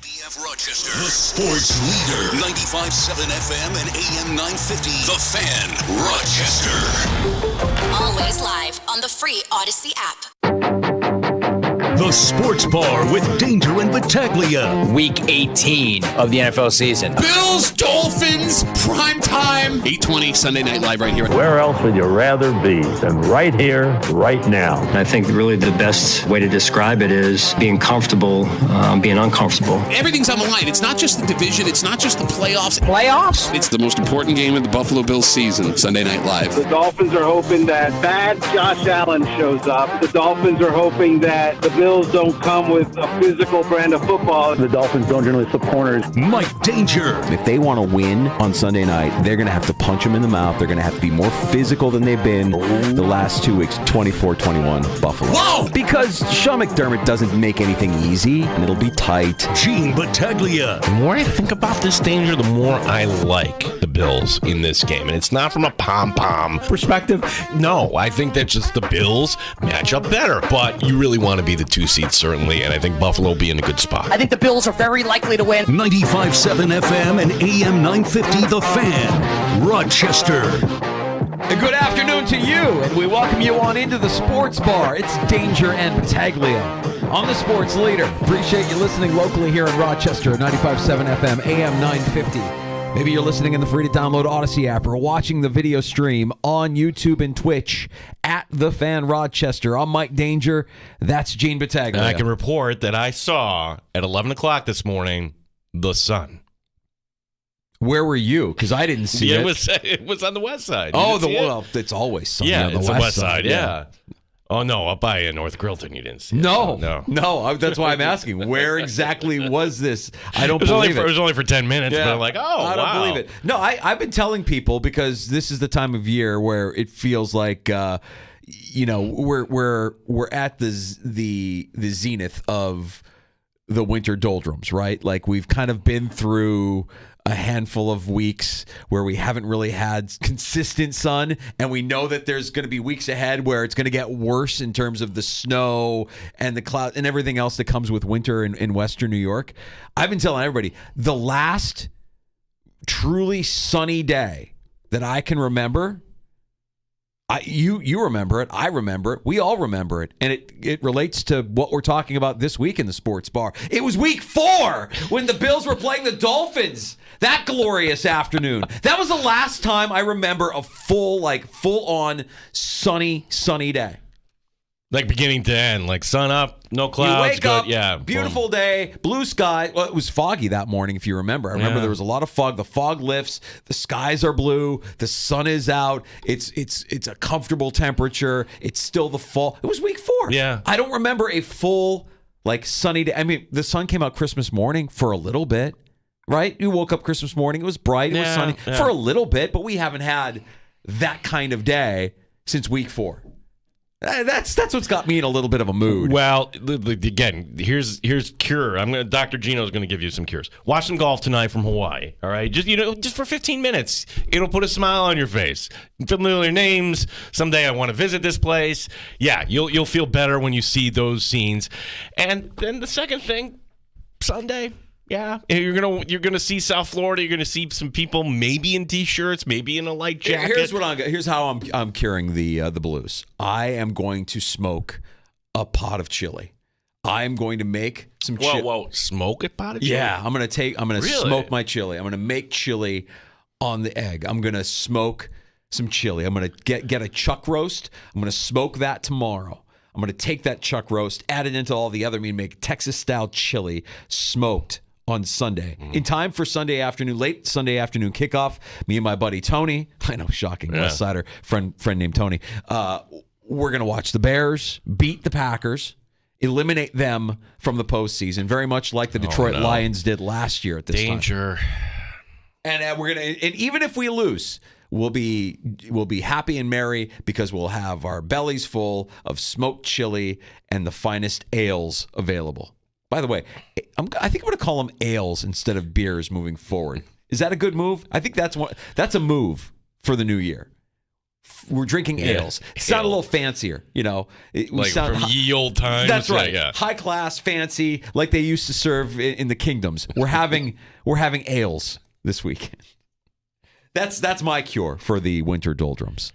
BF Rochester, the sports leader. 95.7 FM and AM 950. The Fan, Rochester. Always live on the free Odyssey app. The Sports Bar with Danger and Battaglia. Week 18 of the NFL season. Bills, Dolphins, prime time. 8:20 Sunday Night Live right here. Where else would you rather be than right here, right now? I think really the best way to describe it is being comfortable, being uncomfortable. Everything's on the line. It's not just the division. It's not just the playoffs. Playoffs? It's the most important game of the Buffalo Bills season, Sunday Night Live. The Dolphins are hoping that bad Josh Allen shows up. The Dolphins are hoping that the Bills don't come with a physical brand of football. The Dolphins don't generally flip corners. Mike Danger. If they want to win on Sunday night, they're going to have to punch them in the mouth. They're going to have to be more physical than they've been the last 2 weeks. 24-21 Buffalo. Whoa! Because Sean McDermott doesn't make anything easy, and it'll be tight. Gene Battaglia. The more I think about this, Danger, the more I like the Bills in this game. And it's not from a pom-pom perspective. No, I think that just the Bills match up better. But you really want to be the 2 seed, certainly. And I think Buffalo will be in a good spot. I think the Bills are very likely to win. 95.7 FM and AM 950. The Fan, Rochester. Good afternoon to you, and we welcome you on into the Sports Bar. It's Danger and Battaglia on the Sports Leader. Appreciate you listening locally here in Rochester, 95.7 FM, AM 950. Maybe you're listening in the free-to-download Odyssey app or watching the video stream on YouTube and Twitch at The Fan Rochester. I'm Mike Danger. That's Gene Battaglia. And I can report that I saw at 11 o'clock this morning the sun. Where were you? Because I didn't see it. It was on the west side. It's always sunny on the it's west the west side, yeah. Oh, no, up by North Grillton, you didn't see it. No. That's why I'm asking. Where exactly was this? I don't believe it. It was only for 10 minutes, but I'm like, I don't believe it. No, I've been telling people because this is the time of year where it feels like, we're at the zenith of the winter doldrums, right? Like we've kind of been through a handful of weeks where we haven't really had consistent sun, and we know that there's going to be weeks ahead where it's going to get worse in terms of the snow and the cloud and everything else that comes with winter in Western New York. I've been telling everybody the last truly sunny day that I can remember. You remember it. I remember it. We all remember it. And it relates to what we're talking about this week in the Sports Bar. It was week 4 when the Bills were playing the Dolphins. That glorious afternoon. That was the last time I remember a full-on sunny day. Like beginning to end, like sun up, no clouds. You wake up, yeah, beautiful day, blue sky. Well, it was foggy that morning, if you remember. I remember there was a lot of fog. The fog lifts, the skies are blue, the sun is out. It's a comfortable temperature. It's still the fall. It was week 4. Yeah, I don't remember a full sunny day. I mean, the sun came out Christmas morning for a little bit, right? You woke up Christmas morning. It was bright. It was sunny for a little bit, but we haven't had that kind of day since week 4. That's what's got me in a little bit of a mood. Well, again, here's cure. Dr. Gino's going to give you some cures. Watch some golf tonight from Hawaii. All right, just for 15 minutes, it'll put a smile on your face. Familiar names. Someday I want to visit this place. Yeah, you'll feel better when you see those scenes. And then the second thing, Sunday. Yeah, you're gonna see South Florida. You're gonna see some people maybe in t-shirts, maybe in a light jacket. Here's how I'm curing the blues. I am going to smoke a pot of chili. I'm going to make some chili. Whoa! Smoke a pot of chili? Yeah, I'm gonna smoke my chili. I'm gonna make chili on the egg. I'm gonna smoke some chili. I'm gonna get a chuck roast. I'm gonna smoke that tomorrow. I'm gonna take that chuck roast, add it into all the other meat, make Texas style chili smoked on Sunday. In time for Sunday afternoon, late Sunday afternoon kickoff, me and my buddy Tony, I know, shocking, West Sider, friend named Tony, we're going to watch the Bears beat the Packers, eliminate them from the postseason, very much like the Detroit Lions did last year at this Danger. time. And and even if we lose, we'll be happy and merry because we'll have our bellies full of smoked chili and the finest ales available. By the way, I think I'm going to call them ales instead of beers moving forward. Is that a good move? I think that's a move for the new year. We're drinking ales. Sound a little fancier, you know. Like from ye old times. That's right. Yeah. High class, fancy, like they used to serve in the kingdoms. We're having ales this week. That's my cure for the winter doldrums.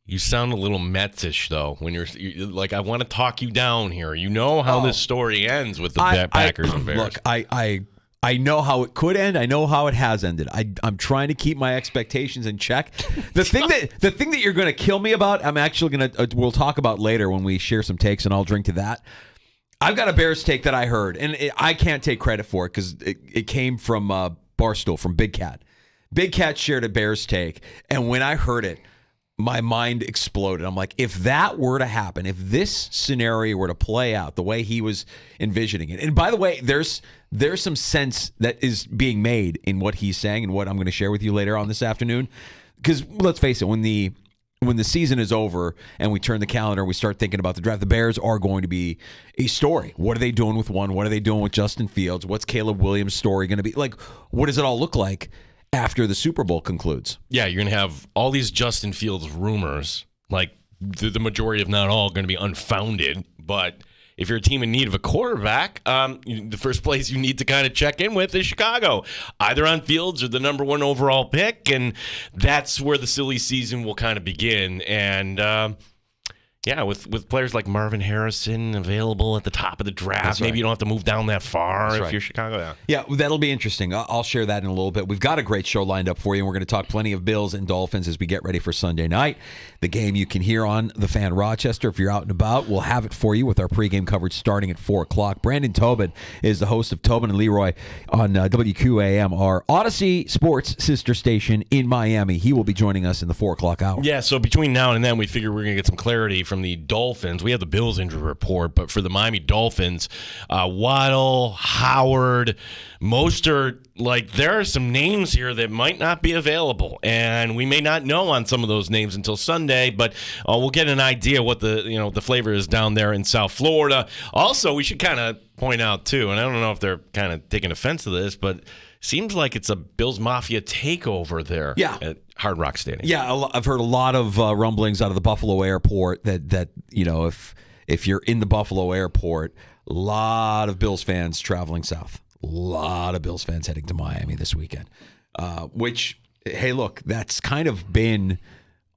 You sound a little Mets-ish, though, when you're like, I want to talk you down here. You know how this story ends with the Packers and Bears. Look, I know how it could end. I know how it has ended. I'm trying to keep my expectations in check. The thing that you're going to kill me about, I'm actually going to we'll talk about later when we share some takes, and I'll drink to that. I've got a Bears take that I heard, and I can't take credit for it because it came from Barstool, from Big Cat. Big Cat shared a Bears take, and when I heard it, my mind exploded. I'm like, if that were to happen, if this scenario were to play out the way he was envisioning it, and by the way, there's some sense that is being made in what he's saying and what I'm going to share with you later on this afternoon. Because let's face it, when the season is over and we turn the calendar and we start thinking about the draft, the Bears are going to be a story. What are they doing with one? What are they doing with Justin Fields? What's Caleb Williams' story going to be? Like, what does it all look like after the Super Bowl concludes? Yeah, you're going to have all these Justin Fields rumors, like the majority, if not all, going to be unfounded. But if you're a team in need of a quarterback, the first place you need to kind of check in with is Chicago, either on Fields or the number one overall pick. And that's where the silly season will kind of begin. And yeah, with players like Marvin Harrison available at the top of the draft, maybe you don't have to move down that far if you're Chicago. Yeah, that'll be interesting. I'll share that in a little bit. We've got a great show lined up for you, and we're going to talk plenty of Bills and Dolphins as we get ready for Sunday night. The game you can hear on The Fan Rochester if you're out and about. We'll have it for you with our pregame coverage starting at 4 o'clock. Brandon Tobin is the host of Tobin and Leroy on WQAM, our Odyssey Sports sister station in Miami. He will be joining us in the 4 o'clock hour. Yeah, so between now and then, we figure we're going to get some clarity from the Dolphins. We have the Bills injury report, but for the Miami Dolphins, Waddle, Howard, Mostert, like there are some names here that might not be available, and we may not know on some of those names until Sunday, but we'll get an idea what the flavor is down there in South Florida. Also, we should kind of point out too, and I don't know if they're kind of taking offense to this, but seems like it's a Bills Mafia takeover there at Hard Rock Stadium. Yeah, I've heard a lot of rumblings out of the Buffalo airport that if you're in the Buffalo airport, a lot of Bills fans traveling south. A lot of Bills fans heading to Miami this weekend. Which, hey, look, that's kind of been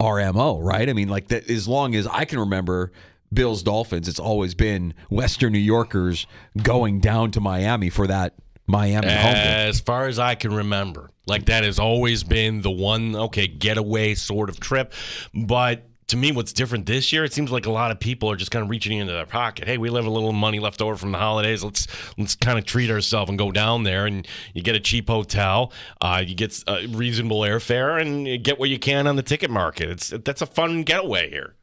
our MO, right? I mean, like that, as long as I can remember Bills Dolphins, it's always been Western New Yorkers going down to Miami for that Miami home game. As far as I can remember, like that has always been the one getaway sort of trip. But to me, what's different this year, it seems like a lot of people are just kind of reaching into their pocket. Hey, we have a little money left over from the holidays. Let's kind of treat ourselves and go down there. And you get a cheap hotel, you get a reasonable airfare, and you get what you can on the ticket market. That's a fun getaway here.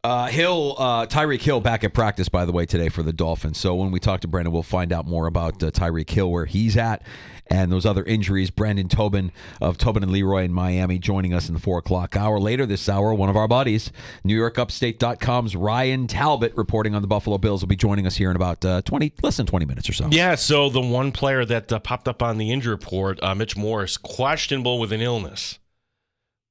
Tyreek Hill back at practice, by the way, today for the Dolphins. So when we talk to Brandon, we'll find out more about Tyreek Hill, where he's at, and those other injuries. Brandon Tobin of Tobin and Leroy in Miami joining us in the 4 o'clock hour. Later this hour, one of our buddies, NewYorkUpstate.com's Ryan Talbot, reporting on the Buffalo Bills, will be joining us here in about less than 20 minutes or so. Yeah, so the one player that popped up on the injury report, Mitch Morse, questionable with an illness.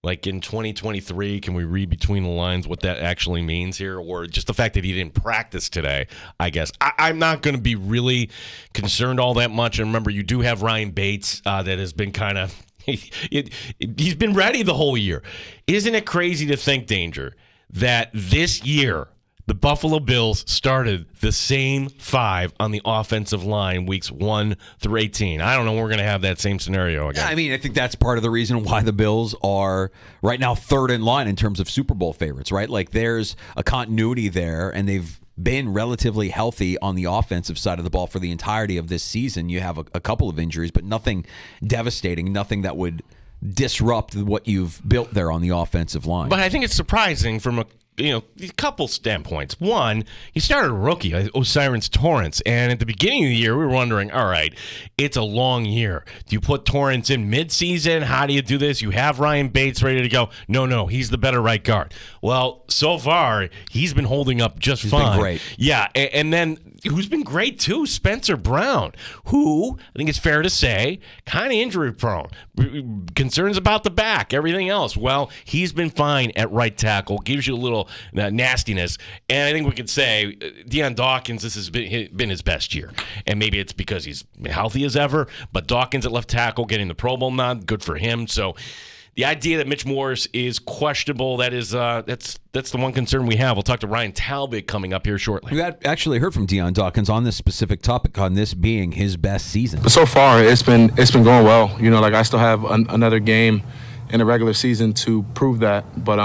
Like in 2023, can we read between the lines what that actually means here? Or just the fact that he didn't practice today, I guess. I'm not going to be really concerned all that much. And remember, you do have Ryan Bates that has been kind of he's been ready the whole year. Isn't it crazy to think, Danger, that this year the Buffalo Bills started the same five on the offensive line weeks 1 through 18. I don't know when we're going to have that same scenario again. Yeah, I mean, I think that's part of the reason why the Bills are right now third in line in terms of Super Bowl favorites, right? Like there's a continuity there, and they've been relatively healthy on the offensive side of the ball for the entirety of this season. You have a couple of injuries, but nothing devastating, nothing that would disrupt what you've built there on the offensive line. But I think it's surprising from a couple standpoints. One, you started a rookie, Osiris Torrance, and at the beginning of the year, we were wondering, all right, it's a long year. Do you put Torrance in midseason? How do you do this? You have Ryan Bates ready to go. No, he's the better right guard. Well, so far, he's been holding up just fine. Been great. Yeah, and then who's been great too, Spencer Brown, who I think it's fair to say kind of injury prone, concerns about the back, everything else. Well, he's been fine at right tackle, gives you a little nastiness, and I think we could say Deion Dawkins, this has been his best year, and maybe it's because he's healthy as ever. But Dawkins at left tackle getting the Pro Bowl nod, good for him. So the idea that Mitch Morse is questionable, that's the one concern we have. We'll talk to Ryan Talbot coming up here shortly. We actually heard from Deion Dawkins on this specific topic, on this being his best season. So far, it's been going well. I still have another game in the regular season to prove that. But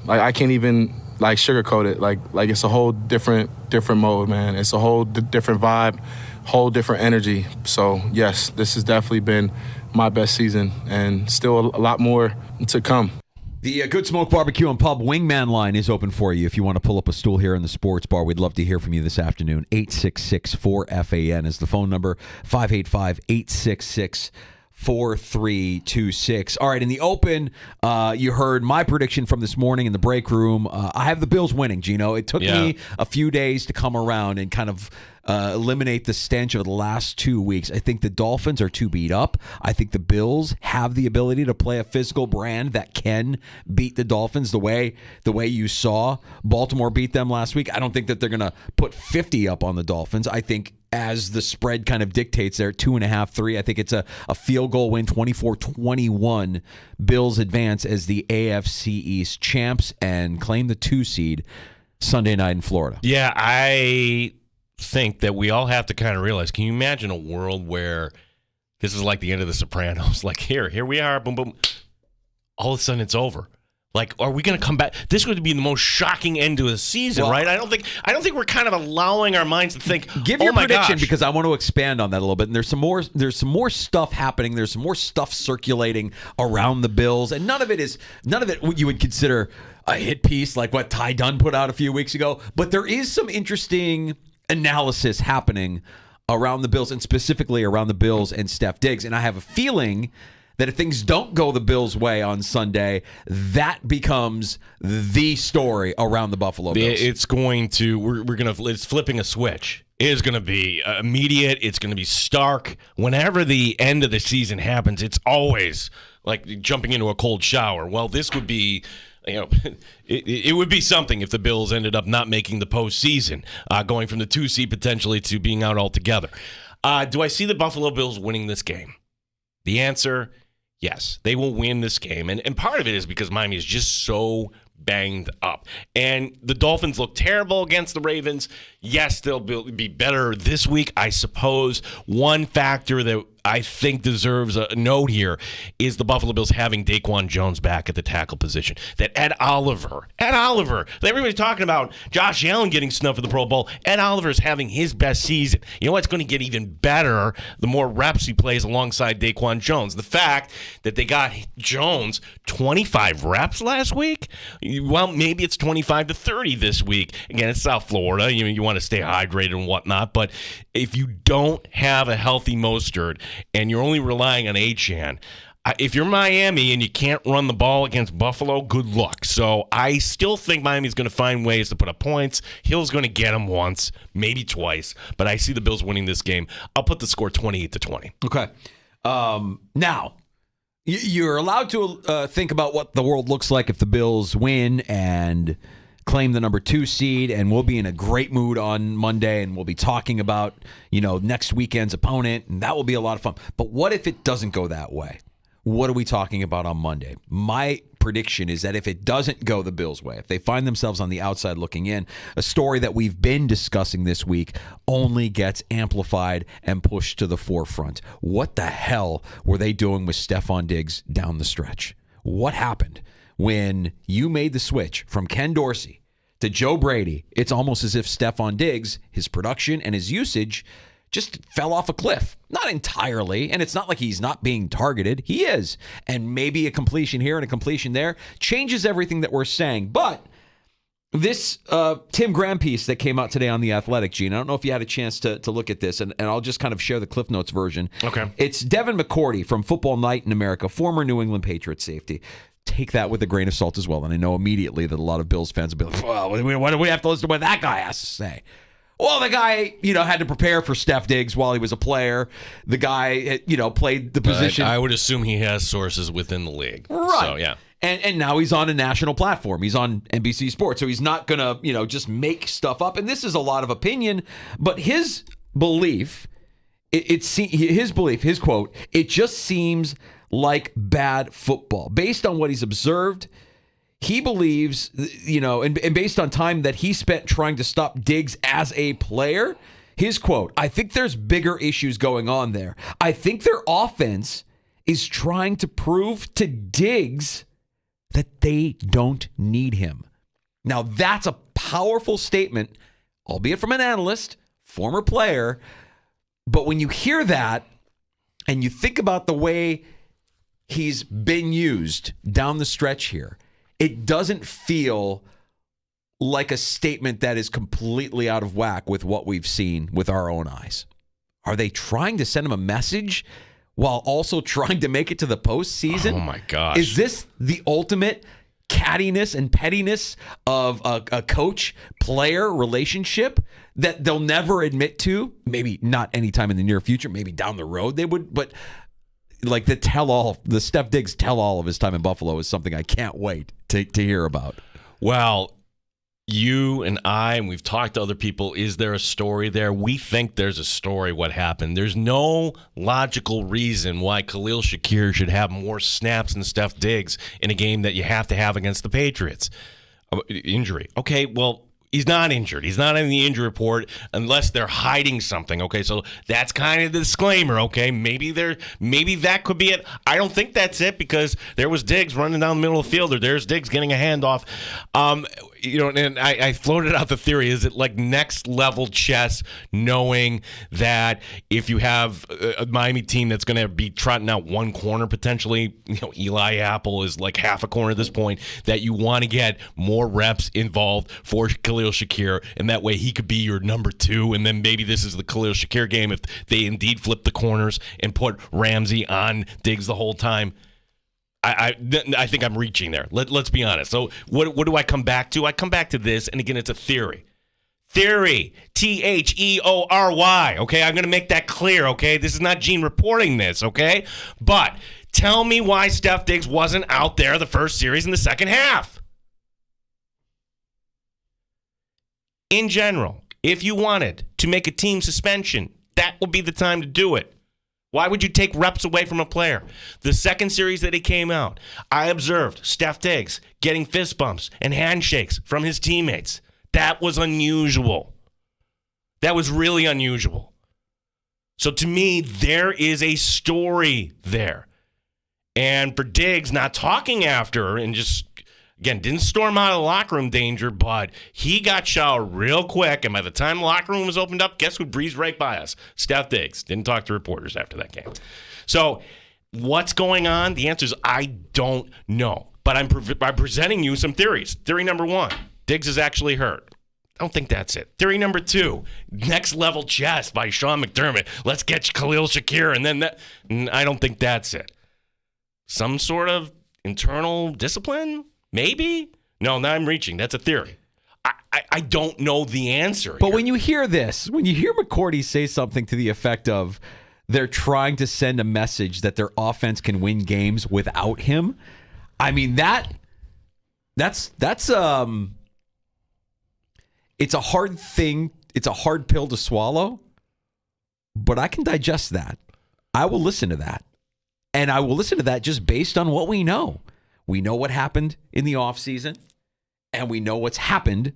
I can't even sugarcoat it. Like it's a whole different mode, man. It's a whole different vibe, whole different energy. So yes, this has definitely been my best season, and still a lot more to come. The Good Smoke Barbecue and Pub Wingman line is open for you. If you want to pull up a stool here in the sports bar, we'd love to hear from you this afternoon. 866-4FAN is the phone number. 585-866-4326. All right, in the open, you heard my prediction from this morning in the break room. I have the Bills winning, Gino. It took me a few days to come around and kind of eliminate the stench of the last 2 weeks. I think the Dolphins are too beat up. I think the Bills have the ability to play a physical brand that can beat the Dolphins the way you saw Baltimore beat them last week. I don't think that they're going to put 50 up on the Dolphins. I think as the spread kind of dictates there, 2.5, 3, I think it's a field goal win, 24-21. Bills advance as the AFC East champs and claim the 2 seed Sunday night in Florida. Yeah, I think that we all have to kind of realize, can you imagine a world where this is like the end of The Sopranos? Like, here we are, boom, boom. All of a sudden it's over. Like, are we going to come back? This would be the most shocking end to a season, right? I don't think we're kind of allowing our minds to think. Give your prediction, because I want to expand on that a little bit. And there's some more stuff happening. There's some more stuff circulating around the Bills, and none of it what you would consider a hit piece like what Ty Dunn put out a few weeks ago. But there is some interesting analysis happening around the Bills, and specifically around the Bills and Steph Diggs. And I have a feeling that if things don't go the Bills' way on Sunday, that becomes the story around the Buffalo Bills. It's going to it's flipping a switch. It is going to be immediate. It's going to be stark. Whenever the end of the season happens, it's always like jumping into a cold shower. Well, this would be, it would be something if the Bills ended up not making the postseason, going from the 2 seed potentially to being out altogether. Do I see the Buffalo Bills winning this game? The answer, yes. They will win this game. And part of it is because Miami is just so banged up. And the Dolphins look terrible against the Ravens. Yes, they'll be better this week, I suppose. One factor that I think deserves a note here is the Buffalo Bills having Daquan Jones back at the tackle position. That Ed Oliver, everybody's talking about Josh Allen getting snubbed for the Pro Bowl. Ed Oliver's having his best season. You know what's going to get even better the more reps he plays alongside Daquan Jones? The fact that they got Jones 25 reps last week. Well, maybe it's 25 to 30 this week. Again, it's South Florida. You want to stay hydrated and whatnot. But if you don't have a healthy Mostert and you're only relying on Achane, if you're Miami and you can't run the ball against Buffalo, good luck. So I still think Miami's going to find ways to put up points. Hill's going to get them once, maybe twice. But I see the Bills winning this game. I'll put the score 28-20. Okay. Now, you're allowed to think about what the world looks like if the Bills win and claim the number 2 seed, and we'll be in a great mood on Monday, and we'll be talking about, next weekend's opponent, and that will be a lot of fun. But what if it doesn't go that way? What are we talking about on Monday? My prediction is that if it doesn't go the Bills' way, if they find themselves on the outside looking in, a story that we've been discussing this week only gets amplified and pushed to the forefront. What the hell were they doing with Stephon Diggs down the stretch? What happened? When you made the switch from Ken Dorsey to Joe Brady, it's almost as if Stephon Diggs, his production and his usage just fell off a cliff. Not entirely, and it's not like he's not being targeted. He is. And maybe a completion here and a completion there changes everything that we're saying. But this Tim Graham piece that came out today on The Athletic, Gene, I don't know if you had a chance to look at this, and I'll just kind of share the Cliff Notes version. Okay. It's Devin McCourty from Football Night in America, former New England Patriots safety. Take that with a grain of salt as well. And I know immediately that a lot of Bills fans will be like, well, what do we have to listen to what that guy has to say? Well, the guy, had to prepare for Steph Diggs while he was a player. The guy, played the position. I would assume he has sources within the league. Right. So, yeah. And now he's on a national platform. He's on NBC Sports. So he's not going to, just make stuff up. And this is a lot of opinion. But his belief, his quote, it just seems like bad football. Based on what he's observed, he believes, and based on time that he spent trying to stop Diggs as a player, his quote, I think there's bigger issues going on there. I think their offense is trying to prove to Diggs that they don't need him. Now, that's a powerful statement, albeit from an analyst, former player. But when you hear that and you think about the way he's been used down the stretch here, it doesn't feel like a statement that is completely out of whack with what we've seen with our own eyes. Are they trying to send him a message while also trying to make it to the postseason? Oh, my gosh. Is this the ultimate cattiness and pettiness of a coach-player relationship that they'll never admit to? Maybe not anytime in the near future. Maybe down the road they would. But like the Steph Diggs tell-all of his time in Buffalo is something I can't wait to hear about. Well, you and I, and we've talked to other people, is there a story there? We think there's a story what happened. There's no logical reason why Khalil Shakir should have more snaps than Steph Diggs in a game that you have to have against the Patriots. Injury. Okay, well, he's not injured. He's not in the injury report unless they're hiding something. Okay, so that's kind of the disclaimer. Okay, maybe that could be it. I don't think that's it because there was Diggs running down the middle of the field, or there's Diggs getting a handoff. And I floated out the theory: is it like next level chess, knowing that if you have a Miami team that's going to be trotting out one corner potentially, Eli Apple is like half a corner at this point, that you want to get more reps involved for Khalil Shakir, and that way he could be your number two, and then maybe this is the Khalil Shakir game if they indeed flip the corners and put Ramsey on Diggs the whole time. I think I'm reaching there. Let's be honest. So what do I come back to? I come back to this, and again, it's a theory. Theory. Theory. Okay, I'm going to make that clear, okay? This is not Gene reporting this, okay? But tell me why Steph Diggs wasn't out there the first series in the second half. In general, if you wanted to make a team suspension, that would be the time to do it. Why would you take reps away from a player? The second series that he came out, I observed Steph Diggs getting fist bumps and handshakes from his teammates. That was unusual. That was really unusual. So to me, there is a story there. And for Diggs not talking after and just, again, didn't storm out of the locker room danger, but he got showered real quick. And by the time the locker room was opened up, guess who breezed right by us? Steph Diggs. Didn't talk to reporters after that game. So what's going on? The answer is I don't know. But I'm presenting you some theories. Theory number one, Diggs is actually hurt. I don't think that's it. Theory number two, next level chess by Sean McDermott. Let's get Khalil Shakir. And then that. I don't think that's it. Some sort of internal discipline? Maybe? No, now I'm reaching. That's a theory. I don't know the answer. But when you hear this, when you hear McCourty say something to the effect of they're trying to send a message that their offense can win games without him, I mean that's it's a hard thing. It's a hard pill to swallow, but I can digest that. I will listen to that. And I will listen to that just based on what we know. We know what happened in the offseason, and we know what's happened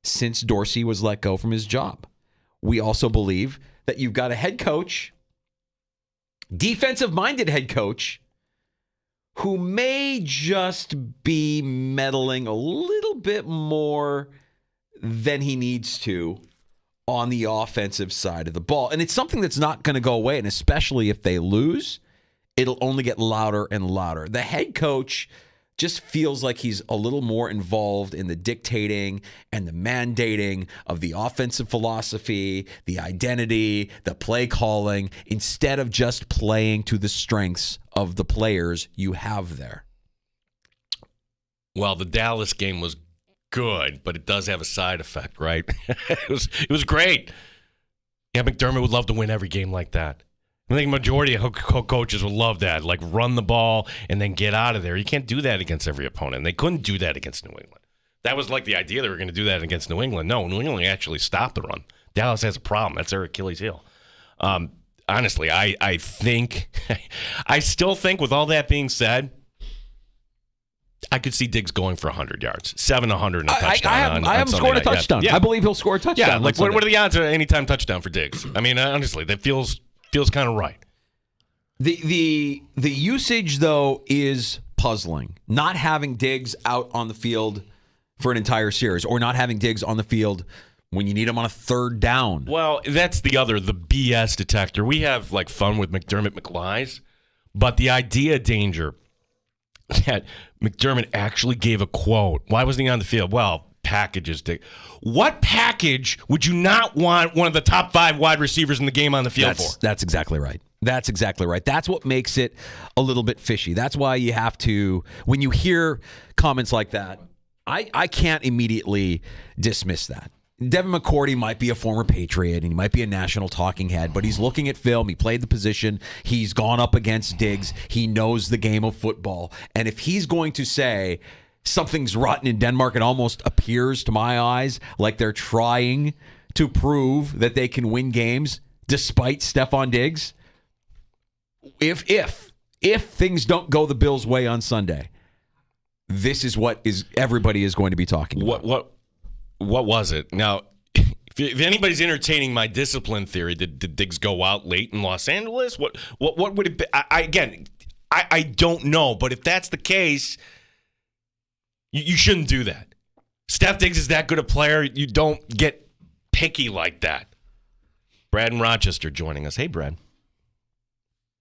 since Dorsey was let go from his job. We also believe that you've got a head coach, defensive-minded head coach, who may just be meddling a little bit more than he needs to on the offensive side of the ball. And it's something that's not going to go away, and especially if they lose, it'll only get louder and louder. The head coach just feels like he's a little more involved in the dictating and the mandating of the offensive philosophy, the identity, the play calling, instead of just playing to the strengths of the players you have there. Well, the Dallas game was good, but it does have a side effect, right? It was great. Yeah, McDermott would love to win every game like that. I think majority of coaches would love that, like run the ball and then get out of there. You can't do that against every opponent. They couldn't do that against New England. That was like the idea they were going to do that against New England. No, New England actually stopped the run. Dallas has a problem. That's their Achilles heel. Honestly, I think, I still think with all that being said, I could see Diggs going for 100 yards, 700 and a touchdown. I haven't scored a touchdown. Yeah. I believe he'll score a touchdown. Yeah, like what are the odds of an anytime touchdown for Diggs? I mean, honestly, that feels kind of right. The usage though is puzzling. Not having Diggs out on the field for an entire series, or not having Diggs on the field when you need him on a third down. Well, that's the BS detector. We have like fun with McDermott McLies, but the idea, Danger, that McDermott actually gave a quote. Why wasn't he on the field? Well, packages. What package would you not want one of the top 5 wide receivers in the game on the field for? That's exactly right. That's exactly right. That's what makes it a little bit fishy. That's why you have to, when you hear comments like that, I can't immediately dismiss that. Devin McCourty might be a former Patriot and he might be a national talking head, but he's looking at film. He played the position. He's gone up against Diggs. He knows the game of football. And if he's going to say something's rotten in Denmark, it almost appears to my eyes like they're trying to prove that they can win games despite Stephon Diggs. If things don't go the Bills' way on Sunday, this is what everybody is going to be talking about. What was it? Now, if anybody's entertaining my discipline theory, did Diggs go out late in Los Angeles? What would it be? I don't know. But if that's the case, you shouldn't do that. Steph Diggs is that good a player. You don't get picky like that. Brad in Rochester joining us. Hey, Brad.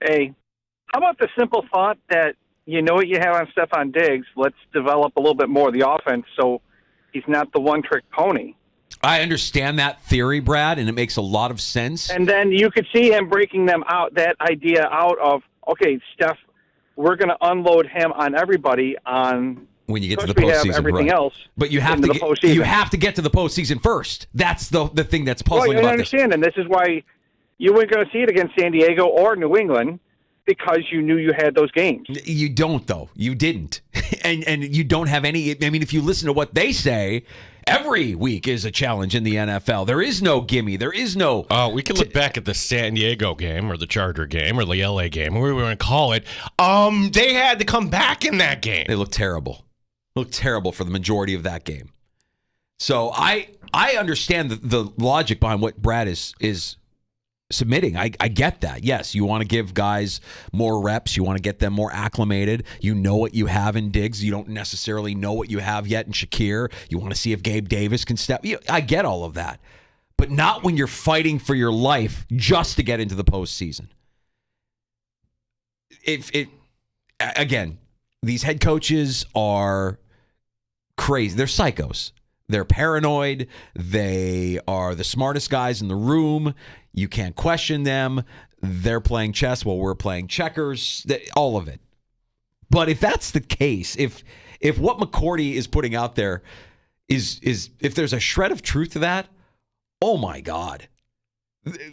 Hey, how about the simple thought that you know what you have on Stephon Diggs? Let's develop a little bit more of the offense so he's not the one-trick pony. I understand that theory, Brad, and it makes a lot of sense. And then you could see him breaking them out, that idea out of, okay, Steph, we're going to unload him on everybody on when you get to the postseason, everything right. else. But you have to get to the postseason first. That's the thing that's puzzling about this. I understand, and this is why you weren't going to see it against San Diego or New England, because you knew you had those games. You don't, though. You didn't. and you don't have any. I mean, if you listen to what they say, every week is a challenge in the NFL. There is no gimme. There is no. We can look back at the San Diego game or the Charger game or the LA game, whatever we want to call it. They had to come back in that game. They looked terrible. Looked terrible for the majority of that game. So I understand the logic behind what Brad is submitting. I get that. Yes, you want to give guys more reps. You want to get them more acclimated. You know what you have in Diggs. You don't necessarily know what you have yet in Shakir. You want to see if Gabe Davis can step. I get all of that. But not when you're fighting for your life just to get into the postseason. Again, these head coaches are crazy. They're psychos. They're paranoid. They are the smartest guys in the room. You can't question them. They're playing chess while we're playing checkers. All of it. But if that's the case, if what McCourty is putting out there is if there's a shred of truth to that, oh my God,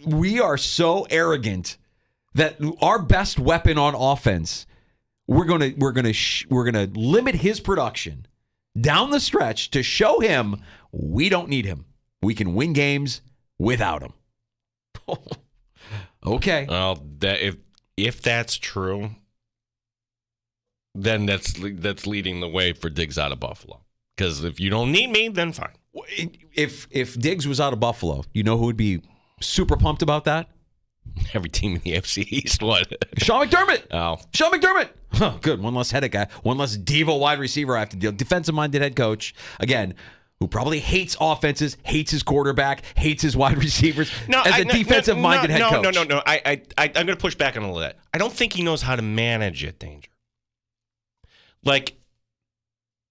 we are so arrogant that our best weapon on offense, we're gonna limit his production down the stretch to show him we don't need him. We can win games without him. Okay. Well, if that's true, then that's leading the way for Diggs out of Buffalo. Because if you don't need me, then fine. If Diggs was out of Buffalo, you know who would be super pumped about that? Every team in the FC East. What? Sean McDermott. Oh. Sean McDermott. Huh, good. One less headache guy. One less diva wide receiver I have to deal. Defensive-minded head coach. Again, who probably hates offenses, hates his quarterback, hates his wide receivers. As a defensive-minded head coach. No. I'm going to push back on all of that. I don't think he knows how to manage it, Danger. Like,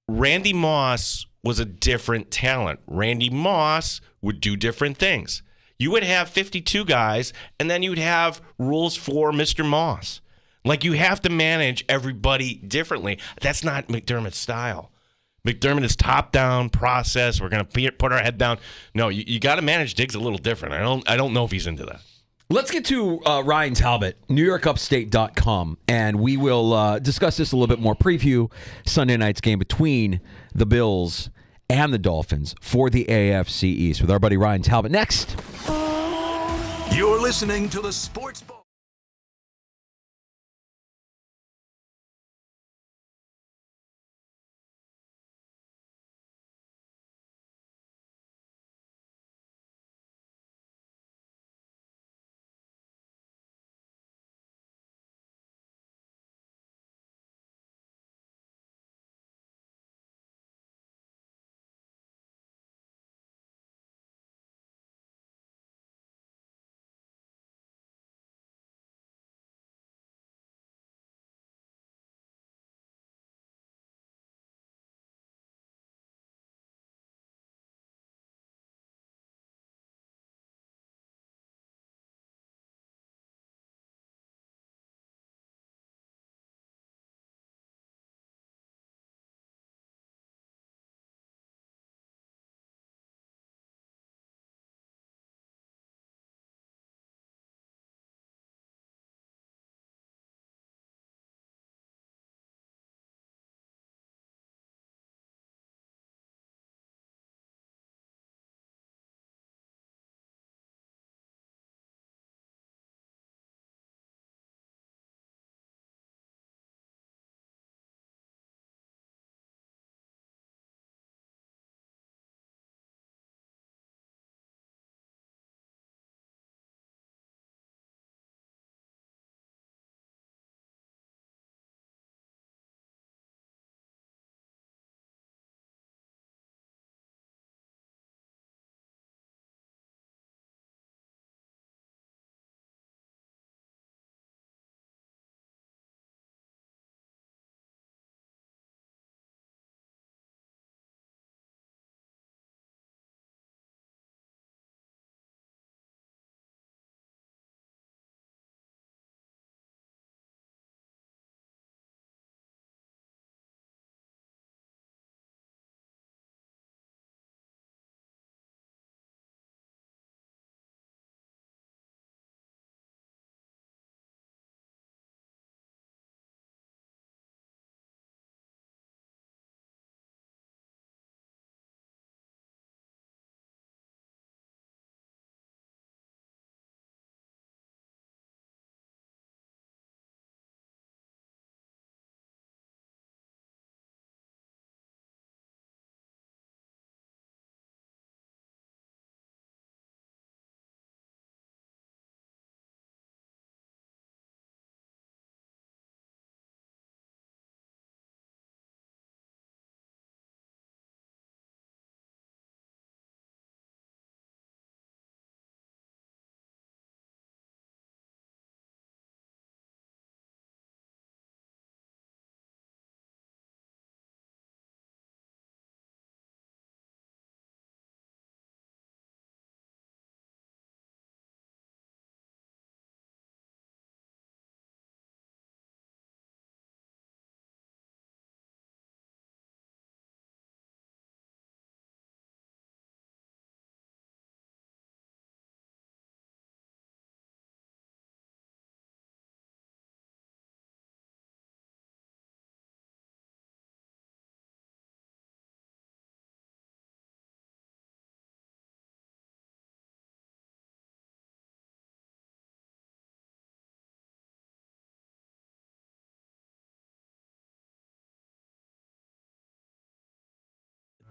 Randy Moss was a different talent. Randy Moss would do different things. You would have 52 guys, and then you would have rules for Mr. Moss. Like, you have to manage everybody differently. That's not McDermott's style. McDermott is top-down process. We're going to put our head down. No, you got to manage Diggs a little different. I don't know if he's into that. Let's get to Ryan Talbot, NewYorkUpstate.com, and we will discuss this a little bit more. Preview Sunday night's game between the Bills and the Dolphins for the AFC East with our buddy Ryan Talbot. Next. You're listening to the Sports Ball.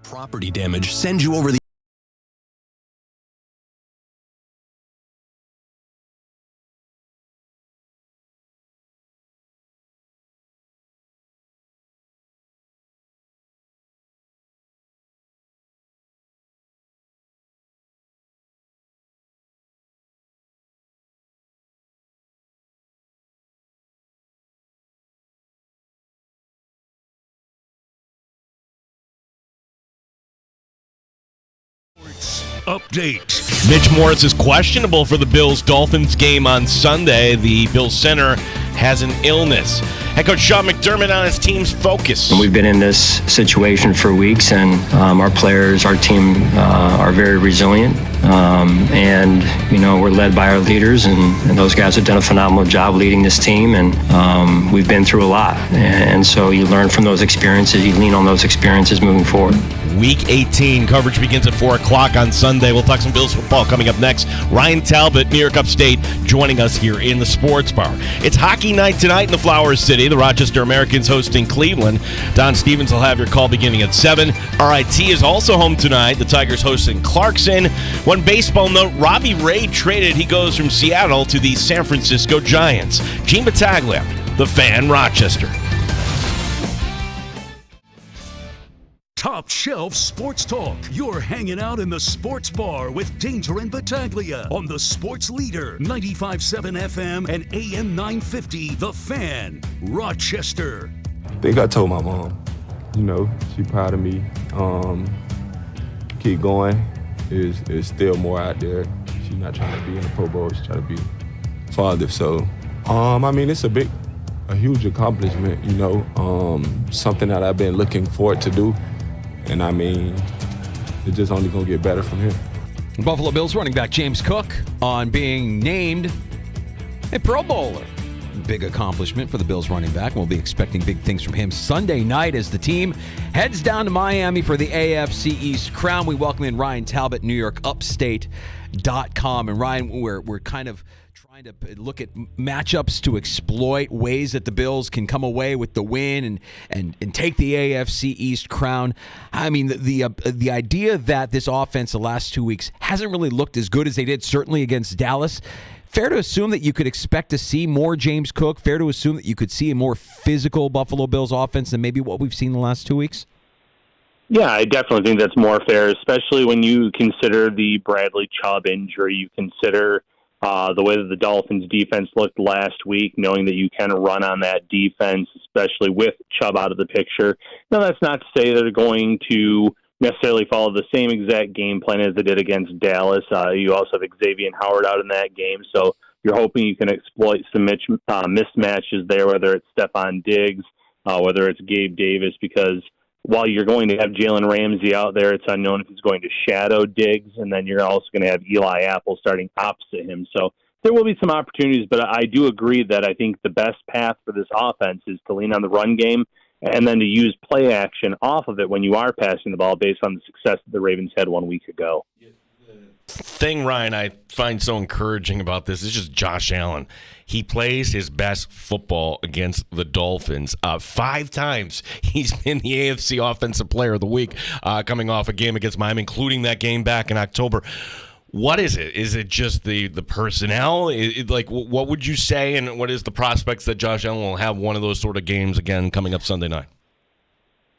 Property damage sends you over the update. Mitch Morris is questionable for the Bills-Dolphins game on Sunday. The Bills center has an illness. Head coach Sean McDermott on his team's focus. We've been in this situation for weeks, and our players, our team are very resilient. And, we're led by our leaders, and those guys have done a phenomenal job leading this team, and we've been through a lot. And so you learn from those experiences, you lean on those experiences moving forward. Week 18 coverage begins at 4 o'clock on Sunday. We'll talk some Bills football coming up next. Ryan Talbot, New York Upstate, joining us here in the Sports Bar. It's hockey night tonight in the Flower City. The Rochester Americans hosting Cleveland. Don Stevens will have your call beginning at 7. RIT is also home tonight. The Tigers hosting Clarkson. One baseball note, Robbie Ray traded. He goes from Seattle to the San Francisco Giants. Gene Battaglia, The Fan, Rochester. Top Shelf Sports Talk. You're hanging out in the Sports Bar with Danger and Battaglia on the Sports Leader, 95.7 FM and AM 950, The Fan, Rochester. I think I told my mom, she's proud of me. Keep going. Is still more out there. She's not trying to be in the Pro Bowl. She's trying to be father. So, it's a huge accomplishment, something that I've been looking forward to do. And it's just only going to get better from here. Buffalo Bills running back James Cook on being named a Pro Bowler. Big accomplishment for the Bills running back. We'll be expecting big things from him Sunday night as the team heads down to Miami for the AFC East crown. We welcome in Ryan Talbot, NewYorkUpstate.com. And Ryan, we're kind of trying to look at matchups to exploit ways that the Bills can come away with the win and take the AFC East crown. The idea that this offense the last 2 weeks hasn't really looked as good as they did, certainly against Dallas. Fair to assume that you could expect to see more James Cook? Fair to assume that you could see a more physical Buffalo Bills offense than maybe what we've seen the last 2 weeks? Yeah, I definitely think that's more fair, especially when you consider the Bradley Chubb injury. You consider the way that the Dolphins' defense looked last week, knowing that you can run on that defense, especially with Chubb out of the picture. Now, that's not to say they're going to necessarily follow the same exact game plan as they did against Dallas. You also have Xavier Howard out in that game, so you're hoping you can exploit some mismatches there, whether it's Stephon Diggs, whether it's Gabe Davis, because while you're going to have Jalen Ramsey out there, it's unknown if he's going to shadow Diggs, and then you're also going to have Eli Apple starting opposite him. So there will be some opportunities, but I do agree that I think the best path for this offense is to lean on the run game and then to use play action off of it when you are passing the ball based on the success that the Ravens had 1 week ago. Thing, Ryan, I find so encouraging about this is just Josh Allen. He plays his best football against the Dolphins. 5 times he's been the AFC Offensive Player of the Week coming off a game against Miami, including that game back in October. What is it? Is it just the personnel? What would you say, and what is the prospects that Josh Allen will have one of those sort of games again coming up Sunday night?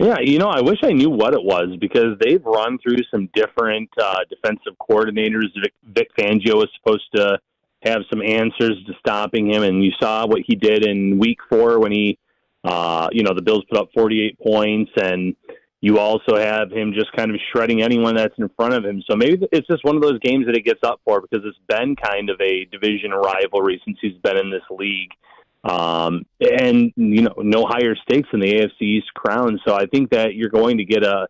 Yeah, I wish I knew what it was, because they've run through some different defensive coordinators. Vic Fangio was supposed to have some answers to stopping him, and you saw what he did in Week 4 when he, the Bills put up 48 points, and you also have him just kind of shredding anyone that's in front of him. So maybe it's just one of those games that he gets up for, because it's been kind of a division rivalry since he's been in this league. And no higher stakes in the AFC East crown. So I think that you're going to get a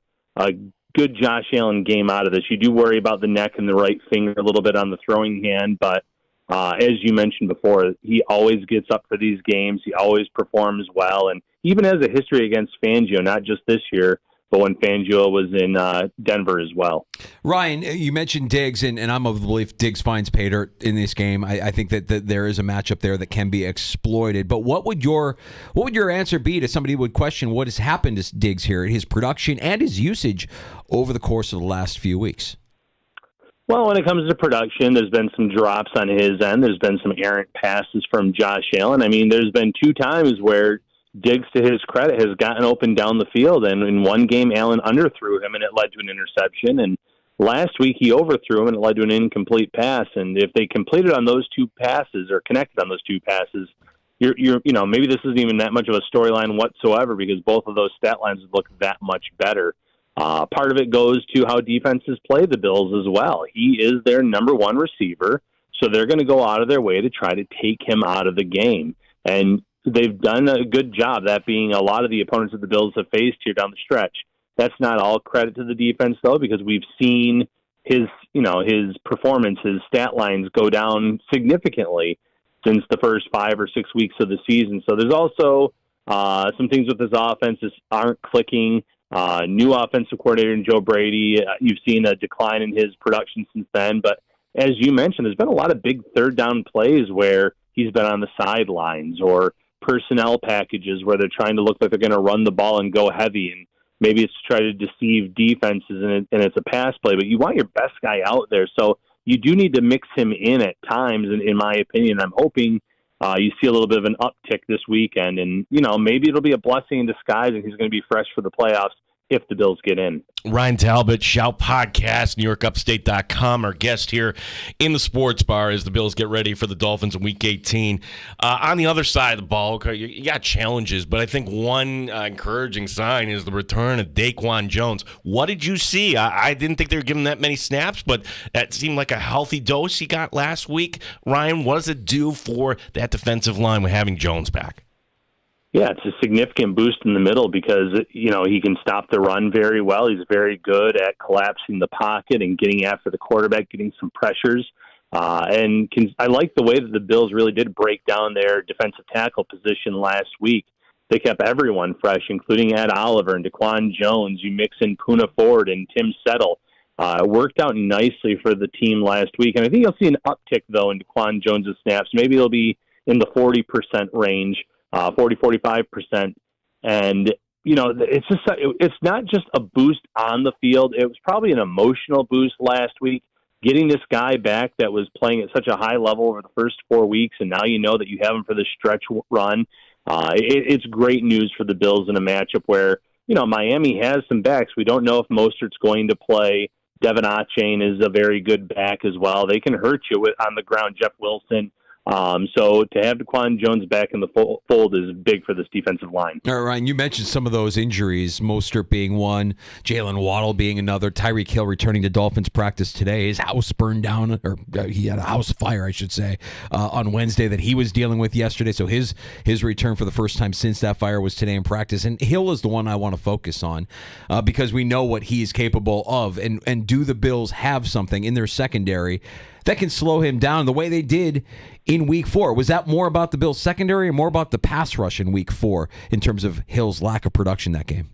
good Josh Allen game out of this. You do worry about the neck and the right finger a little bit on the throwing hand, but as you mentioned before, he always gets up for these games. He always performs well, and even has a history against Fangio, not just this year, but when Fangio was in Denver as well. Ryan, you mentioned Diggs, and I'm of the belief Diggs finds pay dirt in this game. I think that there is a matchup there that can be exploited. But what would your answer be to somebody who would question what has happened to Diggs here, his production and his usage over the course of the last few weeks? Well, when it comes to production, there's been some drops on his end. There's been some errant passes from Josh Allen. There's been 2 times where Diggs, to his credit, has gotten open down the field, and in one game, Allen underthrew him, and it led to an interception. And last week, he overthrew him, and it led to an incomplete pass. And if they completed on those 2 passes, or connected on those 2 passes, maybe this isn't even that much of a storyline whatsoever, because both of those stat lines look that much better. Part of it goes to how defenses play the Bills as well. He is their number 1 receiver, so they're going to go out of their way to try to take him out of the game. And they've done a good job, that being a lot of the opponents that the Bills have faced here down the stretch. That's not all credit to the defense, though, because we've seen his performance, his stat lines go down significantly since the first 5 or 6 weeks of the season. So there's also some things with his offense that aren't clicking. New offensive coordinator in Joe Brady, you've seen a decline in his production since then. But as you mentioned, there's been a lot of big third down plays where he's been on the sidelines, or personnel packages where they're trying to look like they're going to run the ball and go heavy. And maybe it's to try to deceive defenses and it's a pass play, but you want your best guy out there. So you do need to mix him in at times. And in my opinion, I'm hoping you see a little bit of an uptick this weekend, and maybe it'll be a blessing in disguise, and he's going to be fresh for the playoffs if the Bills get in. Ryan Talbot, Shout Podcast, NewYorkUpstate.com, our guest here in the sports bar as the Bills get ready for the Dolphins in Week 18. On the other side of the ball, okay, you got challenges, but I think one encouraging sign is the return of Daquan Jones. What did you see? I didn't think they were giving that many snaps, but that seemed like a healthy dose he got last week. Ryan, what does it do for that defensive line with having Jones back? Yeah, it's a significant boost in the middle because, he can stop the run very well. He's very good at collapsing the pocket and getting after the quarterback, getting some pressures. I like the way that the Bills really did break down their defensive tackle position last week. They kept everyone fresh, including Ed Oliver and Daquan Jones. You mix in Poona Ford and Tim Settle. It worked out nicely for the team last week. And I think you'll see an uptick, though, in Daquan Jones' snaps. Maybe it'll be in the 40% range. 40-45%. And, it's not just a boost on the field. It was probably an emotional boost last week, getting this guy back that was playing at such a high level over the first 4 weeks, and now you know that you have him for this stretch run. It's great news for the Bills in a matchup where, Miami has some backs. We don't know if Mostert's going to play. Devin Achane is a very good back as well. They can hurt you on the ground. Jeff Wilson. So to have Daquan Jones back in the fold is big for this defensive line. All right, Ryan, you mentioned some of those injuries, Mostert being one, Jalen Waddle being another, Tyreek Hill returning to Dolphins practice today. His house burned down, or he had a house fire, I should say, on Wednesday that he was dealing with yesterday. So his return for the first time since that fire was today in practice. And Hill is the one I want to focus on because we know what he is capable of. And do the Bills have something in their secondary that can slow him down the way they did in Week 4? Was that more about the Bills' secondary or more about the pass rush in Week 4 in terms of Hill's lack of production that game?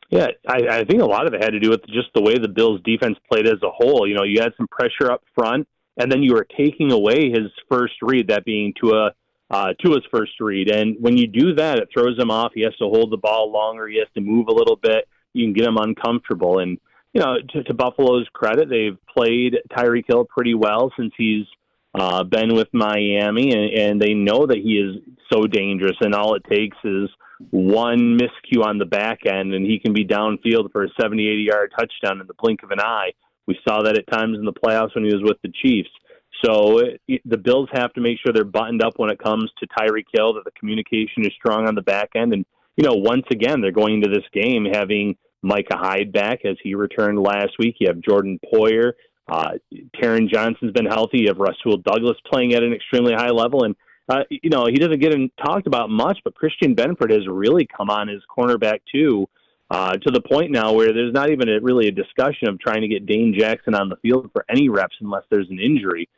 Yeah, I think a lot of it had to do with just the way the Bills' defense played as a whole. You had some pressure up front, and then you were taking away his first read, that being Tua's first read. And when you do that, it throws him off. He has to hold the ball longer. He has to move a little bit. You can get him uncomfortable. And to Buffalo's credit, they've played Tyreek Hill pretty well since he's been with Miami, and they know that he is so dangerous, and all it takes is one miscue on the back end, and he can be downfield for a 70, 80-yard touchdown in the blink of an eye. We saw that at times in the playoffs when he was with the Chiefs. So the Bills have to make sure they're buttoned up when it comes to Tyreek Hill, that the communication is strong on the back end. And, once again, they're going into this game having Micah Hyde back as he returned last week. You have Jordan Poyer. Taron Johnson's been healthy. You have Rasul Douglas playing at an extremely high level. And, he doesn't get talked about much, but Christian Benford has really come on as cornerback too, to the point now where there's not even really a discussion of trying to get Dane Jackson on the field for any reps unless there's an injury.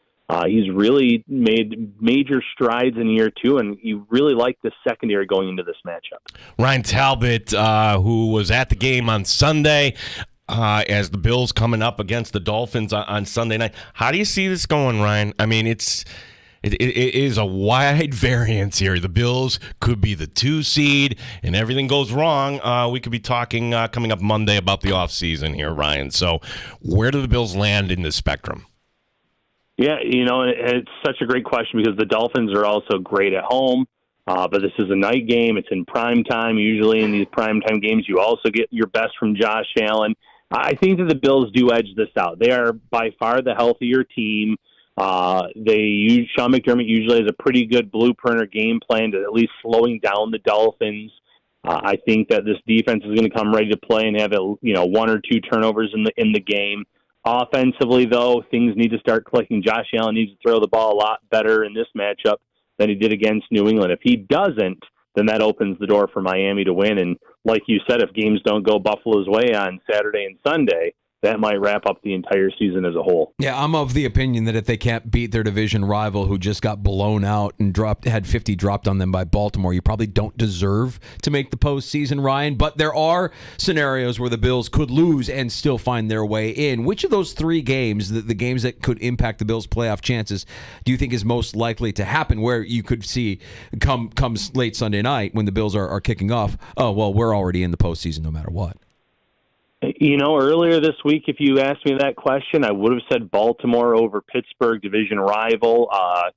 He's really made major strides in year 2, and you really like the secondary going into this matchup. Ryan Talbot, who was at the game on Sunday, as the Bills coming up against the Dolphins on Sunday night. How do you see this going, Ryan? I mean, it is a wide variance here. The Bills could be the 2 seed, and everything goes wrong. We could be talking coming up Monday about the offseason here, Ryan. So where do the Bills land in this spectrum? Yeah, it's such a great question because the Dolphins are also great at home, but this is a night game. It's in prime time. Usually in these prime time games, you also get your best from Josh Allen. I think that the Bills do edge this out. They are by far the healthier team. Sean McDermott usually has a pretty good blueprint or game plan to at least slowing down the Dolphins. I think that this defense is going to come ready to play and have 1 or 2 turnovers in the game. Offensively, though, things need to start clicking. Josh Allen needs to throw the ball a lot better in this matchup than he did against New England. If he doesn't, then that opens the door for Miami to win. And like you said, if games don't go Buffalo's way on Saturday and Sunday, that might wrap up the entire season as a whole. Yeah, I'm of the opinion that if they can't beat their division rival who just got blown out and had 50 dropped on them by Baltimore, you probably don't deserve to make the postseason, Ryan. But there are scenarios where the Bills could lose and still find their way in. Which of those three games, the games that could impact the Bills' playoff chances, do you think is most likely to happen, where you could see comes late Sunday night when the Bills are kicking off, oh, well, we're already in the postseason no matter what? Earlier this week, if you asked me that question, I would have said Baltimore over Pittsburgh, division rival,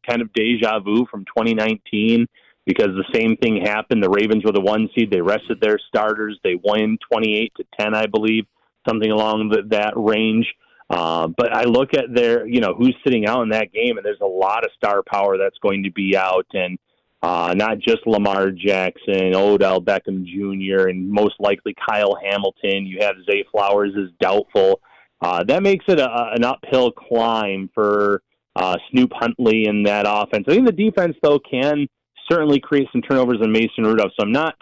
kind of deja vu from 2019, because the same thing happened. The Ravens were the 1 seed. They rested their starters. They won 28-10, I believe, something along that range. But I look at who's sitting out in that game, and there's a lot of star power that's going to be out, and not just Lamar Jackson, Odell Beckham Jr., and most likely Kyle Hamilton. You have Zay Flowers is doubtful. That makes it an uphill climb for Snoop Huntley in that offense. I think the defense, though, can certainly create some turnovers in Mason Rudolph, so I'm not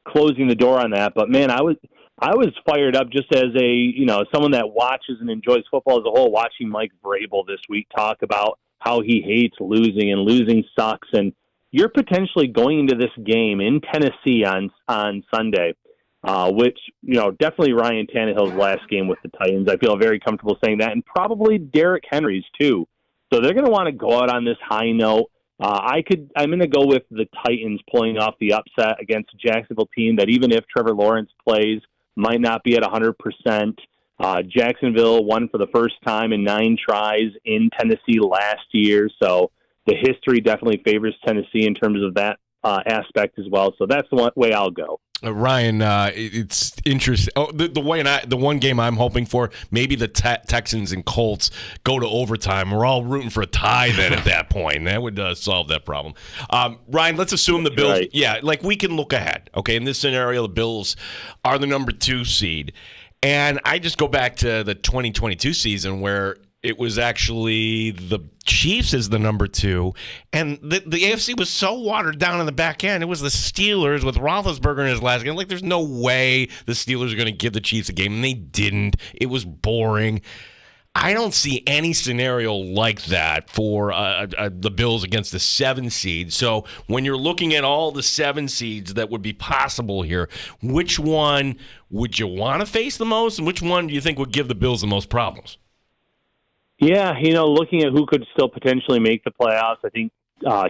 closing the door on that. But, man, I was fired up just as someone that watches and enjoys football as a whole, watching Mike Vrabel this week talk about how he hates losing and losing sucks. And you're potentially going into this game in Tennessee on Sunday, which, definitely Ryan Tannehill's last game with the Titans. I feel very comfortable saying that, and probably Derrick Henry's too. So they're going to want to go out on this high note. I'm going to go with the Titans pulling off the upset against a Jacksonville team that, even if Trevor Lawrence plays, might not be at 100%. Jacksonville won for the first time in 9 tries in Tennessee last year, so the history definitely favors Tennessee in terms of that aspect as well. So that's the way I'll go. Ryan, it's interesting. Oh, the one game I'm hoping for, maybe the Texans and Colts go to overtime. We're all rooting for a tie then at that point. That would solve that problem. Ryan, let's assume the Bills. Right. Yeah, we can look ahead. Okay, in this scenario, the Bills are the number 2 seed. And I just go back to the 2022 season where it was actually the Chiefs as the number 2, and the AFC was so watered down in the back end. It was the Steelers with Roethlisberger in his last game. There's no way the Steelers are going to give the Chiefs a game, and they didn't. It was boring. I don't see any scenario like that for the Bills against the 7 seed. So when you're looking at all the 7 seeds that would be possible here, which one would you want to face the most, and which one do you think would give the Bills the most problems? Yeah, looking at who could still potentially make the playoffs, I think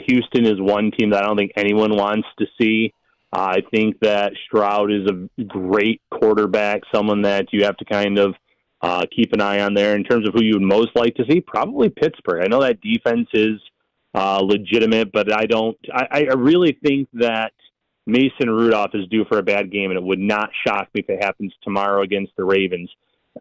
Houston is one team that I don't think anyone wants to see. I think that Stroud is a great quarterback, someone that you have to kind of keep an eye on there. In terms of who you would most like to see, probably Pittsburgh. I know that defense is legitimate, but I really think that Mason Rudolph is due for a bad game, and it would not shock me if it happens tomorrow against the Ravens.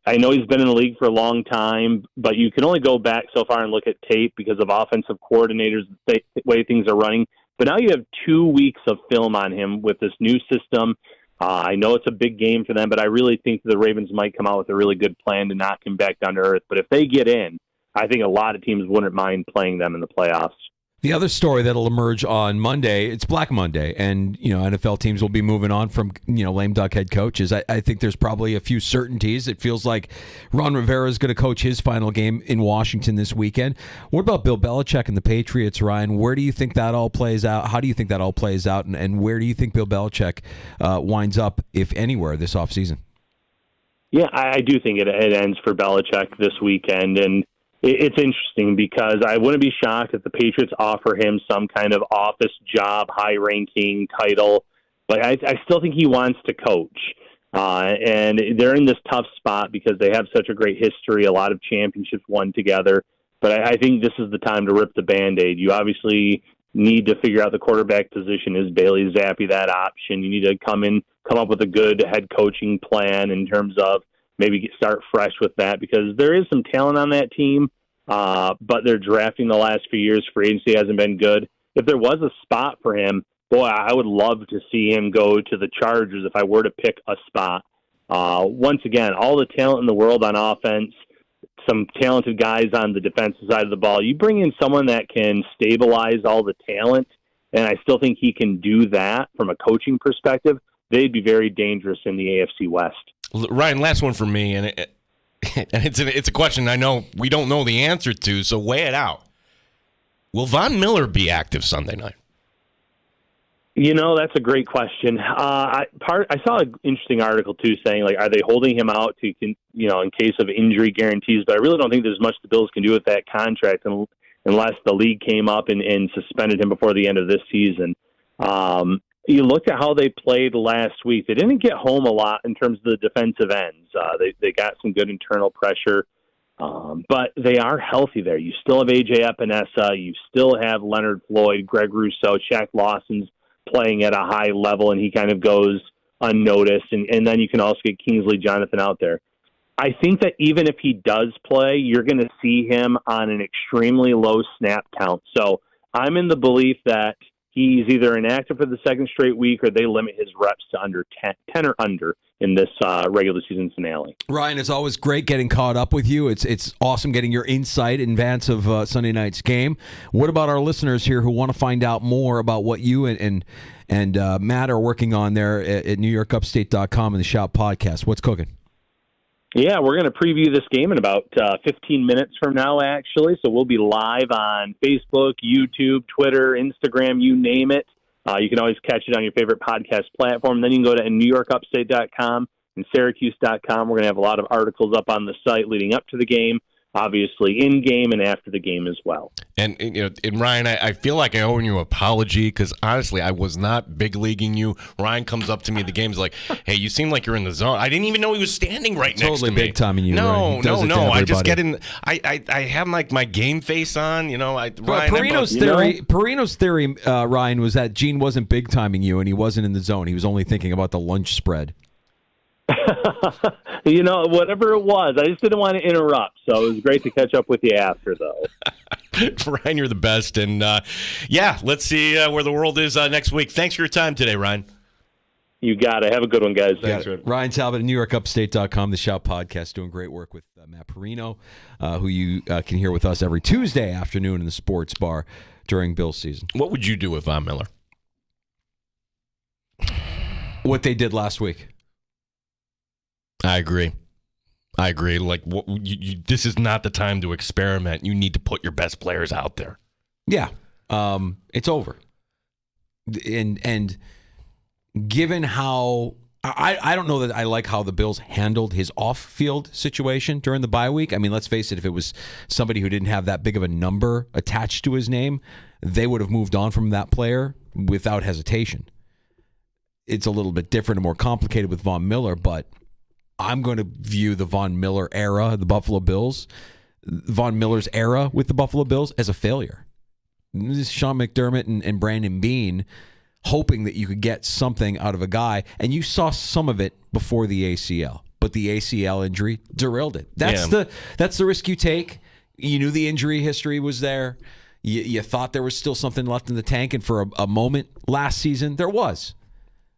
I know he's been in the league for a long time, but you can only go back so far and look at tape because of offensive coordinators, the way things are running. But now you have 2 weeks of film on him with this new system. I know it's a big game for them, but I really think the Ravens might come out with a really good plan to knock him back down to earth. But if they get in, I think a lot of teams wouldn't mind playing them in the playoffs. The other story that'll emerge on Monday, it's Black Monday, and NFL teams will be moving on from lame duck head coaches. I think there's probably a few certainties. It feels like Ron Rivera is going to coach his final game in Washington this weekend. What about Bill Belichick and the Patriots, Ryan? Where do you think that all plays out? How do you think that all plays out, and where do you think Bill Belichick winds up, if anywhere, this offseason? Yeah, I do think it ends for Belichick this weekend, and it's interesting because I wouldn't be shocked if the Patriots offer him some kind of office job, high-ranking title, but I still think he wants to coach. And they're in this tough spot because they have such a great history, a lot of championships won together. But I think this is the time to rip the Band-Aid. You obviously need to figure out the quarterback position. Is Bailey Zappi that option? You need to come up with a good head coaching plan in terms of maybe start fresh with that, because there is some talent on that team, but they're drafting the last few years. Free agency hasn't been good. If there was a spot for him, boy, I would love to see him go to the Chargers if I were to pick a spot. Once again, all the talent in the world on offense, some talented guys on the defensive side of the ball. You bring in someone that can stabilize all the talent and I still think he can do that from a coaching perspective, they'd be very dangerous in the AFC West. Ryan, last one for me, and it's a question I know we don't know the answer to, so weigh it out. Will Von Miller be active Sunday night? That's a great question. I saw an interesting article too, saying like, are they holding him out to, in case of injury guarantees? But I really don't think there's much the Bills can do with that contract unless the league came up and suspended him before the end of this season. You looked at how they played last week. They didn't get home a lot in terms of the defensive ends. They got some good internal pressure, but they are healthy there. You still have A.J. Epinesa. You still have Leonard Floyd, Greg Rousseau, Shaq Lawson's playing at a high level, and he kind of goes unnoticed. And then you can also get Kingsley Jonathan out there. I think that even if he does play, you're going to see him on an extremely low snap count. So I'm in the belief that he's either inactive for the second straight week or they limit his reps to under 10 or under in this regular season finale. Ryan, it's always great getting caught up with you. It's awesome getting your insight in advance of Sunday night's game. What about our listeners here who want to find out more about what you and Matt are working on there at NewYorkUpstate.com and the Shout podcast? What's cooking? Yeah, we're going to preview this game in about 15 minutes from now, actually. So we'll be live on Facebook, YouTube, Twitter, Instagram, you name it. You can always catch it on your favorite podcast platform. Then you can go to NewYorkUpstate.com and Syracuse.com. We're going to have a lot of articles up on the site leading up to the game, obviously in game and after the game as well. And Ryan, I feel like I owe you an apology because honestly, I was not big leaguing you. Ryan comes up to me at the game's like, "Hey, you seem like you're in the zone." I didn't even know he was standing right next to me. Totally big timing you. No. I just get in. I have like my game face on. Perino's theory, Ryan, was that Gene wasn't big timing you and he wasn't in the zone. He was only thinking about the lunch spread. Whatever it was, I just didn't want to interrupt. So it was great to catch up with you after, though. Ryan, you're the best. And, let's see where the world is next week. Thanks for your time today, Ryan. You got it. Have a good one, guys. Thanks, Ryan Talbot at NewYorkUpstate.com, the Shout podcast, doing great work with Matt Perino, who you can hear with us every Tuesday afternoon in the sports bar during Bills season. What would you do with Von Miller? What they did last week. I agree. Like, this is not the time to experiment. You need to put your best players out there. Yeah, it's over. And given how I don't know that I like how the Bills handled his off-field situation during the bye week. I mean, let's face it, if it was somebody who didn't have that big of a number attached to his name, they would have moved on from that player without hesitation. It's a little bit different and more complicated with Von Miller, but I'm going to view the Von Miller era, the Buffalo Bills, Von Miller's era with the Buffalo Bills as a failure. This is Sean McDermott and Brandon Beane hoping that you could get something out of a guy, and you saw some of it before the ACL, but the ACL injury derailed it. That's the risk you take. You knew the injury history was there. You thought there was still something left in the tank, and for a moment last season, there was.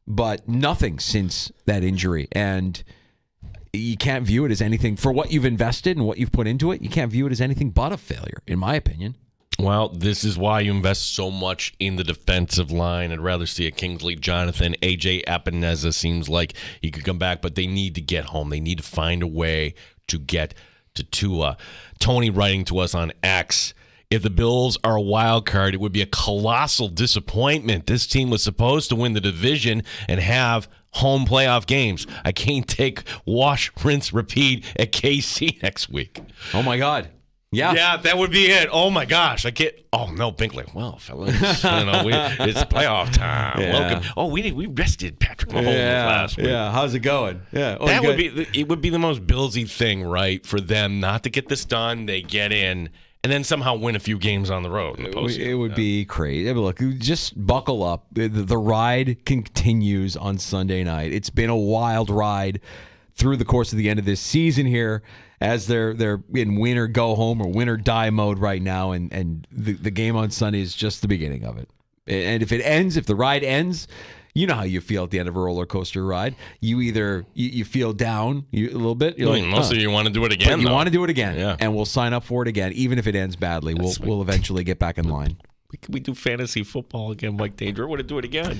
But nothing since that injury, and you can't view it as anything for what you've invested and what you've put into it. You can't view it as anything but a failure, in my opinion. Well, this is why you invest so much in the defensive line. I'd rather see a Kingsley Jonathan. A.J. Epinesa seems like he could come back, but they need to get home. They need to find a way to get to Tua. Tony writing to us on X, if the Bills are a wild card, it would be a colossal disappointment. This team was supposed to win the division and have home playoff games. I can't take wash, rinse, repeat at KC next week. Oh, my God. Yeah, that would be it. Oh, my gosh. I can't. Oh, no, Binkley. Well, fellas, it's playoff time. Yeah. Welcome. Oh, we rested Patrick Mahomes last week. Yeah, how's it going? Yeah, it would be the most Billsy thing, right, for them not to get this done. They get in and then somehow win a few games on the road in the postseason. It would be crazy. Look, just buckle up. The ride continues on Sunday night. It's been a wild ride through the course of the end of this season here, as they're in win or go home or win or die mode right now, and the game on Sunday is just the beginning of it. And if the ride ends, you know how you feel at the end of a roller coaster ride. You either you feel down a little bit. You're like, most of you want to do it again. You want to do it again, yeah. And we'll sign up for it again, even if it ends badly. We'll eventually get back in line. We do fantasy football again, Mike Danger. I want to do it again.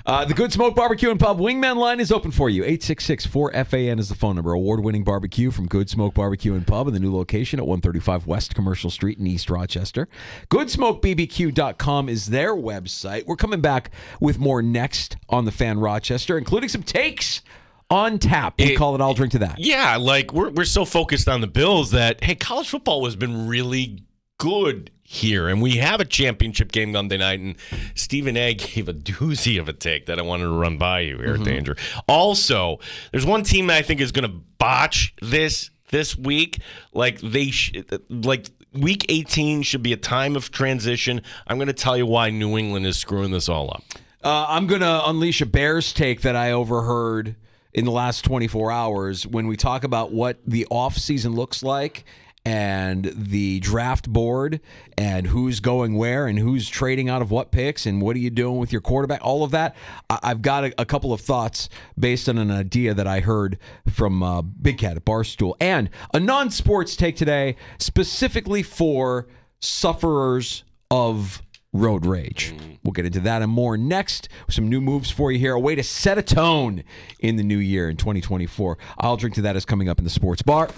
The Good Smoke Barbecue and Pub Wingman line is open for you. 866-4FAN is the phone number. Award-winning barbecue from Good Smoke Barbecue and Pub in the new location at 135 West Commercial Street in East Rochester. GoodSmokeBBQ.com is their website. We're coming back with more next on the Fan Rochester, including some takes on tap. We call it I'll Drink to That. Yeah, like we're so focused on the Bills that, hey, college football has been really good here, and we have a championship game Monday night, and Stephen A gave a doozy of a take that I wanted to run by you here, Danger. Also, there's one team that I think is going to botch this week. Like week 18 should be a time of transition. I'm going to tell you why New England is screwing this all up. I'm going to unleash a Bears take that I overheard in the last 24 hours when we talk about what the offseason looks like and the draft board and who's going where and who's trading out of what picks and what are you doing with your quarterback, all of that. I've got a couple of thoughts based on an idea that I heard from Big Cat at Barstool, and a non-sports take today specifically for sufferers of road rage. We'll get into that and more next. Some new moves for you here. A way to set a tone in the new year in 2024. I'll Drink to That is coming up in the Sports Bar.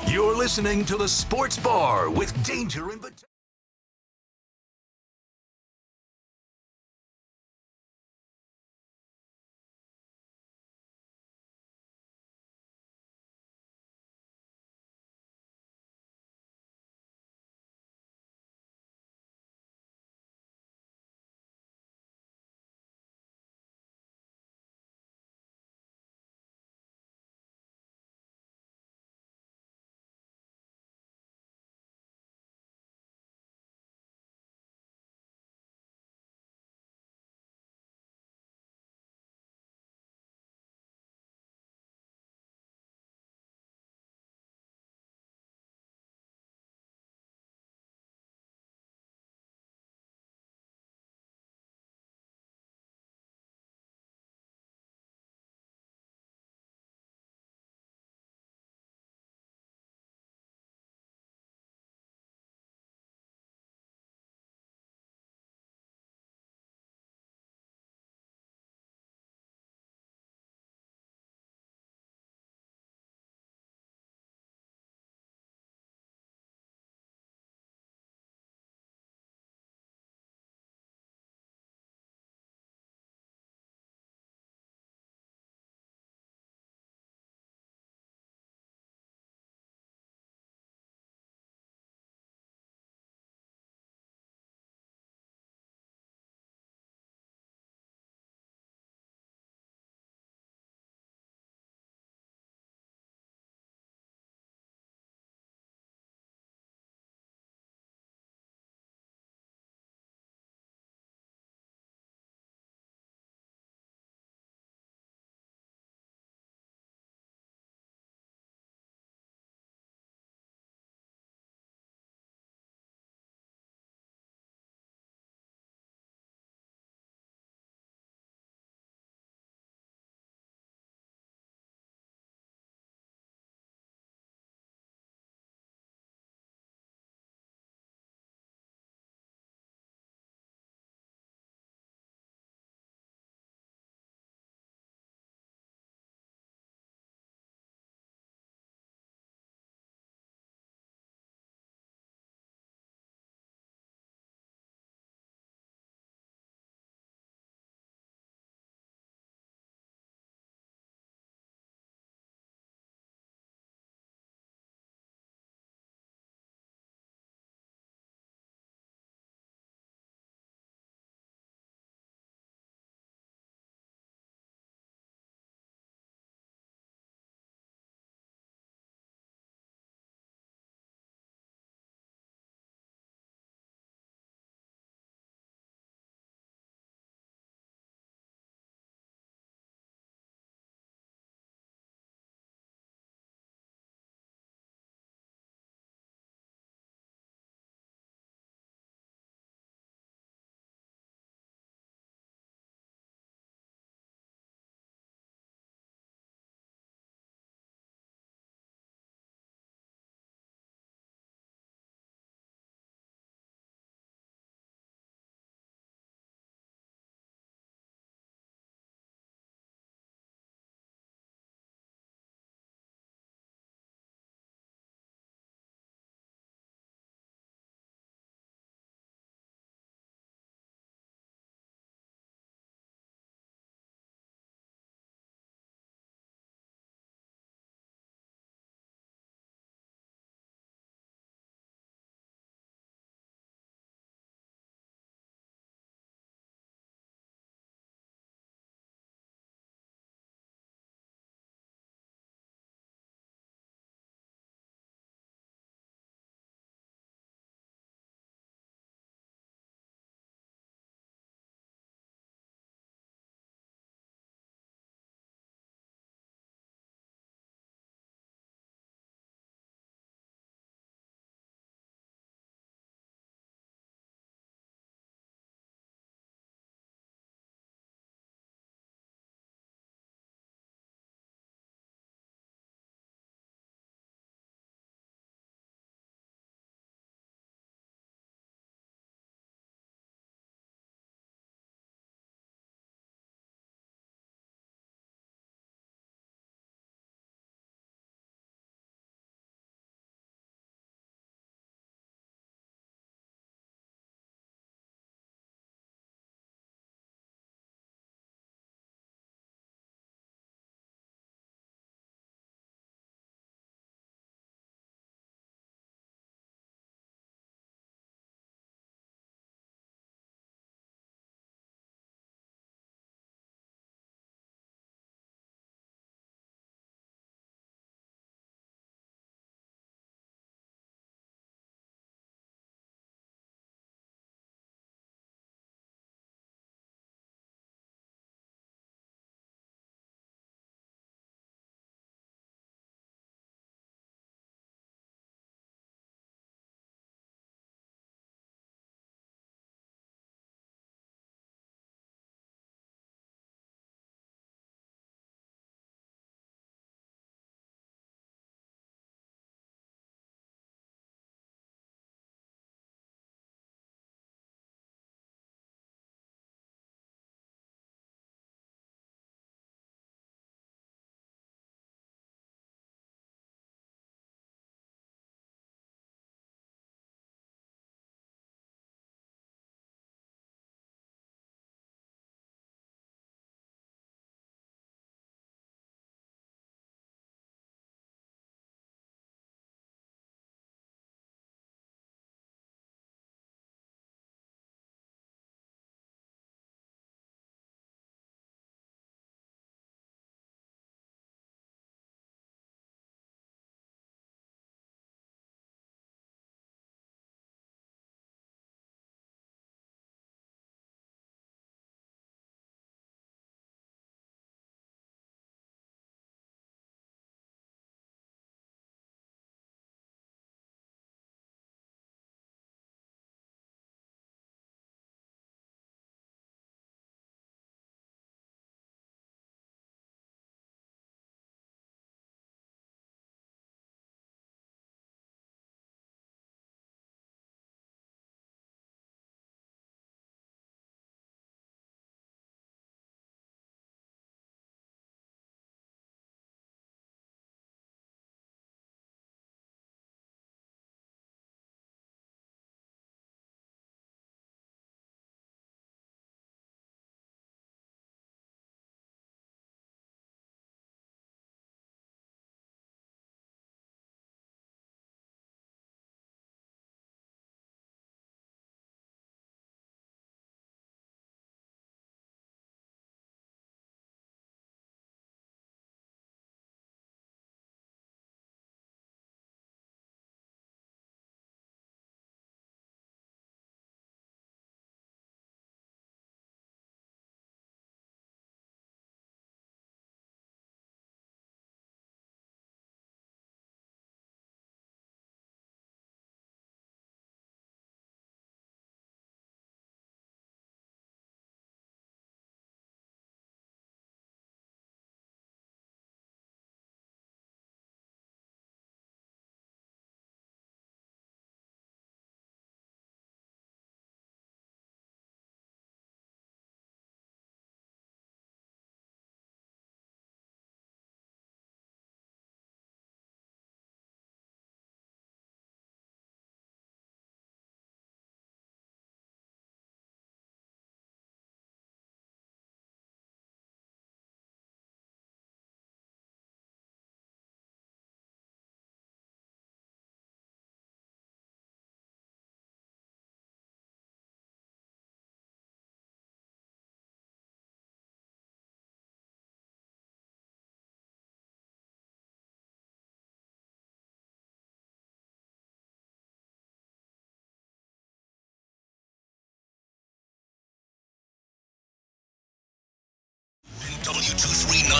You're listening to the Sports Bar with Danger and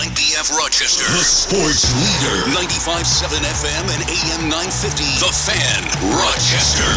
WNIBF Rochester, the sports leader. 95.7 FM and AM 950. The Fan, Rochester.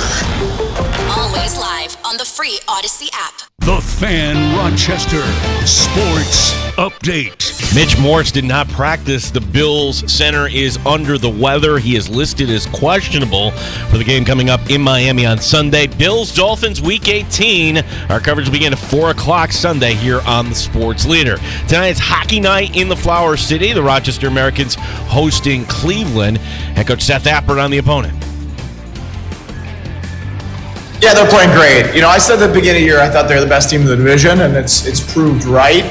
Always live on the free Odyssey app. The Fan, Rochester. Sports update. Mitch Morse did not practice. The Bills center is under the weather. He is listed as questionable for the game coming up in Miami on Sunday. Bills-Dolphins Week 18. Our coverage will begin at 4 o'clock Sunday here on the Sports Leader. Tonight it's hockey night in the Flower City. The Rochester Americans hosting Cleveland. Head coach Seth Appert on the opponent. Yeah, they're playing great. You know, I said at the beginning of the year I thought they were the best team in the division, and it's proved right.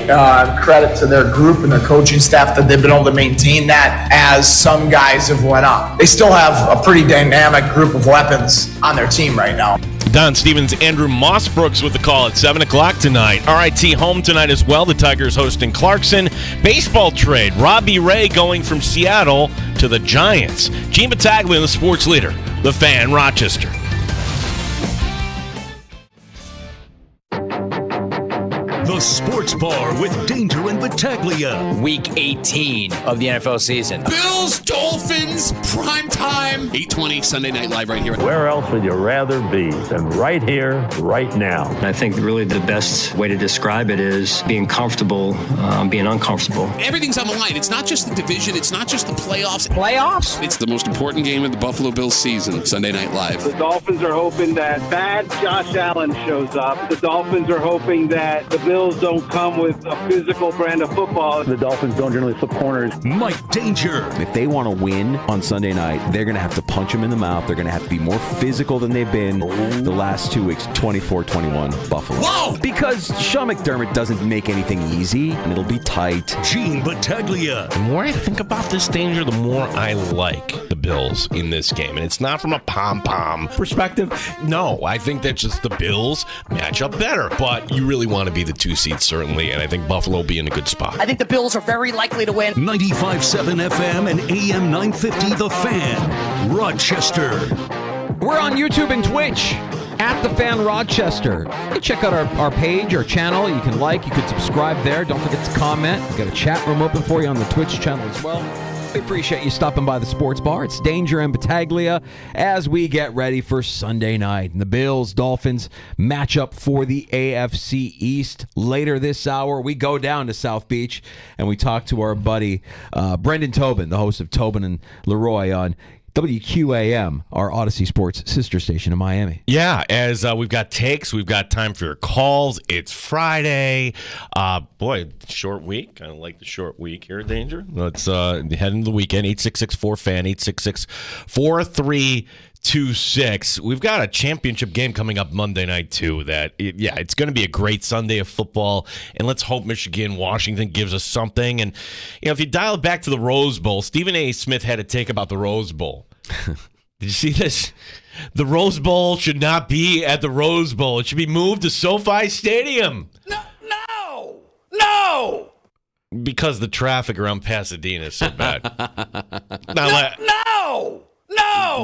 Credit to their group and their coaching staff that they've been able to maintain that as some guys have went up. They still have a pretty dynamic group of weapons on their team right now. Don Stevens, Andrew Mossbrooks with the call at 7 o'clock tonight. RIT home tonight as well. The Tigers hosting Clarkson. Baseball trade. Robbie Ray going from Seattle to the Giants. Gene Battaglia, the sports leader. The Fan, Rochester. The Sports Bar with Danger and Battaglia. Week 18 of the NFL season. Bills, Dolphins, prime time. 8:20 Sunday Night Live right here. Where else would you rather be than right here, right now? I think really the best way to describe it is being comfortable, being uncomfortable. Everything's on the line. It's not just the division. It's not just the playoffs. Playoffs? It's the most important game of the Buffalo Bills season, Sunday Night Live. The Dolphins are hoping that bad Josh Allen shows up. The Dolphins are hoping that the Bills don't come with a physical brand of football. The Dolphins don't generally flip corners. Mike Danger. If they want to win on Sunday night, they're going to have to punch them in the mouth. They're going to have to be more physical than they've been the last 2 weeks. 24-21 Buffalo. Whoa! Because Sean McDermott doesn't make anything easy, and it'll be tight. Gene Battaglia. The more I think about this, Danger, the more I like the Bills in this game. And it's not from a pom-pom perspective. No, I think that just the Bills match up better. But you really want to be the 2 seed, certainly. And I think Buffalo will be in a good spot. I think the Bills are very likely to win. 95.7 FM and AM 950. The Fan, Rochester. We're on YouTube and Twitch at The Fan Rochester. You check out our page, our channel. You can like, you can subscribe there. Don't forget to comment. We've got a chat room open for you on the Twitch channel as well. We appreciate you stopping by the Sports Bar. It's Danger and Battaglia as we get ready for Sunday night. And the Bills-Dolphins matchup for the AFC East. Later this hour, we go down to South Beach and we talk to our buddy Brendan Tobin, the host of Tobin and Leroy on WQAM, our Odyssey Sports sister station in Miami. Yeah, as we've got takes, we've got time for your calls. It's Friday. Boy, short week. I like the short week here, Danger. Let's head into the weekend. 866-4FAN, 866-4326. We've got a championship game coming up Monday night, too. It's going to be a great Sunday of football. And let's hope Michigan-Washington gives us something. And, if you dial it back to the Rose Bowl, Stephen A. Smith had a take about the Rose Bowl. Did you see this? The Rose Bowl should not be at the Rose Bowl. It should be moved to SoFi Stadium. No! Because the traffic around Pasadena is so bad. No!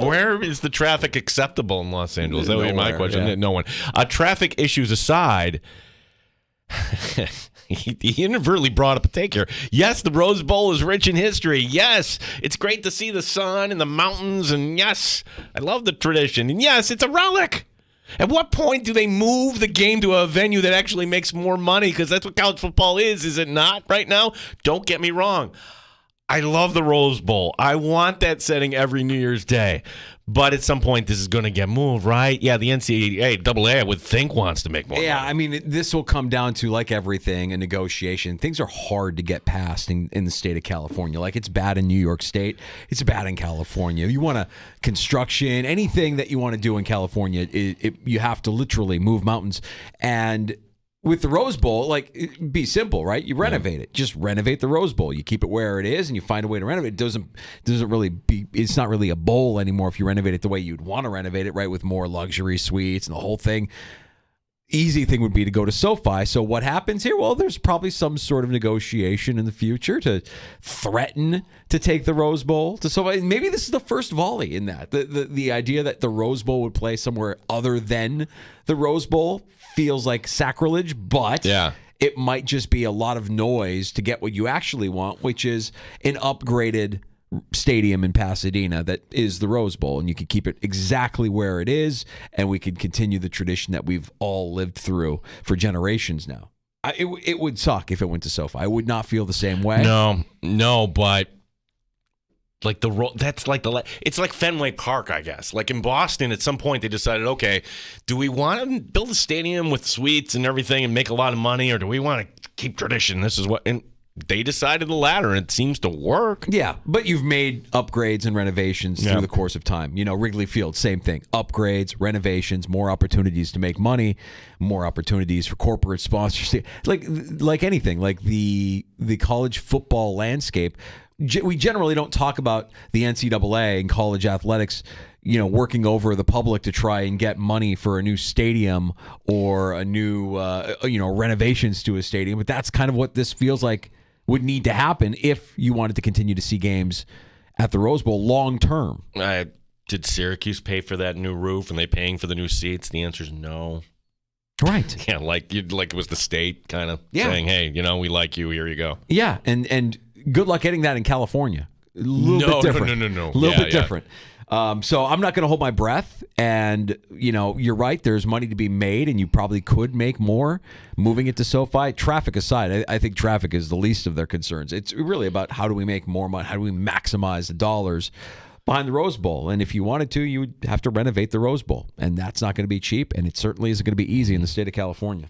Where is the traffic acceptable in Los Angeles? That would be my question. Yeah. No one. Traffic issues aside, he inadvertently brought up a take here. Yes, the Rose Bowl is rich in history. Yes, it's great to see the sun and the mountains. And yes, I love the tradition. And yes, it's a relic. At what point do they move the game to a venue that actually makes more money? Because that's what college football is it not right now? Don't get me wrong. I love the Rose Bowl. I want that setting every New Year's Day. But at some point, this is going to get moved, right? Yeah, the NCAA, I would think, wants to make more money. I mean, this will come down to, like everything, a negotiation. Things are hard to get passed in the state of California. Like, it's bad in New York State. It's bad in California. You want construction, anything that you want to do in California, you have to literally move mountains. And with the Rose Bowl, it'd be simple, right? You renovate it. Just renovate the Rose Bowl. You keep it where it is, and you find a way to renovate it. Doesn't really be. It's not really a bowl anymore if you renovate it the way you'd want to renovate it, right? With more luxury suites and the whole thing. Easy thing would be to go to SoFi. So what happens here? Well, there's probably some sort of negotiation in the future to threaten to take the Rose Bowl to SoFi. Maybe this is the first volley in that. The idea that the Rose Bowl would play somewhere other than the Rose Bowl feels like sacrilege, but it might just be a lot of noise to get what you actually want, which is an upgraded stadium in Pasadena that is the Rose Bowl, and you could keep it exactly where it is, and we could continue the tradition that we've all lived through for generations now. It would suck if it went to SoFi. I would not feel the same way. No, but like it's like Fenway Park, I guess. Like in Boston, at some point they decided, okay, do we want to build a stadium with suites and everything and make a lot of money, or do we want to keep tradition? This is what, and they decided the latter, and it seems to work. Yeah, but you've made upgrades and renovations through the course of time. Wrigley Field, same thing. Upgrades, renovations, more opportunities to make money, more opportunities for corporate sponsorship. Like anything, like the college football landscape, we generally don't talk about the NCAA and college athletics, working over the public to try and get money for a new stadium or a new, renovations to a stadium. But that's kind of what this feels like would need to happen if you wanted to continue to see games at the Rose Bowl long term. Did Syracuse pay for that new roof? And they paying for the new seats? The answer is no. Right. Yeah, like it was the state kind of saying, hey, we like you. Here you go. Yeah, and good luck getting that in California. A little bit different. No. A little bit different. So I'm not going to hold my breath. And, you're right. There's money to be made, and you probably could make more moving it to SoFi. Traffic aside, I think traffic is the least of their concerns. It's really about how do we make more money? How do we maximize the dollars behind the Rose Bowl? And if you wanted to, you would have to renovate the Rose Bowl. And that's not going to be cheap, and it certainly isn't going to be easy in the state of California.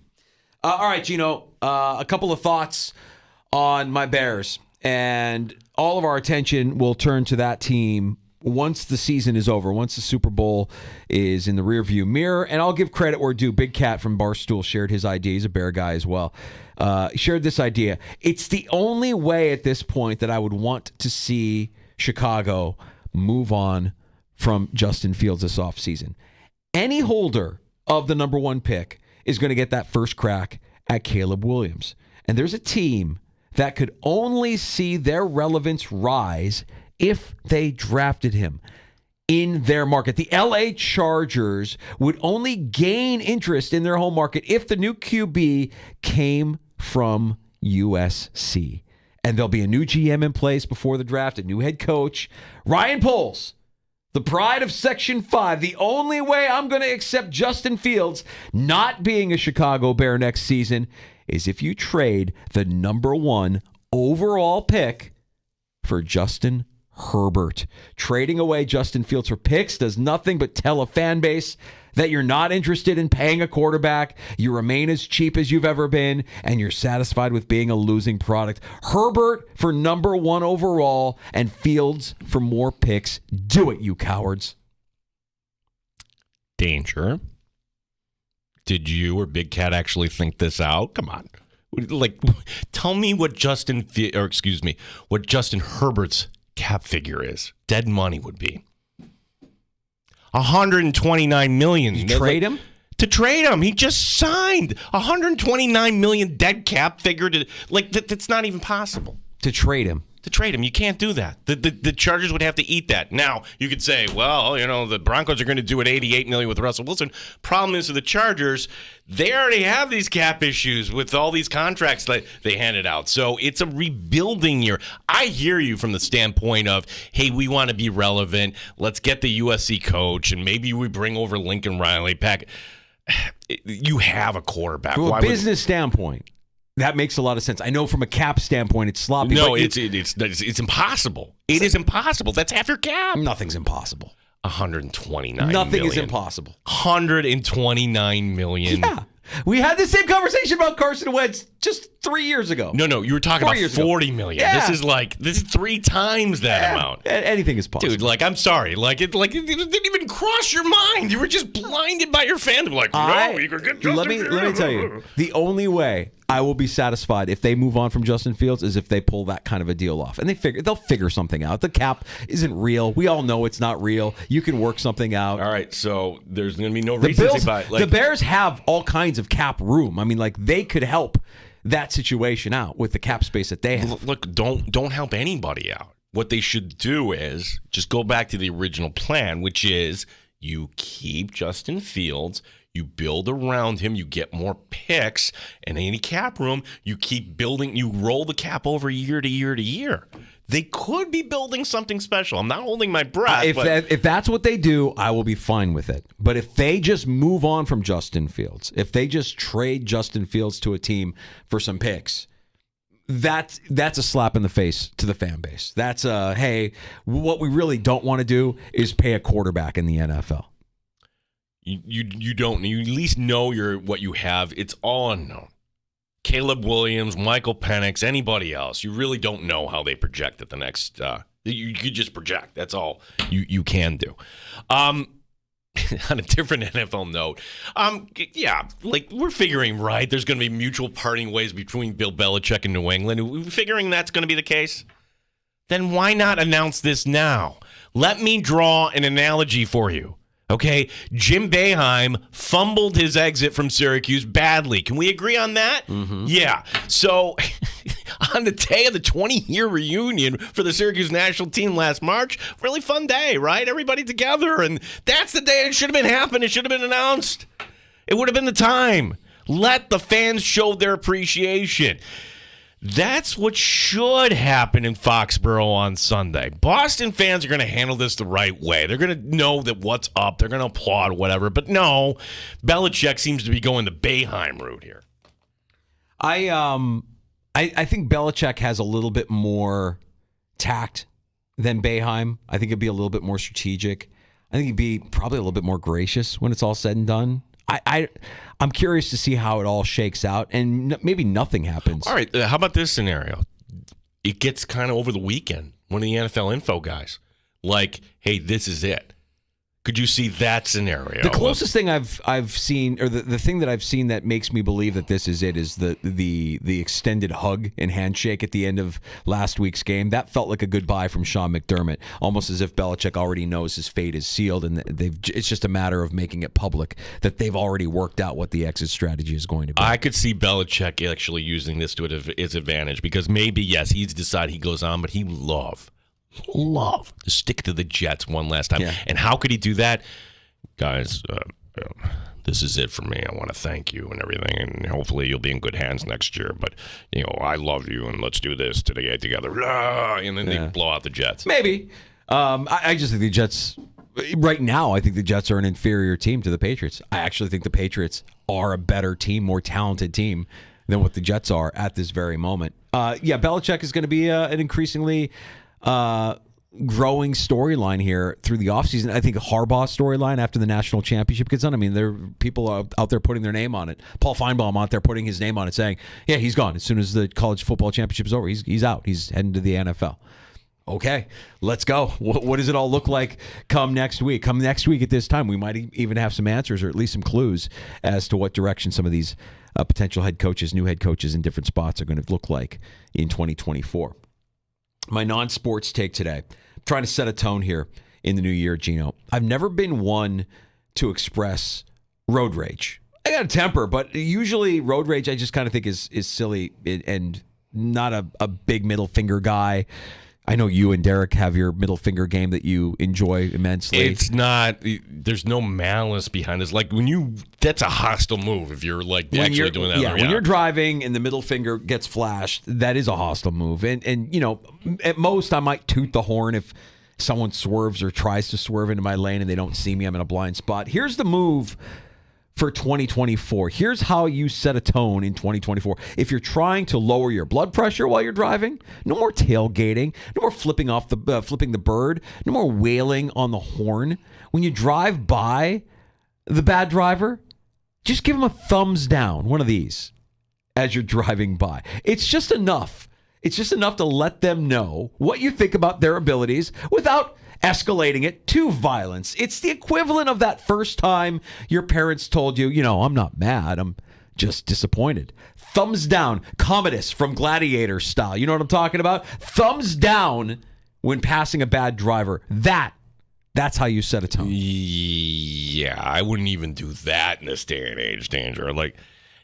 All right, Gino, a couple of thoughts on my Bears. And all of our attention will turn to that team once the season is over, once the Super Bowl is in the rearview mirror. And I'll give credit where due. Big Cat from Barstool shared his idea. He's a Bear guy as well. Shared this idea. It's the only way at this point that I would want to see Chicago move on from Justin Fields this offseason. Any holder of the number one pick is going to get that first crack at Caleb Williams. And there's a team that could only see their relevance rise if they drafted him in their market. The LA Chargers would only gain interest in their home market if the new QB came from USC. And there'll be a new GM in place before the draft, a new head coach. Ryan Poles, the pride of Section 5. The only way I'm going to accept Justin Fields not being a Chicago Bear next season is if you trade the number one overall pick for Justin Herbert. Trading away Justin Fields for picks does nothing but tell a fan base that you're not interested in paying a quarterback, you remain as cheap as you've ever been, and you're satisfied with being a losing product. Herbert for number one overall and Fields for more picks. Do it, you cowards. Danger. Did you or Big Cat actually think this out? Come on. Tell me what Justin Herbert's cap figure is. Dead money would be $129 million. You trade him? To trade him. He just signed $129 million dead cap figure. That's not even possible. To trade him. You can't do that. The Chargers would have to eat that. Now, you could say, well, the Broncos are going to do it $88 million with Russell Wilson. Problem is with the Chargers, they already have these cap issues with all these contracts that they handed out. So it's a rebuilding year. I hear you from the standpoint of, hey, we want to be relevant. Let's get the USC coach, and maybe we bring over Lincoln Riley. You have a quarterback. From a business standpoint, that makes a lot of sense. I know from a cap standpoint, it's sloppy. No, it's impossible. It is impossible. That's half your cap. Nothing's impossible. $129 Nothing million. is impossible. $129 million. Yeah. We had the same conversation about Carson Wentz just 3 years ago. No, you were talking about $40 million. Yeah. This is 3 times that amount. Anything is possible. Dude, I'm sorry. It didn't even cross your mind. You were just blinded by your fandom. You could get Justin Let me tell you, the only way I will be satisfied if they move on from Justin Fields is if they pull that kind of a deal off. And they'll figure something out. The cap isn't real. We all know it's not real. You can work something out. All right, so there's going to be no recency bias. The Bears have all kinds of cap room. I mean, they could help that situation out with the cap space that they have. Look, don't help anybody out. What they should do is just go back to the original plan, which is you keep Justin Fields, You build around him, you get more picks, and any cap room, you keep building, you roll the cap over year to year to year. They could be building something special. I'm not holding my breath. If that's what they do, I will be fine with it. But if they just move on from Justin Fields, if they just trade Justin Fields to a team for some picks, that's a slap in the face to the fan base. That's hey, what we really don't want to do is pay a quarterback in the NFL. You don't. You at least know what you have. It's all unknown. Caleb Williams, Michael Penix, anybody else. You really don't know how they project at the next. You just project. That's all you can do. On a different NFL note, yeah, like we're figuring, right? There's going to be mutual parting ways between Bill Belichick and New England. We're figuring that's going to be the case. Then why not announce this now? Let me draw an analogy for you. Okay, Jim Boeheim fumbled his exit from Syracuse badly. Can we agree on that? Mm-hmm. Yeah. So on the day of the 20-year reunion for the Syracuse national team last March, really fun day, right? Everybody together. And that's the day it should have been happened. It should have been announced. It would have been the time. Let the fans show their appreciation. That's what should happen in Foxborough on Sunday. Boston fans are going to handle this the right way. They're going to know that what's up. They're going to applaud, whatever. But no, Belichick seems to be going the Boeheim route here. I think Belichick has a little bit more tact than Boeheim. I think it'd be a little bit more strategic. I think he'd be probably a little bit more gracious when it's all said and done. I'm curious to see how it all shakes out, and maybe nothing happens. All right, how about this scenario? It gets kind of over the weekend. One of the NFL info guys, like, hey, this is it. Could you see that scenario? The closest thing I've seen, or the thing that I've seen that makes me believe that this is it, is the extended hug and handshake at the end of last week's game. That felt like a goodbye from Sean McDermott, almost as if Belichick already knows his fate is sealed, and it's just a matter of making it public that they've already worked out what the exit strategy is going to be. I could see Belichick actually using this to his advantage, because maybe, yes, he's decided he goes on, but he love to stick to the Jets one last time. Yeah. And how could he do that? Guys, this is it for me. I want to thank you and everything, and hopefully you'll be in good hands next year. But, I love you, and let's do this together. And then they blow out the Jets. Maybe. I just think the Jets, right now, I think the Jets are an inferior team to the Patriots. I actually think the Patriots are a better team, more talented team than what the Jets are at this very moment. Belichick is going to be an increasingly growing storyline here through the offseason. I think Harbaugh's storyline after the national championship gets done. I mean, there are people out there putting their name on it. Paul Feinbaum out there putting his name on it, saying, yeah, he's gone. As soon as the college football championship is over, he's out. He's heading to the NFL. Okay, let's go. What does it all look like come next week? Come next week at this time, we might even have some answers, or at least some clues as to what direction some of these potential head coaches, new head coaches in different spots are going to look like in 2024. My non-sports take today. I'm trying to set a tone here in the new year, Gino. I've never been one to express road rage. I got a temper, but usually road rage I just kind of think is silly and not a big middle finger guy. I know you and Derek have your middle finger game that you enjoy immensely. It's not, there's no malice behind this. Like that's a hostile move if you're like actually doing that. Yeah, when you're driving and the middle finger gets flashed, that is a hostile move. And at most I might toot the horn if someone swerves or tries to swerve into my lane and they don't see me. I'm in a blind spot. Here's the move for 2024. Here's how you set a tone in 2024. If you're trying to lower your blood pressure while you're driving, no more tailgating, no more flipping the bird, no more wailing on the horn. When you drive by the bad driver, just give him a thumbs down, one of these, as you're driving by. It's just enough. It's just enough to let them know what you think about their abilities without escalating it to violence. It's the equivalent of that first time your parents told you, I'm not mad, I'm just disappointed. Thumbs down, Commodus from Gladiator style. You know what I'm talking about? Thumbs down when passing a bad driver. That's how you set a tone. Yeah, I wouldn't even do that in this day and age, Danger. Like,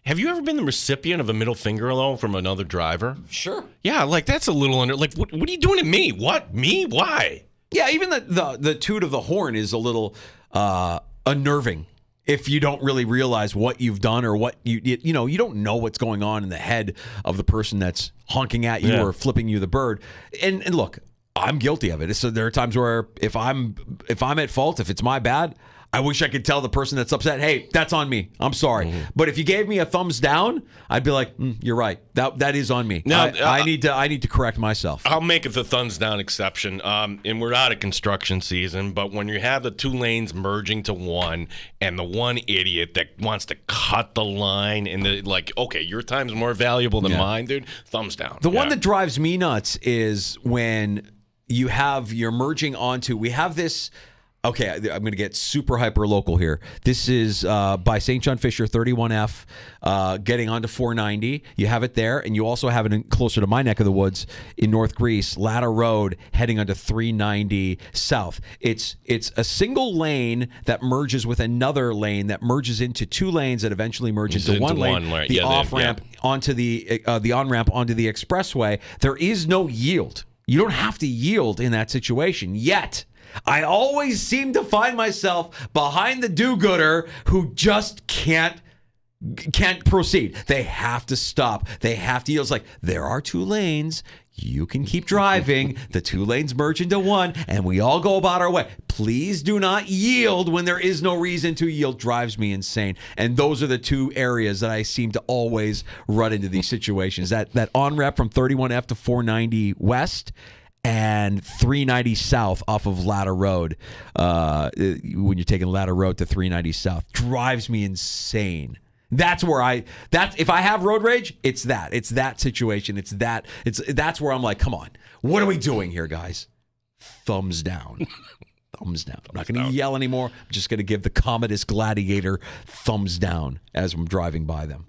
have you ever been the recipient of a middle finger though from another driver? Sure. Yeah, like that's a little under. Like, what are you doing to me? What? Me? Why? Yeah, even the toot of the horn is a little unnerving if you don't really realize what you've done or what you don't know what's going on in the head of the person that's honking at you or flipping you the bird. And look, I'm guilty of it. So there are times where if I'm at fault, if it's my bad, I wish I could tell the person that's upset, hey, that's on me. I'm sorry. But if you gave me a thumbs down, I'd be like, you're right. That is on me. Now, I need to correct myself. I'll make it the thumbs down exception. And we're out of construction season, but when you have the two lanes merging to one and the one idiot that wants to cut the line and okay, your time's more valuable than mine, dude, thumbs down. The one that drives me nuts is when you're merging onto, we have this. Okay, I'm going to get super hyper local here. This is by St. John Fisher, 31F, getting onto 490. You have it there, and you also have it closer to my neck of the woods in North Greece, Ladder Road, heading onto 390 South. It's a single lane that merges with another lane that merges into two lanes that eventually merge into one lane. The off-ramp onto the on-ramp onto the expressway. There is no yield. You don't have to yield in that situation yet. I always seem to find myself behind the do-gooder who just can't proceed. They have to stop. They have to yield. It's like, there are two lanes. You can keep driving. The two lanes merge into one, and we all go about our way. Please do not yield when there is no reason to yield. Drives me insane. And those are the two areas that I seem to always run into these situations. That on-ramp from 31F to 490 West and 390 South off of Ladder Road, when you're taking Ladder Road to 390 South, drives me insane. That's if I have road rage, it's that situation. That's where I'm like, come on, what are we doing here, guys? Thumbs down. Thumbs down. I'm not going to yell anymore. I'm just going to give the Commodus Gladiator thumbs down as I'm driving by them.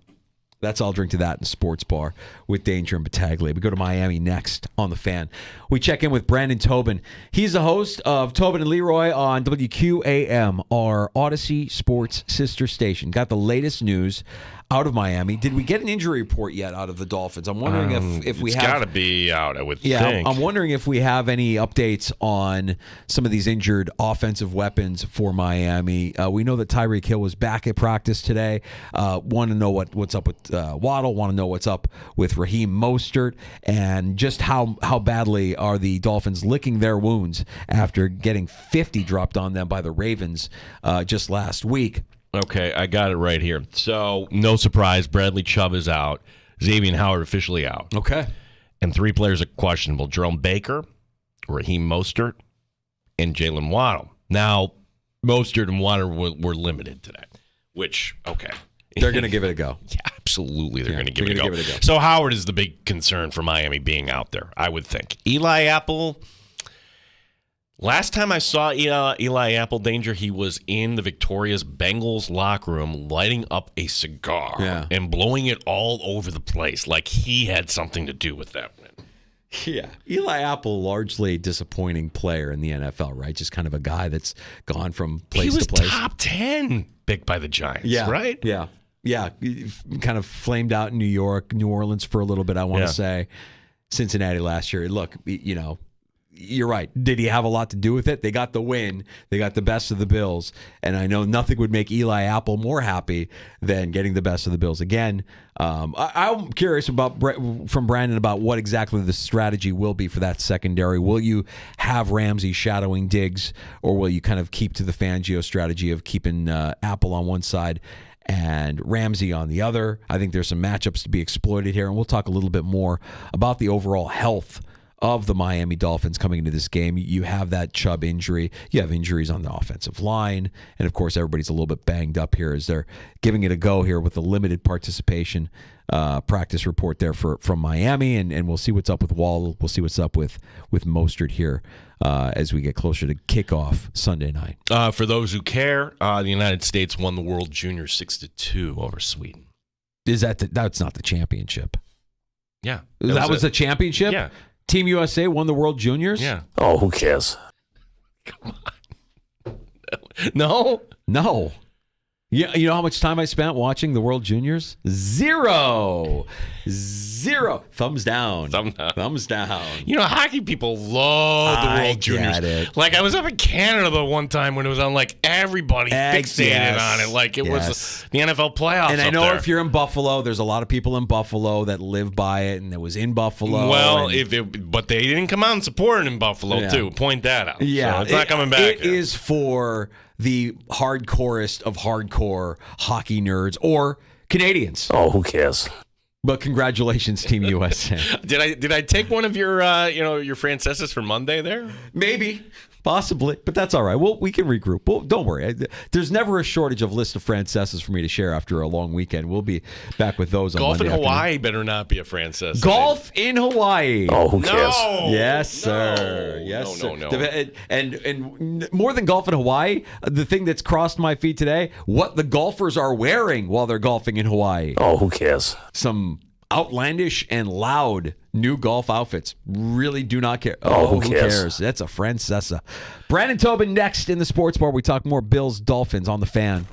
That's all. Drink to that in Sports Bar with Danger and Battaglia. We go to Miami next on The Fan. We check in with Brandon Tobin. He's the host of Tobin and Leroy on WQAM, our Odyssey Sports sister station. Got the latest news out of Miami. Did we get an injury report yet out of the Dolphins? I'm wondering if we have. It's got to be out, I would think. I'm wondering if we have any updates on some of these injured offensive weapons for Miami. We know that Tyreek Hill was back at practice today. Want to know what's up with Waddle. Want to know what's up with Raheem Mostert, and just how badly are the Dolphins licking their wounds after getting 50 dropped on them by the Ravens just last week. Okay, I got it right here. So, no surprise, Bradley Chubb is out. Xavier Howard officially out. Okay. And three players are questionable. Jerome Baker, Raheem Mostert, and Jalen Waddle. Now, Mostert and Waddle were limited today, which, okay. They're going to give it a go. Yeah, absolutely. They're going to give it a go. So, Howard is the big concern for Miami being out there, I would think. Eli Apple... Last time I saw Eli Apple, Danger, he was in the Victorious Bengals locker room lighting up a cigar and blowing it all over the place like he had something to do with that win. Yeah. Eli Apple, largely disappointing player in the NFL, right? Just kind of a guy that's gone from place to place. He was top 10 picked by the Giants, right? Yeah. Yeah. Kind of flamed out in New York, New Orleans for a little bit, I want to say. Cincinnati last year. Look, you're right. Did he have a lot to do with it? They got the win. They got the best of the Bills. And I know nothing would make Eli Apple more happy than getting the best of the Bills again. I'm curious from Brandon about what exactly the strategy will be for that secondary. Will you have Ramsey shadowing Diggs, or will you kind of keep to the Fangio strategy of keeping Apple on one side and Ramsey on the other? I think there's some matchups to be exploited here, and we'll talk a little bit more about the overall health of the Miami Dolphins coming into this game. You have that Chubb injury. You have injuries on the offensive line. And, of course, everybody's a little bit banged up here as they're giving it a go here with a limited participation practice report there from Miami. And we'll see what's up with Wall. We'll see what's up with Mostert here as we get closer to kickoff Sunday night. For those who care, the United States won the World Junior 6-2 over Sweden. That's not the championship? Yeah. That was the championship? Yeah. Team USA won the World Juniors? Yeah. Oh, who cares? Come on. No? No. Yeah, you know how much time I spent watching the World Juniors? Zero. Thumbs down. Thumbs down. You know, hockey people love the World Juniors. It. Like, I was up in Canada the one time when it was on, like, everybody fixated on it. Like, it was the NFL playoffs. And I know there. if you're in Buffalo, there's a lot of people in Buffalo that live by it, and it was in Buffalo. Well, but they didn't come out and support it in Buffalo, too. Point that out. Yeah. So it's not coming back. It is for the hardcorest of hardcore hockey nerds or Canadians. Oh, who cares? But congratulations, Team USA. Did I take one of your your Franceses for Monday there? Maybe. Possibly, but that's all right. Well, we can regroup. Well, don't worry. There's never a shortage of list of Franceses for me to share after a long weekend. We'll be back with those on Golf Monday in Hawaii afternoon. better not be a Frances. Golf in Hawaii. Oh, who cares? No. Yes, sir. Yes, sir. No. And more than golf in Hawaii, the thing that's crossed my feed today, what the golfers are wearing while they're golfing in Hawaii. Oh, who cares? Some outlandish and loud new golf outfits. Really do not care. Oh, who cares? That's a Francesa. Brandon Tobin next in the Sports Bar. We talk more Bills Dolphins on the Fan.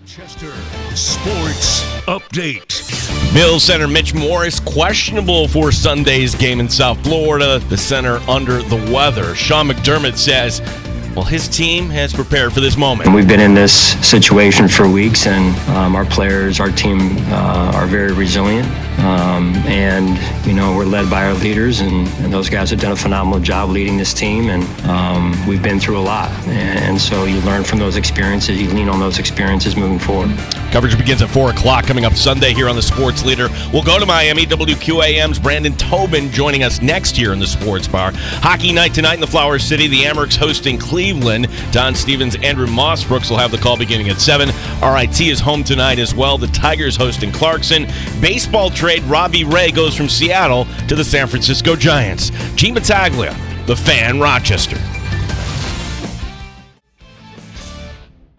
Rochester Sports Update. Bills center Mitch Morris questionable for Sunday's game in South Florida. The center under the weather. Sean McDermott says, well, his team has prepared for this moment. We've been in this situation for weeks, and our players, our team are very resilient. And, we're led by our leaders, and those guys have done a phenomenal job leading this team, and we've been through a lot. And so you learn from those experiences, you lean on those experiences moving forward. Coverage begins at 4 o'clock coming up Sunday here on the Sports Leader. We'll go to Miami. WQAM's Brandon Tobin joining us next year in the Sports Bar. Hockey night tonight in the Flower City. The Amerks hosting Cleveland. Don Stevens, Andrew Mossbrooks will have the call beginning at 7. RIT is home tonight as well. The Tigers hosting Clarkson. Baseball trade, Robbie Ray goes from Seattle to the San Francisco Giants. Gene Battaglia, The Fan, Rochester.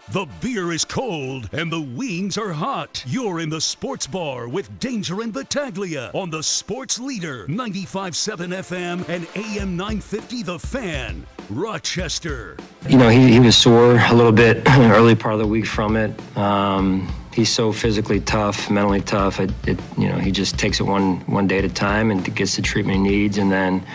The beer is cold and the wings are hot. You're in the Sports Bar with Danger and Battaglia on the Sports Leader, 95.7 FM and AM 950 The Fan, Rochester. He was sore a little bit early part of the week from it. He's so physically tough, mentally tough. He just takes it one day at a time and gets the treatment he needs, and then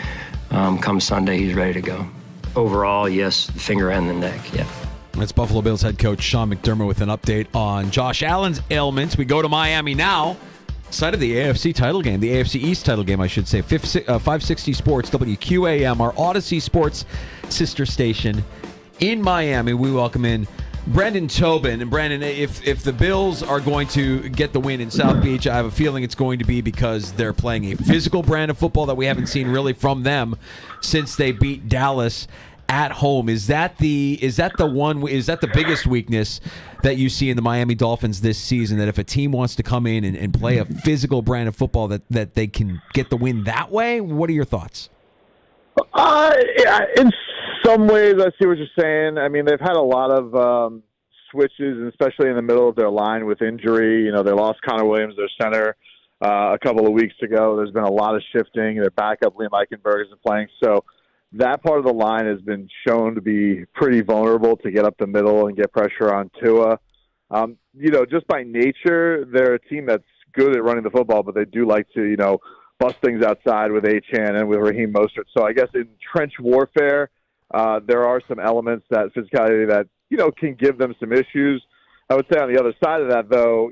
come Sunday, he's ready to go. Overall, yes, finger and the neck, yeah. That's Buffalo Bills head coach Sean McDermott with an update on Josh Allen's ailments. We go to Miami now, site of the AFC title game, the AFC East title game, I should say. 560 Sports, WQAM, our Odyssey Sports sister station in Miami. We welcome in Brandon Tobin. And Brandon, if the Bills are going to get the win in South Beach, I have a feeling it's going to be because they're playing a physical brand of football that we haven't seen really from them since they beat Dallas at home. Is that the biggest weakness that you see in the Miami Dolphins this season, that if a team wants to come in and play a physical brand of football that they can get the win that way? What are your thoughts? In some ways, I see what you're saying. I mean, they've had a lot of switches, especially in the middle of their line with injury. They lost Connor Williams, their center, a couple of weeks ago. There's been a lot of shifting. Their backup, Liam Eichenberg, isn't playing. So that part of the line has been shown to be pretty vulnerable to get up the middle and get pressure on Tua. Just by nature, they're a team that's good at running the football, but they do like to, bust things outside with Achane and with Raheem Mostert. So I guess in trench warfare, there are some elements, that physicality that, can give them some issues. I would say on the other side of that, though,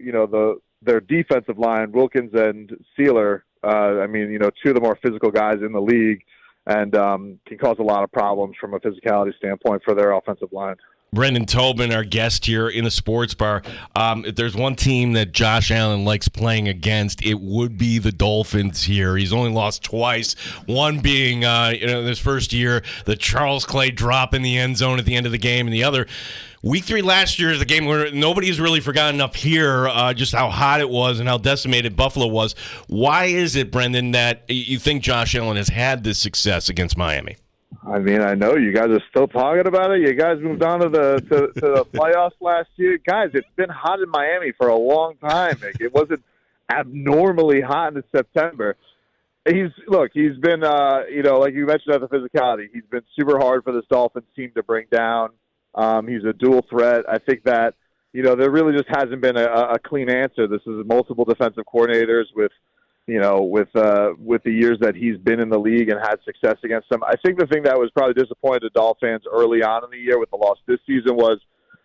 their defensive line, Wilkins and Sealer, two of the more physical guys in the league, and can cause a lot of problems from a physicality standpoint for their offensive line. Brendan Tobin, our guest here in the Sports Bar. If there's one team that Josh Allen likes playing against, it would be the Dolphins here. He's only lost twice, one being in his first year, the Charles Clay drop in the end zone at the end of the game, and the other, Week 3 last year is the game where nobody's really forgotten up here just how hot it was and how decimated Buffalo was. Why is it, Brendan, that you think Josh Allen has had this success against Miami? I mean, I know you guys are still talking about it. You guys moved on to the playoffs last year. Guys, it's been hot in Miami for a long time. It wasn't abnormally hot in September. He's been, like you mentioned, the physicality. He's been super hard for this Dolphins team to bring down. He's a dual threat. I think that, there really just hasn't been a clean answer. This is multiple defensive coordinators with the years that he's been in the league and had success against them. I think the thing that was probably disappointed Dolphins early on in the year with the loss this season was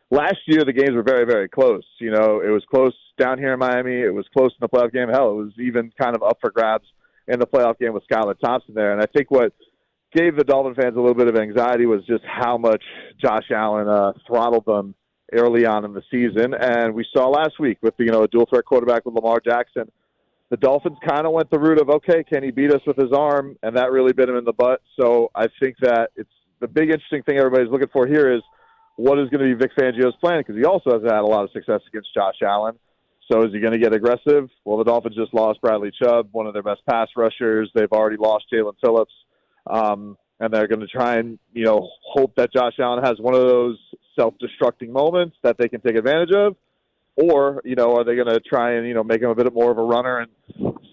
last year the games were very, very close. It was close down here in Miami. It was close in the playoff game. Hell, it was even kind of up for grabs in the playoff game with Skylar Thompson there. And I think what gave the Dolphin fans a little bit of anxiety was just how much Josh Allen throttled them early on in the season. And we saw last week with a dual threat quarterback with Lamar Jackson, the Dolphins kind of went the route of, okay, can he beat us with his arm? And that really bit him in the butt. So I think that it's the big interesting thing everybody's looking for here is what is going to be Vic Fangio's plan, because he also has had a lot of success against Josh Allen. So is he going to get aggressive? Well, the Dolphins just lost Bradley Chubb, one of their best pass rushers. They've already lost Jalen Phillips. And they're going to try and, hope that Josh Allen has one of those self-destructing moments that they can take advantage of. Or, are they going to try and, make him a bit more of a runner and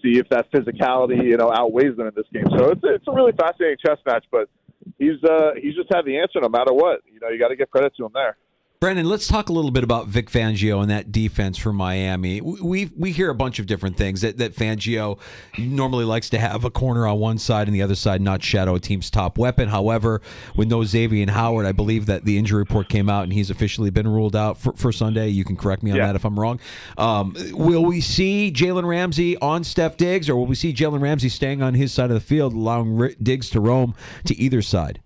see if that physicality, outweighs them in this game. So it's a really fascinating chess match, but he's just had the answer no matter what. You got to give credit to him there. Brendan, let's talk a little bit about Vic Fangio and that defense for Miami. We hear a bunch of different things, that Fangio normally likes to have a corner on one side and the other side not shadow a team's top weapon. However, with no Xavier Howard, I believe that the injury report came out and he's officially been ruled out for Sunday. You can correct me on that if I'm wrong. Will we see Jalen Ramsey on Steph Diggs, or will we see Jalen Ramsey staying on his side of the field, allowing Diggs to roam to either side?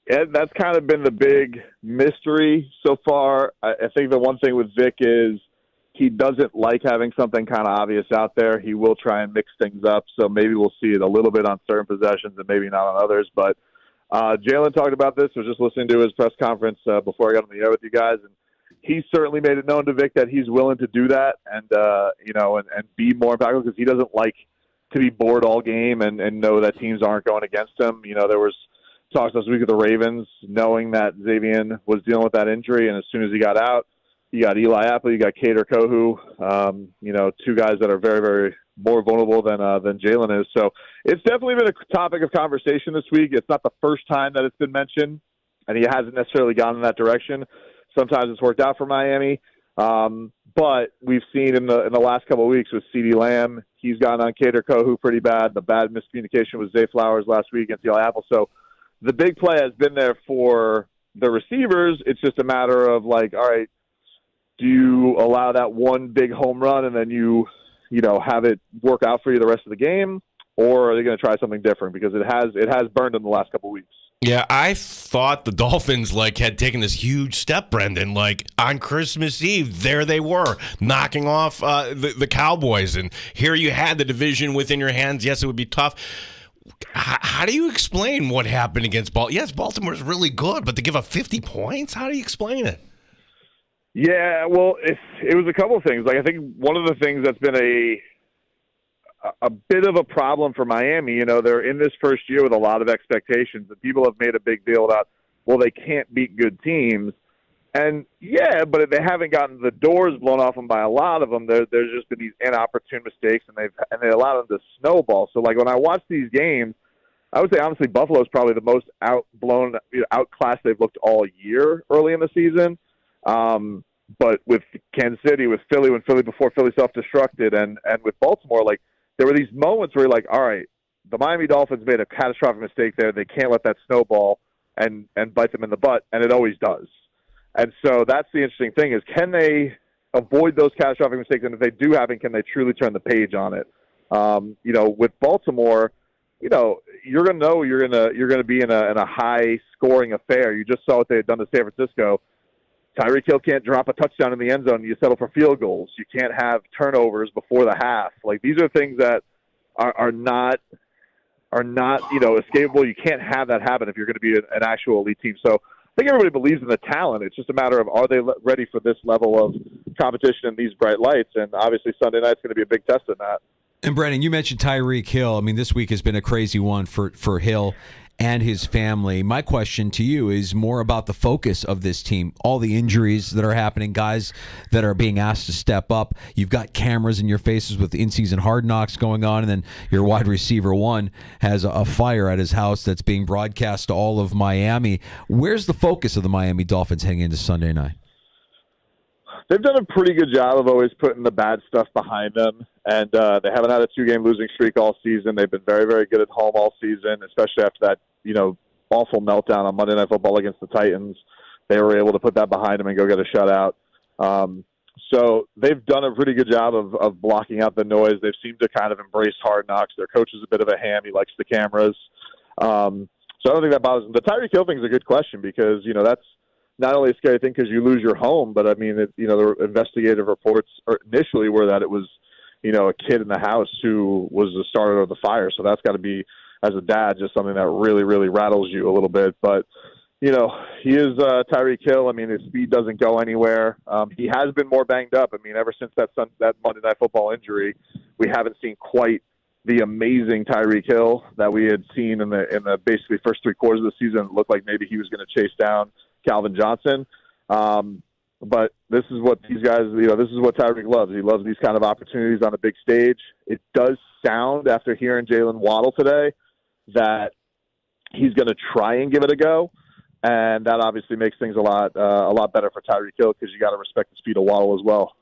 Yeah, that's kind of been the big mystery so far. I think the one thing with Vic is he doesn't like having something kind of obvious out there. He will try and mix things up, so maybe we'll see it a little bit on certain possessions and maybe not on others. But Jalen talked about this. I was just listening to his press conference before I got on the air with you guys, and he certainly made it known to Vic that he's willing to do that and be more impactful, because he doesn't like to be bored all game and know that teams aren't going against him. There was talks this week of the Ravens, knowing that Xavier was dealing with that injury, and as soon as he got out, you got Eli Apple, you got Kader Kohu, two guys that are very, very more vulnerable than Jalen is. So it's definitely been a topic of conversation this week. It's not the first time that it's been mentioned, and he hasn't necessarily gone in that direction. Sometimes it's worked out for Miami, but we've seen in the last couple of weeks with CeeDee Lamb, he's gotten on Kader Kohu pretty bad. The bad miscommunication with Zay Flowers last week against Eli Apple. So the big play has been there for the receivers. It's just a matter of all right, do you allow that one big home run and then you have it work out for you the rest of the game, or are they going to try something different? Because it has burned in the last couple of weeks. Yeah, I thought the Dolphins had taken this huge step, Brendan. On Christmas Eve, there they were, knocking off the Cowboys, and here you had the division within your hands. Yes, it would be tough. How do you explain what happened against Baltimore? Yes, Baltimore's really good, but to give up 50 points, how do you explain it? Yeah, well, it was a couple of things. I think one of the things that's been a bit of a problem for Miami, they're in this first year with a lot of expectations, and people have made a big deal about, well, they can't beat good teams. And yeah, but they haven't gotten the doors blown off them by a lot of them. There's just been these inopportune mistakes, and they allow them to snowball. So when I watch these games, I would say honestly Buffalo's probably the most outclassed they've looked all year early in the season. But with Kansas City, with Philly, before Philly self-destructed, and with Baltimore, there were these moments where you're like, all right, the Miami Dolphins made a catastrophic mistake there. They can't let that snowball and bite them in the butt, and it always does. And so that's the interesting thing is, can they avoid those catastrophic mistakes? And if they do happen, can they truly turn the page on it? With Baltimore, you're going to know you're going to be in a high scoring affair. You just saw what they had done to San Francisco. Tyreek Hill can't drop a touchdown in the end zone. You settle for field goals. You can't have turnovers before the half. These are things that are not escapable. You can't have that happen if you're going to be an actual elite team. So I think everybody believes in the talent. It's just a matter of, are they ready for this level of competition and these bright lights? And obviously Sunday night's going to be a big test in that. And Brennan, you mentioned Tyreek Hill. I mean, this week has been a crazy one for Hill and his family. My question to you is more about the focus of this team, all the injuries that are happening, guys that are being asked to step up. You've got cameras in your faces with in-season hard knocks going on, and then your wide receiver one has a fire at his house that's being broadcast to all of Miami. Where's the focus of the Miami Dolphins heading into Sunday night? They've done a pretty good job of always putting the bad stuff behind them, and they haven't had a 2-game losing streak all season. They've been very, very good at home all season, especially after that, awful meltdown on Monday Night Football against the Titans. They were able to put that behind them and go get a shutout. So they've done a pretty good job of blocking out the noise. They've seemed to kind of embrace hard knocks. Their coach is a bit of a ham. He likes the cameras. So I don't think that bothers them. The Tyreek Hill thing is a good question because, that's not only a scary thing because you lose your home, but I mean, the investigative reports initially were that it was, a kid in the house who was the starter of the fire. So that's got to be, as a dad, just something that really, really rattles you a little bit. But, he is Tyreek Hill. I mean, his speed doesn't go anywhere. He has been more banged up. I mean, ever since that Monday Night Football injury, we haven't seen quite the amazing Tyreek Hill that we had seen in the basically first 3 quarters of the season. It looked like maybe he was going to chase down Calvin Johnson. But this is what these guys, this is what Tyreek loves. He loves these kind of opportunities on a big stage. It does sound, after hearing Jalen Waddle today, that he's going to try and give it a go. and that obviously makes things a lot better for Tyreek Hill because you got to respect the speed of Waddle as well.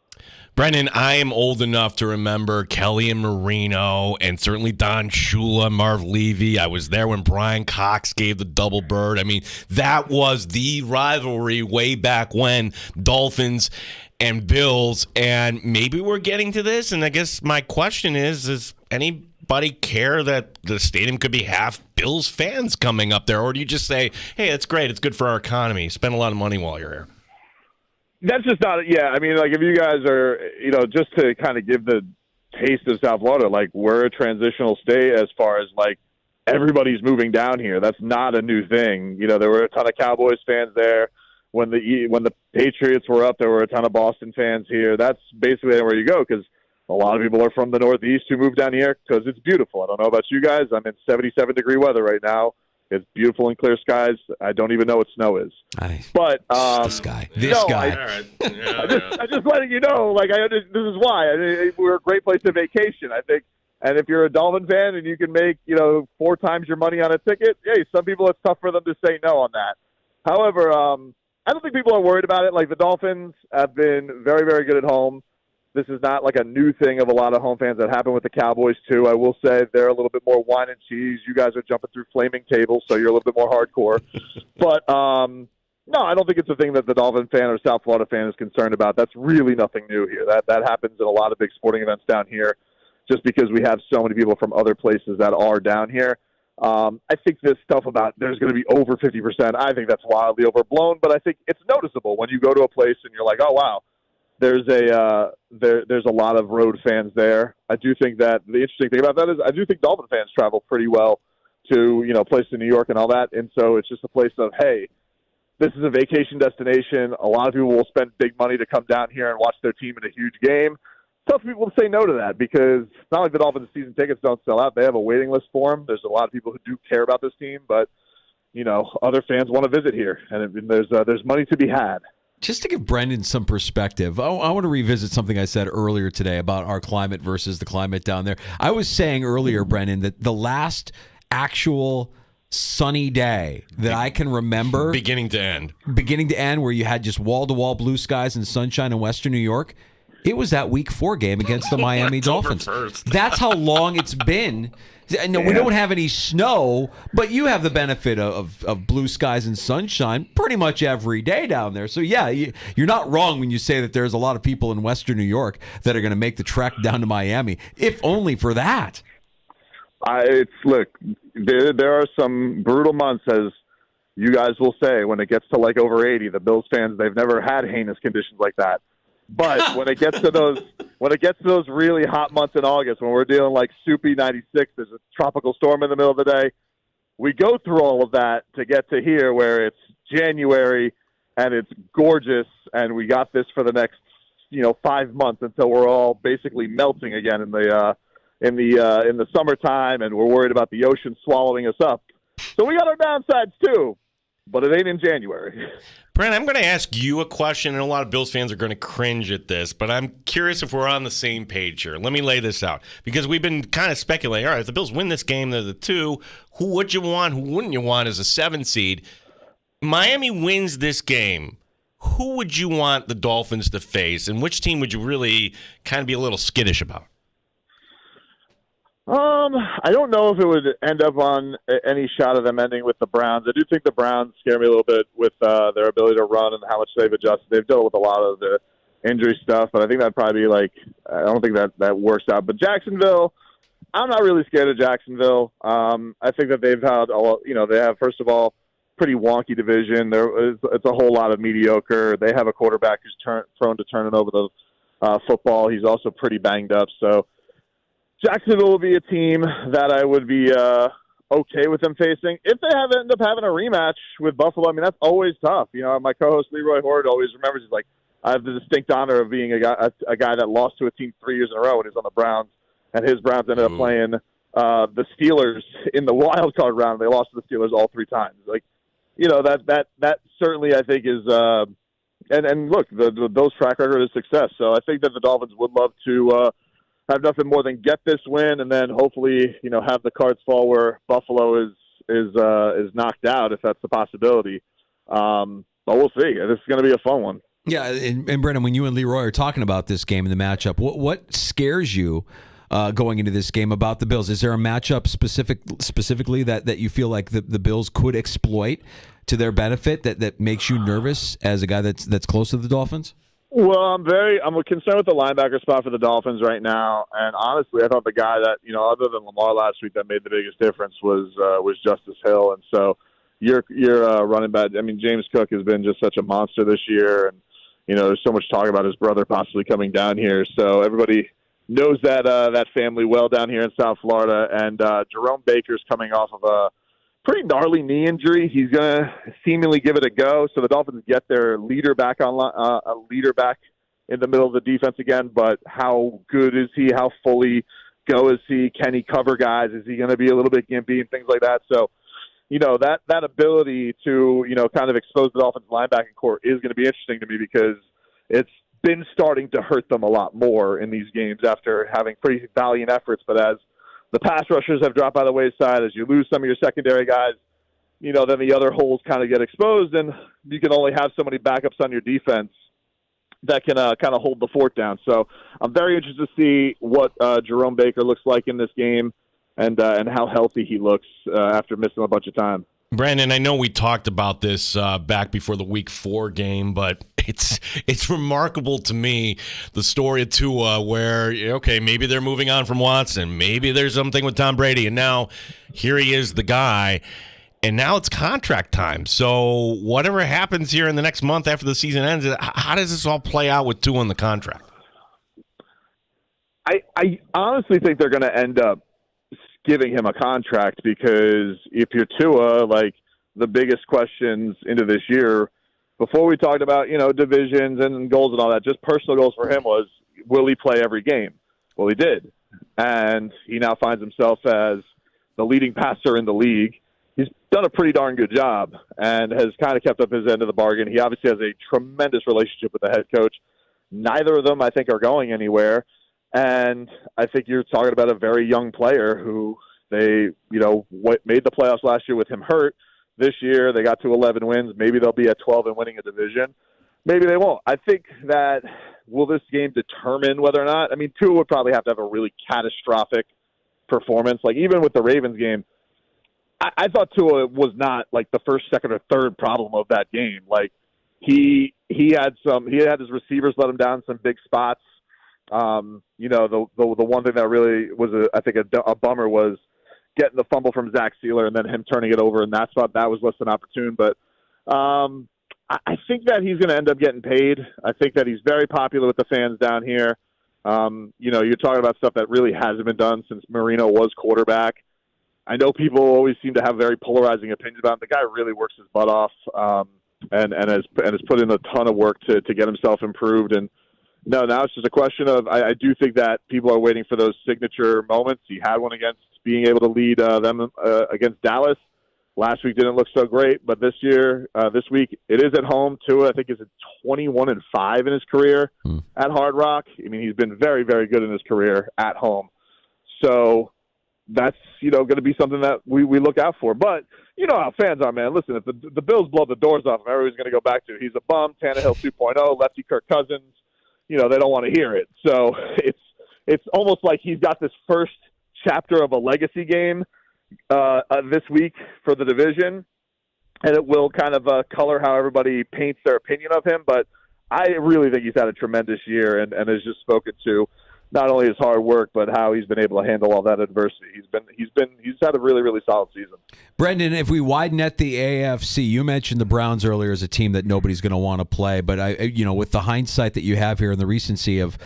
Brendan, I am old enough to remember Kelly and Marino, and certainly Don Shula, Marv Levy. I was there when Brian Cox gave the double bird. I mean, that was the rivalry way back when, Dolphins and Bills, and maybe we're getting to this, and I guess my question is, does anybody care that the stadium could be half Bills fans coming up there, or do you just say, hey, it's great, it's good for our economy, spend a lot of money while you're here? That's just not, yeah. I mean, like, if you guys are, just to kind of give the taste of South Florida, like, we're a transitional state as far as, like, everybody's moving down here. That's not a new thing. There were a ton of Cowboys fans there. When the Patriots were up, there were a ton of Boston fans here. That's basically where you go because a lot of people are from the Northeast who moved down here because it's beautiful. I don't know about you guys. I'm in 77-degree weather right now. It's beautiful and clear skies. I don't even know what snow is. But this guy. I just letting you know. Like, this is why we're a great place to vacation, I think. And if you're a Dolphin fan and you can make 4 times your money on a ticket, hey, some people it's tough for them to say no on that. However, I don't think people are worried about it. Like, the Dolphins have been very, very good at home. This is not like a new thing of a lot of home fans that happen with the Cowboys, too. I will say they're a little bit more wine and cheese. You guys are jumping through flaming tables, so you're a little bit more hardcore. But, no, I don't think it's a thing that the Dolphin fan or South Florida fan is concerned about. That's really nothing new here. That happens in a lot of big sporting events down here just because we have so many people from other places that are down here. I think this stuff about there's going to be over 50%, I think that's wildly overblown, but I think it's noticeable when you go to a place and you're like, oh, wow. There's a lot of road fans there. I do think that the interesting thing about that is I do think Dolphin fans travel pretty well to, places in New York and all that. And so it's just a place of, hey, this is a vacation destination. A lot of people will spend big money to come down here and watch their team in a huge game. Tough people to say no to that because it's not like the Dolphins season tickets don't sell out. They have a waiting list for them. There's a lot of people who do care about this team, but, other fans want to visit here. And there's money to be had. Just to give Brendan some perspective, I want to revisit something I said earlier today about our climate versus the climate down there. I was saying earlier, Brendan, that the last actual sunny day that I can remember, beginning to end, where you had just wall-to-wall blue skies and sunshine in Western New York, it was that Week 4 game against the Miami Dolphins. That's how long it's been. No, we don't have any snow, but you have the benefit of blue skies and sunshine pretty much every day down there. So, yeah, you're not wrong when you say that there's a lot of people in Western New York that are going to make the trek down to Miami, if only for that. Look, there are some brutal months, as you guys will say, when it gets to like over 80. The Bills fans, they've never had heinous conditions like that. But when it gets to those really hot months in August, when we're dealing like soupy 96, there's a tropical storm in the middle of the day. We go through all of that to get to here, where it's January and it's gorgeous, and we got this for the next 5 months until we're all basically melting again in the summertime, and we're worried about the ocean swallowing us up. So we got our downsides too, but it ain't in January. Brent, I'm going to ask you a question, and a lot of Bills fans are going to cringe at this, but I'm curious if we're on the same page here. Let me lay this out, because we've been kind of speculating, all right, if the Bills win this game, they're the 2, who would you want, who wouldn't you want as a 7 seed? Miami wins this game. Who would you want the Dolphins to face, and which team would you really kind of be a little skittish about? I don't know if it would end up on any shot of them ending with the Browns. I do think the Browns scare me a little bit with their ability to run and how much they've adjusted. They've dealt with a lot of the injury stuff, but I think that'd probably be I don't think that works out. But Jacksonville, I'm not really scared of Jacksonville. I think that they've had they have, first of all, pretty wonky division. It's a whole lot of mediocre. They have a quarterback who's prone to turning over the football. He's also pretty banged up, so Jacksonville will be a team that I would be okay with them facing. If they end up having a rematch with Buffalo, I mean, that's always tough. My co-host Leroy Horde always remembers, he's like, I have the distinct honor of being a guy that lost to a team 3 years in a row when he was on the Browns, and his Browns ended up playing the Steelers in the wild card round. They lost to the Steelers all 3 times. That certainly, I think, is and look, the Bills' track record is success. So I think that the Dolphins would love to have nothing more than get this win, and then hopefully, have the cards fall where Buffalo is knocked out, if that's the possibility. But we'll see. This is going to be a fun one. Yeah, and Brendan, when you and Leroy are talking about this game and the matchup, what scares you going into this game about the Bills? Is there a matchup specifically that you feel like the Bills could exploit to their benefit that makes you nervous as a guy that's close to the Dolphins? Well, I'm concerned with the linebacker spot for the Dolphins right now, and honestly, I thought the guy that other than Lamar last week that made the biggest difference was Justice Hill, and so your running back. I mean, James Cook has been just such a monster this year, and there's so much talk about his brother possibly coming down here, so everybody knows that family well down here in South Florida, and Jerome Baker's coming off of a pretty gnarly knee injury. He's going to seemingly give it a go. So the Dolphins get their leader back in the middle of the defense again. But how good is he? How fully go is he? Can he cover guys? Is he going to be a little bit gimpy and things like that? So, that ability to, kind of expose the Dolphins linebacking core is going to be interesting to me because it's been starting to hurt them a lot more in these games after having pretty valiant efforts. But as the pass rushers have dropped by the wayside, as you lose some of your secondary guys, then the other holes kind of get exposed, and you can only have so many backups on your defense that can kind of hold the fort down. So I'm very interested to see what Jerome Baker looks like in this game and how healthy he looks after missing a bunch of time. Brandon, I know we talked about this back before the Week 4 game, but it's remarkable to me, the story of Tua, where, okay, maybe they're moving on from Watson. Maybe there's something with Tom Brady. And now here he is, the guy. And now it's contract time. So whatever happens here in the next month after the season ends, how does this all play out with Tua in the contract? I honestly think they're going to end up giving him a contract because if you're Tua, like the biggest questions into this year, before we talked about, divisions and goals and all that, just personal goals for him was, will he play every game? Well, he did. And he now finds himself as the leading passer in the league. He's done a pretty darn good job and has kind of kept up his end of the bargain. He obviously has a tremendous relationship with the head coach. Neither of them, I think, are going anywhere. And I think you're talking about a very young player who they, made the playoffs last year with him hurt. This year they got to 11 wins. Maybe they'll be at 12 and winning a division. Maybe they won't. I think that will this game determine whether or not? I mean, Tua would probably have to have a really catastrophic performance. Like even with the Ravens game, I thought Tua was not like the first, second, or third problem of that game. Like he had his receivers let him down some big spots. The one thing that really was a bummer was getting the fumble from Zach Sealer and then him turning it over in that spot. That was less than opportune, but I think that he's going to end up getting paid. I think that he's very popular with the fans down here. You're talking about stuff that really hasn't been done since Marino was quarterback. I know people always seem to have very polarizing opinions about him. The guy really works his butt off and has put in a ton of work to get himself improved. And now it's just a question of I do think that people are waiting for those signature moments. He had one against being able to lead them against Dallas. Last week didn't look so great, but this week it is at home. Tua, I think, is at 21-5 in his career at Hard Rock. I mean, he's been very, very good in his career at home. So that's going to be something that we look out for. But you know how fans are, man. Listen, if the Bills blow the doors off him, everybody's going to go back to he's a bum, Tannehill 2.0, lefty Kirk Cousins. They don't want to hear it. So it's almost like he's got this first chapter of a legacy game this week for the division, and it will kind of color how everybody paints their opinion of him. But I really think he's had a tremendous year and has just spoken to not only his hard work, but how he's been able to handle all that adversity. He's had a really, really solid season. Brendan, if we widen at the AFC, you mentioned the Browns earlier as a team that nobody's going to want to play, but with the hindsight that you have here and the recency of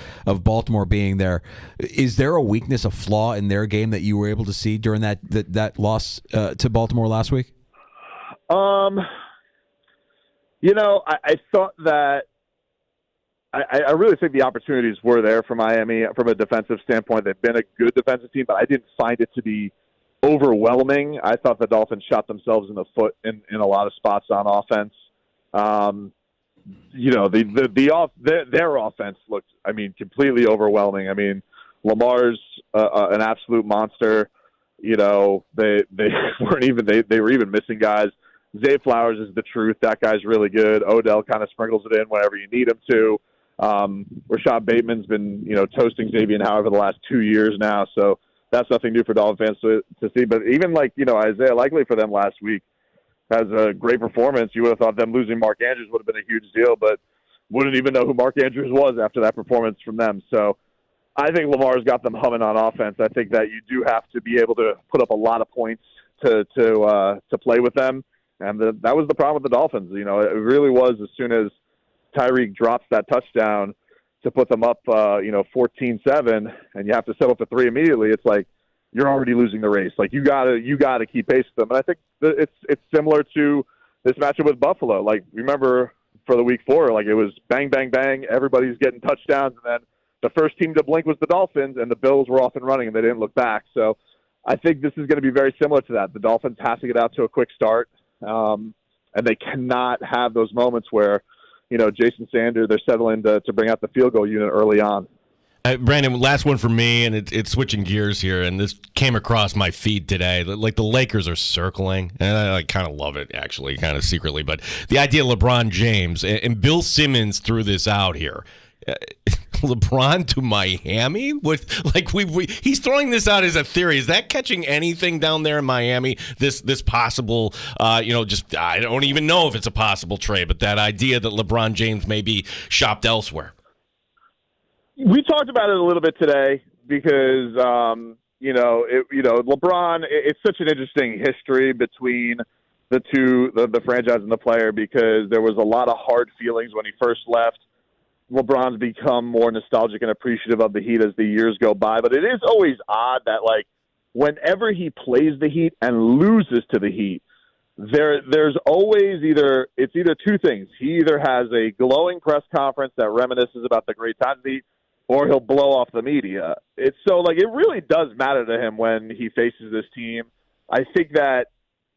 Baltimore being there, is there a weakness, a flaw in their game that you were able to see during that loss to Baltimore last week? I thought that I really think the opportunities were there for Miami from a defensive standpoint. They've been a good defensive team, but I didn't find it to be overwhelming. I thought the Dolphins shot themselves in the foot in a lot of spots on offense. Their offense looked, completely overwhelming. Lamar's an absolute monster. They weren't even they were even missing guys. Zay Flowers is the truth. That guy's really good. Odell kind of sprinkles it in whenever you need him to. Rashad Bateman's been, toasting Xavier Howard for the last 2 years now, so that's nothing new for Dolphin fans to see. But even Isaiah Likely for them last week has a great performance. You would have thought them losing Mark Andrews would have been a huge deal, but wouldn't even know who Mark Andrews was after that performance from them. So I think Lamar's got them humming on offense. I think that you do have to be able to put up a lot of points to play with them. And that was the problem with the Dolphins. It really was as soon as Tyreek drops that touchdown to put them up, 14-7, and you have to settle for 3 immediately. It's like you're already losing the race. Like you gotta keep pace with them. And I think that it's similar to this matchup with Buffalo. Like remember for the week 4, like it was bang, bang, bang. Everybody's getting touchdowns, and then the first team to blink was the Dolphins, and the Bills were off and running, and they didn't look back. So I think this is going to be very similar to that. The Dolphins have to get out to a quick start, and they cannot have those moments where, Jason Sanders, they're settling to bring out the field goal unit early on. Brandon, last one for me, and it's switching gears here, and this came across my feed today. Like the Lakers are circling, and I kind of love it, actually, kind of secretly. But the idea of LeBron James, and Bill Simmons threw this out here. LeBron to Miami? He's throwing this out as a theory. Is that catching anything down there in Miami? This possible, I don't even know if it's a possible trade, but that idea that LeBron James may be shopped elsewhere. We talked about it a little bit today because, LeBron, it's such an interesting history between the two, the franchise and the player, because there was a lot of hard feelings when he first left. LeBron's become more nostalgic and appreciative of the Heat as the years go by. But it is always odd that, whenever he plays the Heat and loses to the Heat, there's always either two things. He either has a glowing press conference that reminisces about the great times of the Heat, or he'll blow off the media. It's so, it really does matter to him when he faces this team. I think that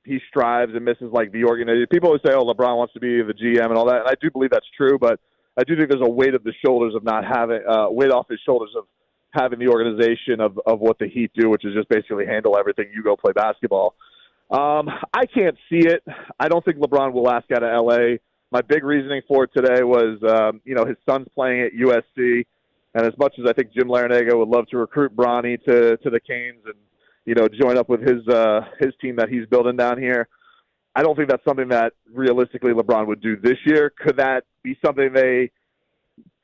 he strives and misses, the organization. People always say, LeBron wants to be the GM and all that, and I do believe that's true, but I do think there's a weight of the shoulders of not having weight off his shoulders of having the organization of what the Heat do, which is just basically handle everything. You go play basketball. I can't see it. I don't think LeBron will ask out of L.A. My big reasoning for it today was, his son's playing at USC, and as much as I think Jim Larinaga would love to recruit Bronny to the Canes and join up with his team that he's building down here, I don't think that's something that realistically LeBron would do this year. Could that be something they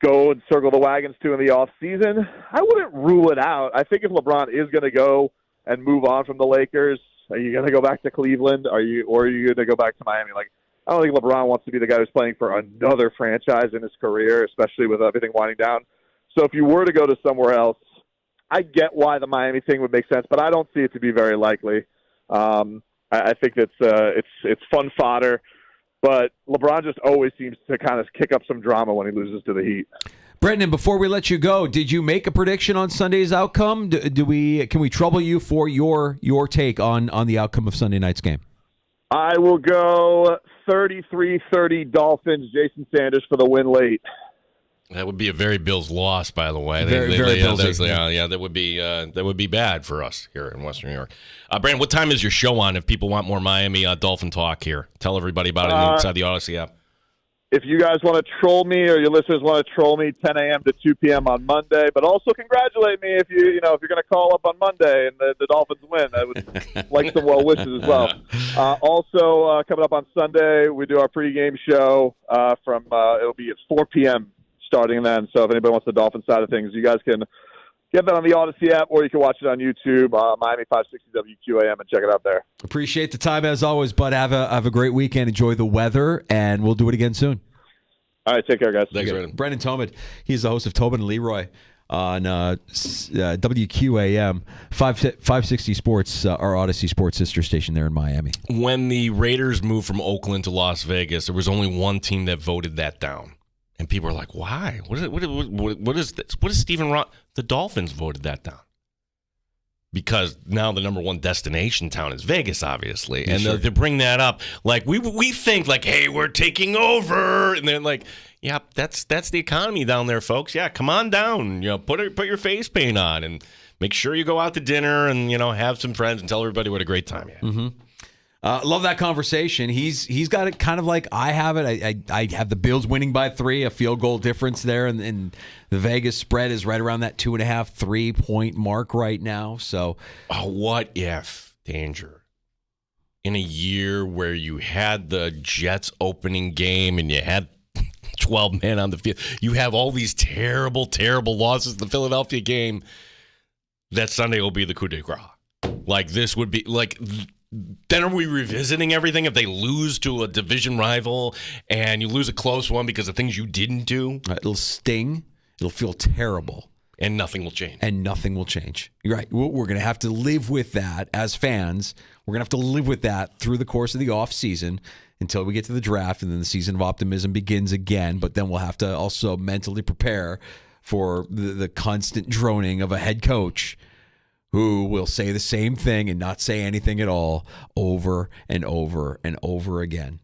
go and circle the wagons to in the off season? I wouldn't rule it out. I think if LeBron is going to go and move on from the Lakers, are you going to go back to Cleveland? Or are you going to go back to Miami? I don't think LeBron wants to be the guy who's playing for another franchise in his career, especially with everything winding down. So if you were to go to somewhere else, I get why the Miami thing would make sense, but I don't see it to be very likely. I think it's fun fodder, but LeBron just always seems to kind of kick up some drama when he loses to the Heat. Brendan, before we let you go, did you make a prediction on Sunday's outcome? Can we trouble you for your take on the outcome of Sunday night's game? I will go 33-30 Dolphins. Jason Sanders for the win late. That would be a very Bills loss, by the way. Very Billsy. That would be bad for us here in Western New York. Brandon, what time is your show on if people want more Miami Dolphin talk here? Tell everybody about it inside the Odyssey app. If you guys want to troll me or your listeners want to troll me, 10 a.m. to 2 p.m. on Monday. But also congratulate me if you're going to call up on Monday and the Dolphins win. I would like some well wishes as well. Also coming up on Sunday, we do our pregame show it'll be at 4 p.m. starting then. So if anybody wants the Dolphin side of things, you guys can get that on the Odyssey app, or you can watch it on YouTube, Miami 560 WQAM, and check it out there. Appreciate the time as always, bud. Have a great weekend. Enjoy the weather, and we'll do it again soon. All right, take care, guys. Thanks, Brendan. Brendan Tomid, he's the host of Tobin and Leroy on WQAM 560 Sports, our Odyssey Sports sister station there in Miami. When the Raiders moved from Oakland to Las Vegas, there was only one team that voted that down. And people are like, why? What is this? What is Stephen Ross? The Dolphins voted that down. Because now the number one destination town is Vegas, obviously. And sure. they bring that up. We think, hey, we're taking over. And they're like, yeah, that's the economy down there, folks. Yeah, come on down. Put your face paint on and make sure you go out to dinner and, have some friends and tell everybody what a great time you had. Mm-hmm. Love that conversation. He's got it kind of like I have it. I have the Bills winning by 3, a field goal difference there, and the Vegas spread is right around that 2.5, 3 point mark right now. So, what if, Danger, in a year where you had the Jets opening game and you had 12 men on the field, you have all these terrible, terrible losses in the Philadelphia game, that Sunday will be the coup de grace. Like, this would be like. Then are we revisiting everything if they lose to a division rival and you lose a close one because of things you didn't do? It'll sting. It'll feel terrible. And nothing will change. You're right. We're going to have to live with that as fans. We're going to have to live with that through the course of the offseason until we get to the draft, and then the season of optimism begins again. But then we'll have to also mentally prepare for the constant droning of a head coach who will say the same thing and not say anything at all over and over and over again.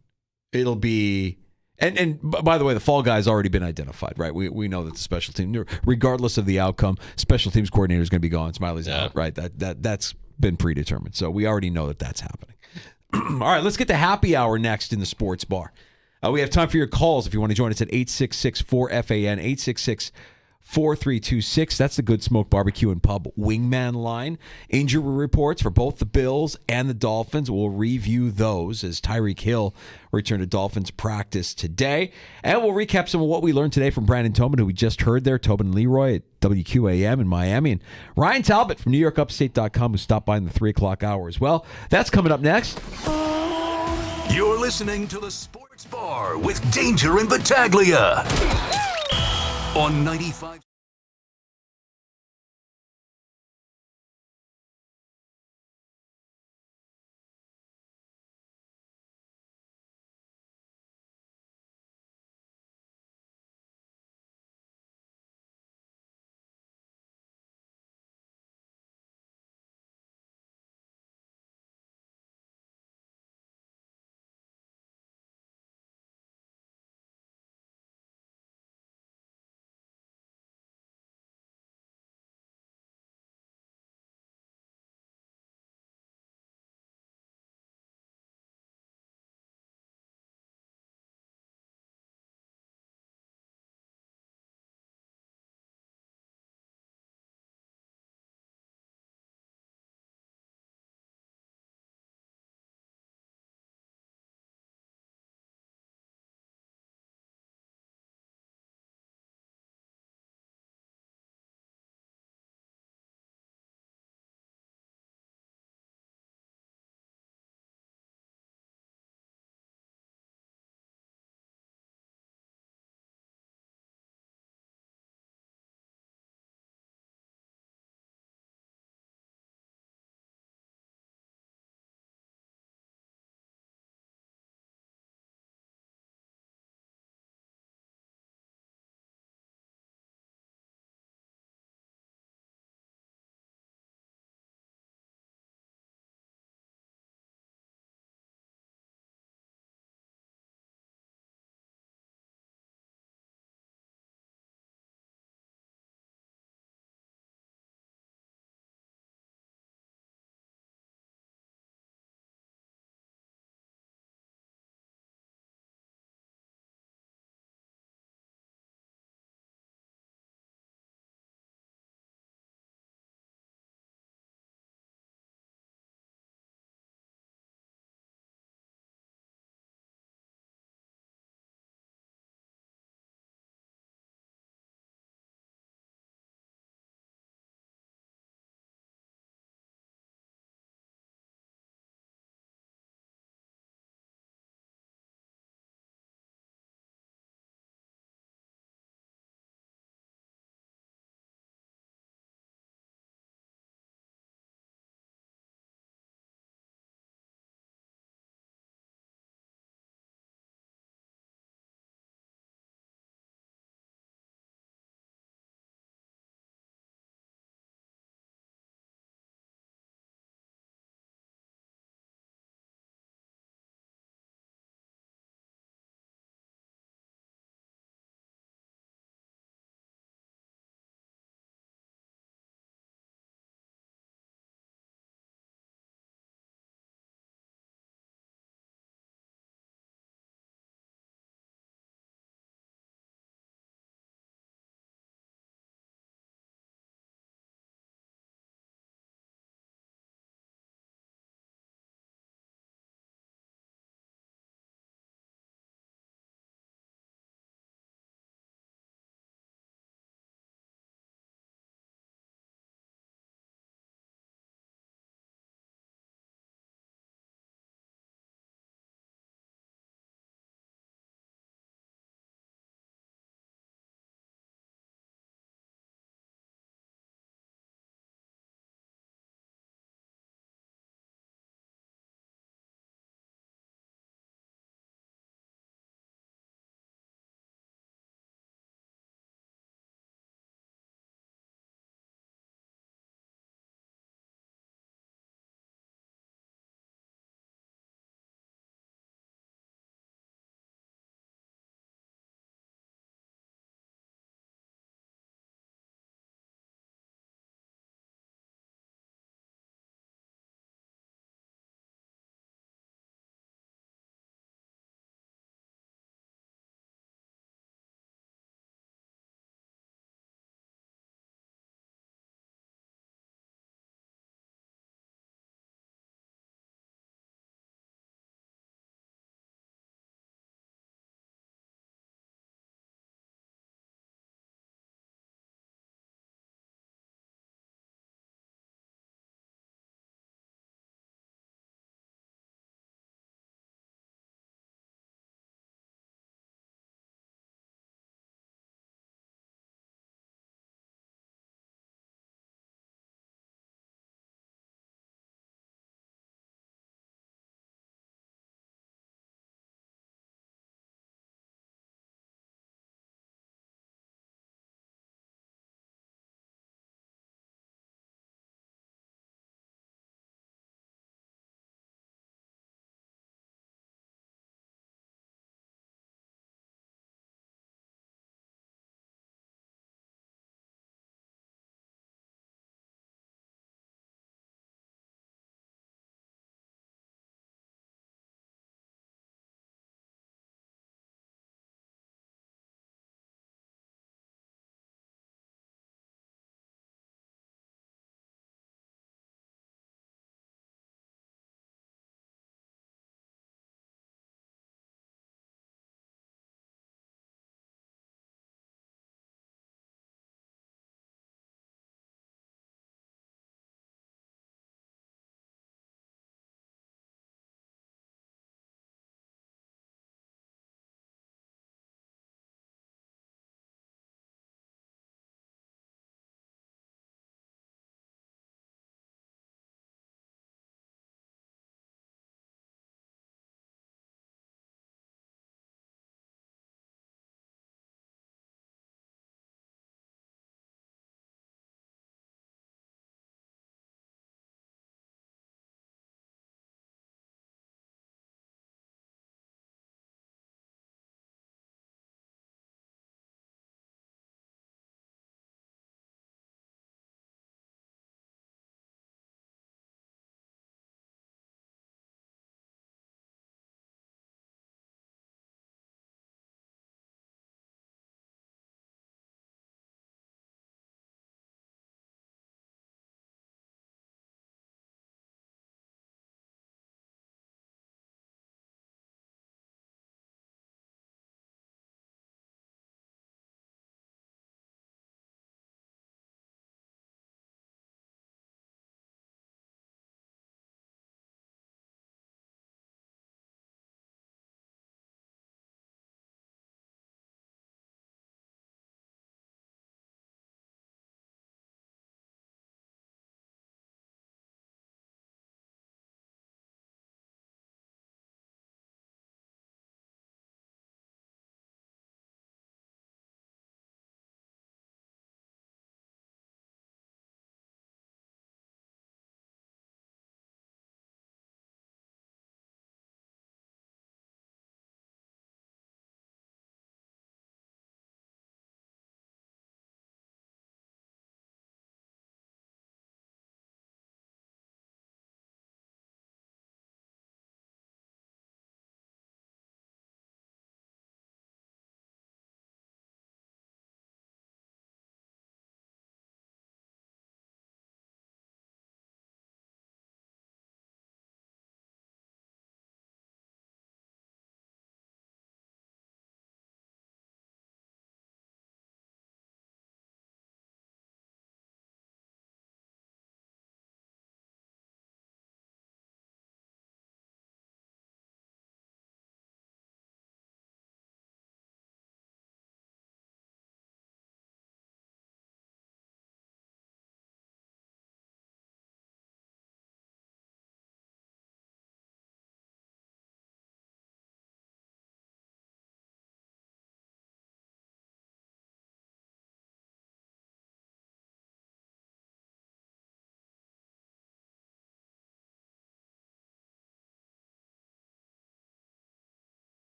It'll be, and by the way, the fall guy's already been identified, right? We know that the special team, regardless of the outcome, special teams coordinator is going to be gone. Smiley's out, right? That's been predetermined. So we already know that that's happening. All right, let's get to happy hour next in the sports bar. We have time for your calls if you want to join us at 866-4FAN, 866-4326. That's the Good Smoke Barbecue and Pub Wingman line. Injury reports for both the Bills and the Dolphins. We'll review those as Tyreek Hill returned to Dolphins practice today. And we'll recap some of what we learned today from Brandon Tobin, who we just heard there, Tobin and Leroy at WQAM in Miami. And Ryan Talbot from NewYorkUpstate.com, who stopped by in the 3 o'clock hour as well. That's coming up next. You're listening to the Sports Bar with Danger and Battaglia on 95.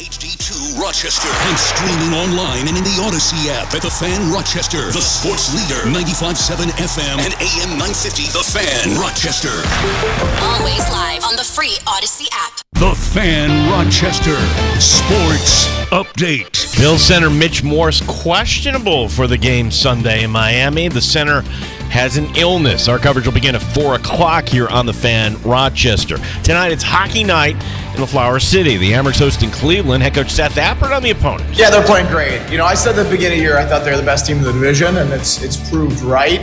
HD2 Rochester and streaming online and in the Odyssey app at The Fan Rochester. The sports leader, 95.7 FM and AM 950. The Fan Rochester. Always live on the free Odyssey app. The Fan Rochester Sports Update. Bills center Mitch Morse questionable for the game Sunday in Miami. The center has an illness. Our coverage will begin at 4 o'clock here on The Fan Rochester. Tonight it's hockey night in the Flower City. The Hammers hosting Cleveland. Head coach Seth Appert on the opponents. Yeah, they're playing great. I said at the beginning of the year I thought they were the best team in the division, and it's proved right.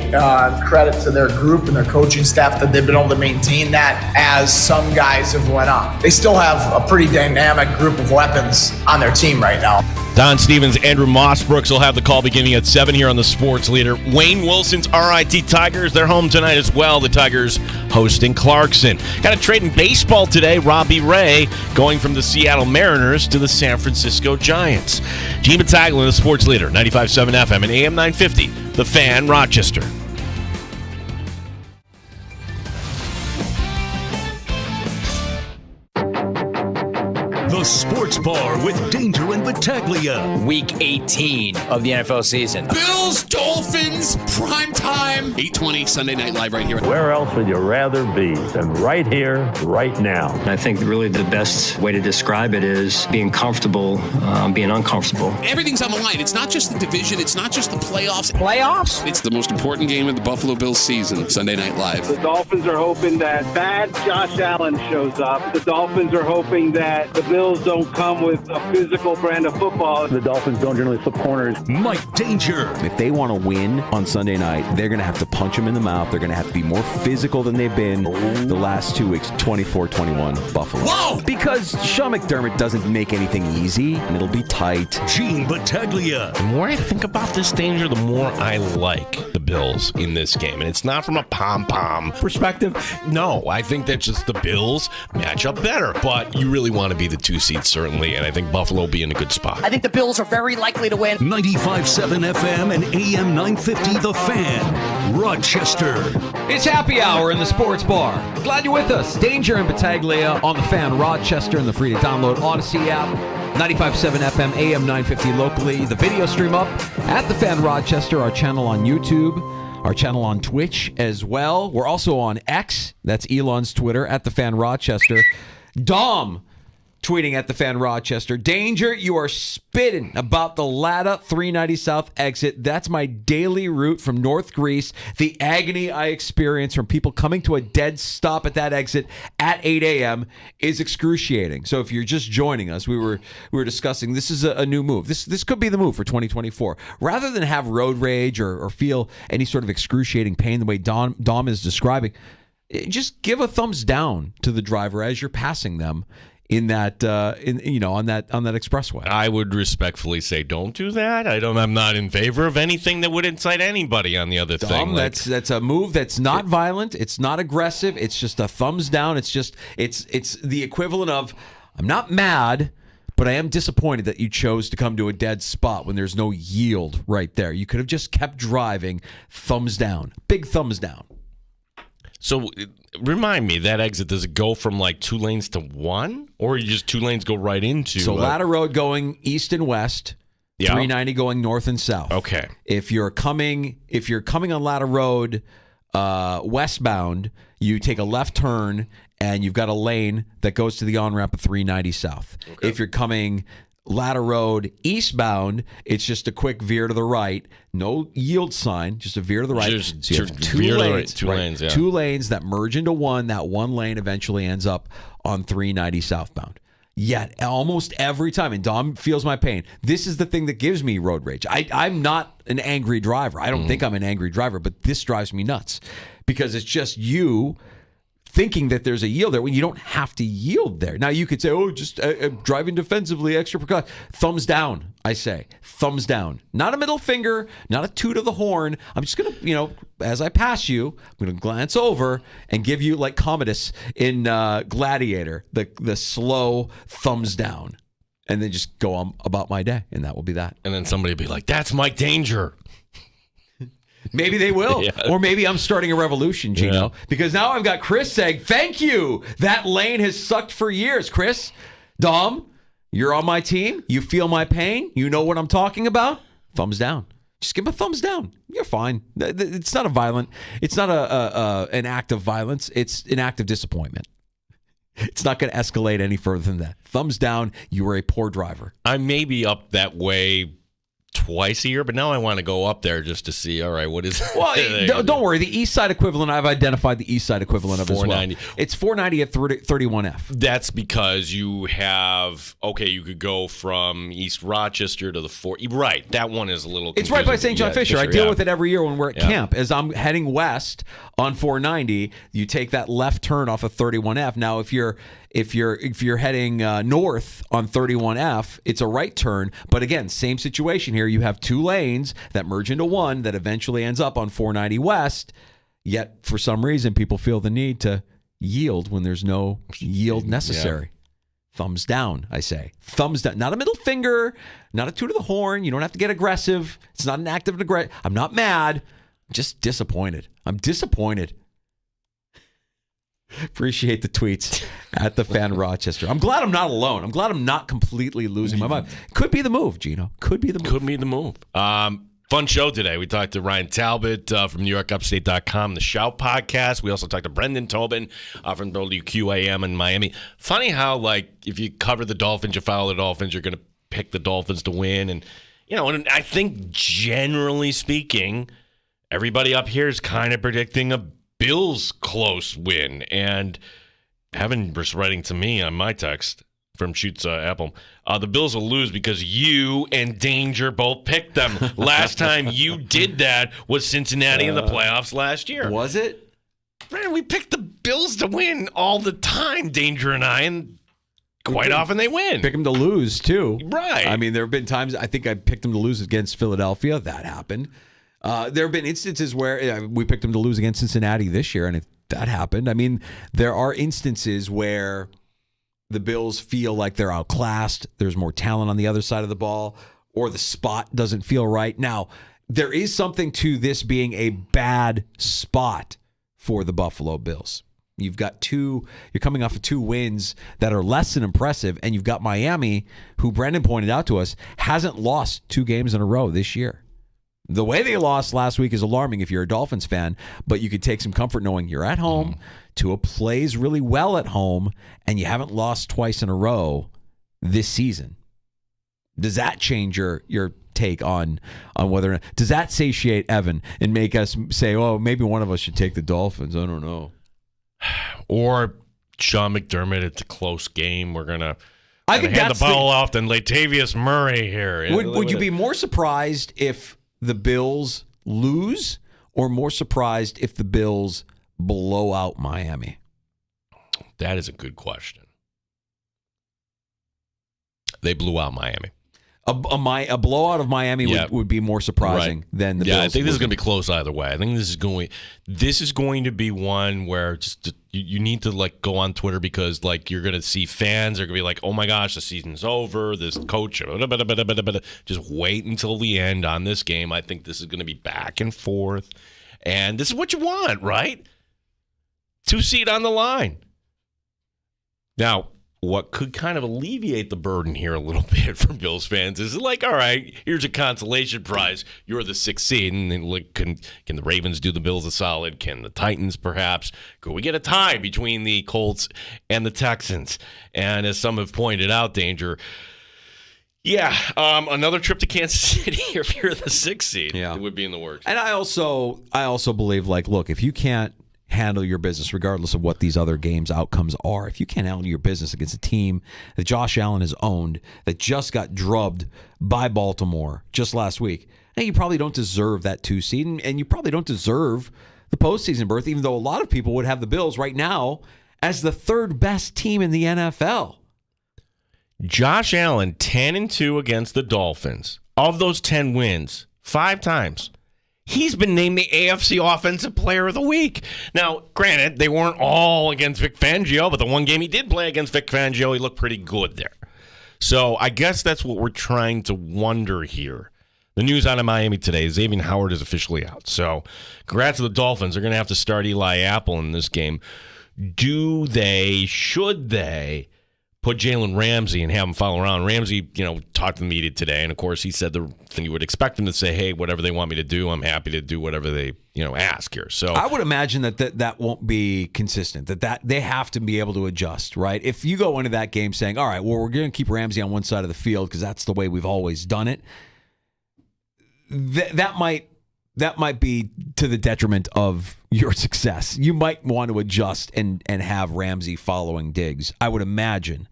Credit to their group and their coaching staff that they've been able to maintain that as some guys have went on. They still have a pretty dynamic group of weapons on their team right now. Don Stevens, Andrew Mossbrooks will have the call beginning at 7 here on the Sports Leader. Wayne Wilson's RIT Tigers, they're home tonight as well. The Tigers hosting Clarkson. Got a trade in baseball today. Robbie Ray going from the Seattle Mariners to the San Francisco Giants. Gene Battaglia, the Sports Leader, 95.7 FM and AM 950, The Fan Rochester. The Sports Bar with Danger and Battaglia. Week 18 of the NFL season. Bills, Dolphins, prime time. 8:20 Sunday Night Live right here. Where else would you rather be than right here, right now? I think really the best way to describe it is being comfortable, being uncomfortable. Everything's on the line. It's not just the division. It's not just the playoffs. Playoffs? It's the most important game of the Buffalo Bills season, Sunday Night Live. The Dolphins are hoping that bad Josh Allen shows up. The Dolphins are hoping that the Bills don't come with a physical brand of football. The Dolphins don't generally flip corners. Mike Danger. If they want to win on Sunday night, they're going to have to punch them in the mouth. They're going to have to be more physical than they've been the last 2 weeks. 24-21 Buffalo. Whoa! Because Sean McDermott doesn't make anything easy, and it'll be tight. Gene Battaglia. The more I think about this, Danger, the more I like the Bills in this game. And it's not from a pom-pom perspective. No, I think that just the Bills match up better. But you really want to be the 2 seed, certainly. And I think Buffalo will be in a good spot. I think the Bills are very likely to win. 95.7 FM and AM 950, The Fan Rochester. It's happy hour in the Sports Bar. Glad you're with us. Danger and Battaglia on The Fan Rochester and the free to download Odyssey app. 95.7 FM, AM 950 locally. The video stream up at The Fan Rochester, our channel on YouTube, our channel on Twitch as well. We're also on X. That's Elon's Twitter, at The Fan Rochester. Dom tweeting at The Fan Rochester. Danger, you are spitting about the Latta 390 South exit. That's my daily route from North Greece. The agony I experience from people coming to a dead stop at that exit at 8 a.m. is excruciating. So if you're just joining us, we were discussing this is a new move. This could be the move for 2024. Rather than have road rage or feel any sort of excruciating pain the way Dom is describing, just give a thumbs down to the driver as you're passing them in that, on that expressway. I would respectfully say, don't do that. I'm not in favor of anything that would incite anybody on the other thing. That's a move that's not violent. It's not aggressive. It's just a thumbs down. It's the equivalent of, I'm not mad, but I am disappointed that you chose to come to a dead spot when there's no yield right there. You could have just kept driving. Thumbs down. Big thumbs down. So remind me, that exit, does it go from like 2 lanes to 1? Or you just 2 lanes go right into? So Latta Road going east and west, 390 going north and south. Okay. If you're coming on Latta Road westbound, you take a left turn and you've got a lane that goes to the on-ramp of 390 south. Okay. If you're coming Latta Road eastbound, it's just a quick veer to the right. No yield sign, just a veer to the right. Just so you have two lanes, yeah. 2 lanes that merge into one. That one lane eventually ends up on 390 southbound. Yet, almost every time, and Dom feels my pain, this is the thing that gives me road rage. I'm not an angry driver. I don't think I'm an angry driver, but this drives me nuts because it's just you thinking that there's a yield there when you don't have to yield there. Now, you could say, just driving defensively, extra precaution. Thumbs down, I say. Thumbs down. Not a middle finger, not a toot of the horn. I'm just going to, as I pass you, I'm going to glance over and give you, like Commodus in Gladiator, the slow thumbs down. And then just go on about my day, and that will be that. And then somebody will be like, that's Mike Danger. Maybe they will. Yeah. Or maybe I'm starting a revolution, Gino, because now I've got Chris saying, thank you. That lane has sucked for years. Chris, Dom, You're on my team. You feel my pain. You know what I'm talking about. Thumbs down. Just give him a thumbs down. You're fine. It's not an act of violence. It's an act of disappointment. It's not going to escalate any further than that. Thumbs down. You were a poor driver. I may be up that way twice a year, but now I want to go up there just to see, all right, what is it? Well, don't worry. The East Side equivalent, I've identified the East Side equivalent of as well. It's 490 at 31F. That's because you have, you could go from East Rochester to the right. That one is a little confusing. It's right by St. John Fisher. I deal with it every year when we're at camp. As I'm heading west on 490, you take that left turn off of 31F. Now, if you're heading north on 31F, it's a right turn. But again, same situation here. You have two lanes that merge into one that eventually ends up on 490 West. Yet, for some reason, people feel the need to yield when there's no yield necessary. Yeah. Thumbs down, I say. Thumbs down. Not a middle finger, not a toot of the horn. You don't have to get aggressive. It's not an act of aggression. I'm not mad. I'm just disappointed. I'm disappointed. Appreciate the tweets at the Fan Rochester. I'm glad I'm not alone. I'm glad I'm not completely losing my mind. Could be the move, Gino. Could be the move. Fun show today. We talked to Ryan Talbot from NewYorkUpstate.com, the Shout podcast. We also talked to Brendan Tobin from WQAM in Miami. Funny how, if you cover the Dolphins, you follow the Dolphins, you're going to pick the Dolphins to win. And I think generally speaking, everybody up here is kind of predicting a Bills close win, and Evan was writing to me on my text from Shoots Apple. The Bills will lose because you and Danger both picked them. Last time you did that was Cincinnati in the playoffs last year. Was it? Man, we picked the Bills to win all the time, Danger and I, and quite often they win. Pick them to lose, too. Right. I mean, there have been times I think I picked them to lose against Philadelphia. That happened. There have been instances where we picked them to lose against Cincinnati this year, and that happened. I mean, there are instances where the Bills feel like they're outclassed, there's more talent on the other side of the ball, or the spot doesn't feel right. Now, there is something to this being a bad spot for the Buffalo Bills. You're coming off of two wins that are less than impressive, and you've got Miami, who Brendan pointed out to us, hasn't lost 2 games in a row this year. The way they lost last week is alarming if you're a Dolphins fan, but you could take some comfort knowing you're at home. Tua plays really well at home, and you haven't lost twice in a row this season. Does that change your take on whether or not, does that satiate Evan and make us say, oh, maybe one of us should take the Dolphins? I don't know. Or Sean McDermott, it's a close game. We're going to hand the that's ball off to Latavius Murray here. Would you be more surprised if the Bills lose, or more surprised if the Bills blow out Miami? That is a good question. They blew out Miami. A blowout of Miami would be more surprising than the Bills. I think this is going to be close either way. I think this is going to be one where just you need to go on Twitter, because you're going to see fans are going to be like, oh my gosh, the season's over. This coach, just wait until the end on this game. I think this is going to be back and forth, and this is what you want, right? 2 seed on the line. Now, what could kind of alleviate the burden here a little bit for Bills fans is all right, here's a consolation prize. You're the 6th seed. And then, can the Ravens do the Bills a solid? Can the Titans perhaps? Could we get a tie between the Colts and the Texans? And as some have pointed out, Danger, another trip to Kansas City if you're the 6th seed. It would be in the works. And I also believe, look, if you can't handle your business, regardless of what these other games outcomes are, if you can't handle your business against a team that Josh Allen has owned, that just got drubbed by Baltimore just last week, you probably don't deserve that 2 seed, and you probably don't deserve the postseason berth, even though a lot of people would have the Bills right now as the 3rd best team in the NFL. Josh Allen, 10-2 against the Dolphins. Of those 10 wins, 5 times, he's been named the AFC Offensive Player of the Week. Now, granted, they weren't all against Vic Fangio, but the one game he did play against Vic Fangio, he looked pretty good there. So I guess that's what we're trying to wonder here. The news out of Miami today, Xavier Howard is officially out. So congrats to the Dolphins. They're going to have to start Eli Apple in this game. Should they put Jalen Ramsey and have him follow around. Ramsey, talked to the media today, and of course he said the thing you would expect him to say, hey, whatever they want me to do, I'm happy to do whatever they, ask here. So I would imagine that won't be consistent, that they have to be able to adjust, right? If you go into that game saying, all right, well, we're going to keep Ramsey on one side of the field because that's the way we've always done it, that might be to the detriment of your success. You might want to adjust and have Ramsey following Diggs, I would imagine.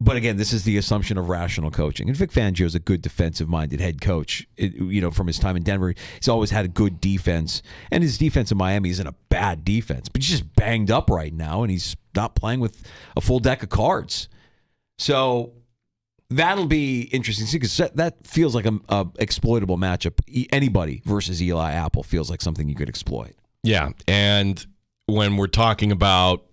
But again, this is the assumption of rational coaching. And Vic Fangio is a good defensive-minded head coach. From his time in Denver, he's always had a good defense. And his defense in Miami isn't a bad defense, but he's just banged up right now, and he's not playing with a full deck of cards. So that'll be interesting because that feels like a exploitable matchup. Anybody versus Eli Apple feels like something you could exploit. Yeah, and when we're talking about,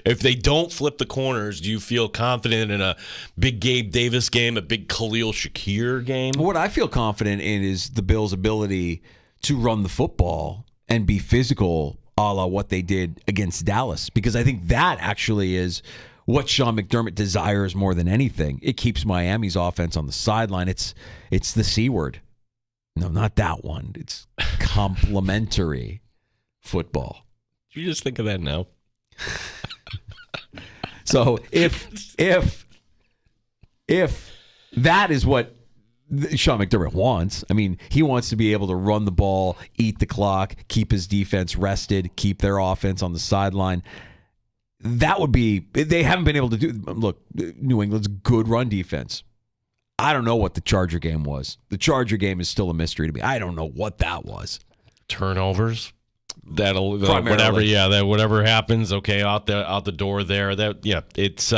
if they don't flip the corners, do you feel confident in a big Gabe Davis game, a big Khalil Shakir game? What I feel confident in is the Bills' ability to run the football and be physical, a la what they did against Dallas, because I think that actually is what Sean McDermott desires more than anything. It keeps Miami's offense on the sideline. It's the C word. No, not that one. It's complementary football. Did you just think of that now? So if that is what Sean McDermott wants, I mean, he wants to be able to run the ball, eat the clock, keep his defense rested, keep their offense on the sideline. That would be, they haven't been able to do. Look, New England's good run defense. I don't know what the Charger game was. The Charger game is still a mystery to me. I don't know what that was. Turnovers. Whatever happens, okay, out the door there. It's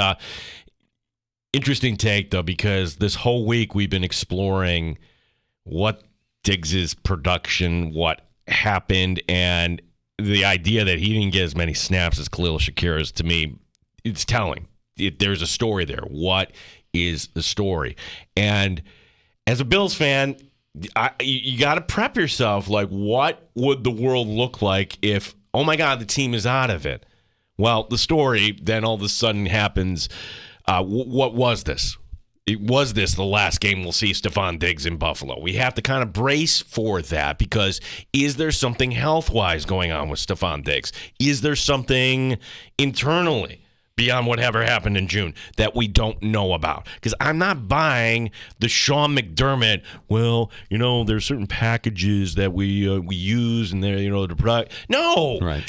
interesting take though, because this whole week we've been exploring what Diggs' production, what happened, and the idea that he didn't get as many snaps as Khalil Shakir is, to me, it's telling. There's a story there. What is the story? And as a Bills fan, you got to prep yourself. Like, what would the world look like if, oh my God, the team is out of it? Well, the story then all of a sudden happens. What was this? Was this the last game we'll see Stephon Diggs in Buffalo? We have to kind of brace for that, because is there something health-wise going on with Stephon Diggs? Is there something internally beyond whatever happened in June that we don't know about? Because I'm not buying the Sean McDermott, well, there's certain packages that we use and they're, to product. No. Right.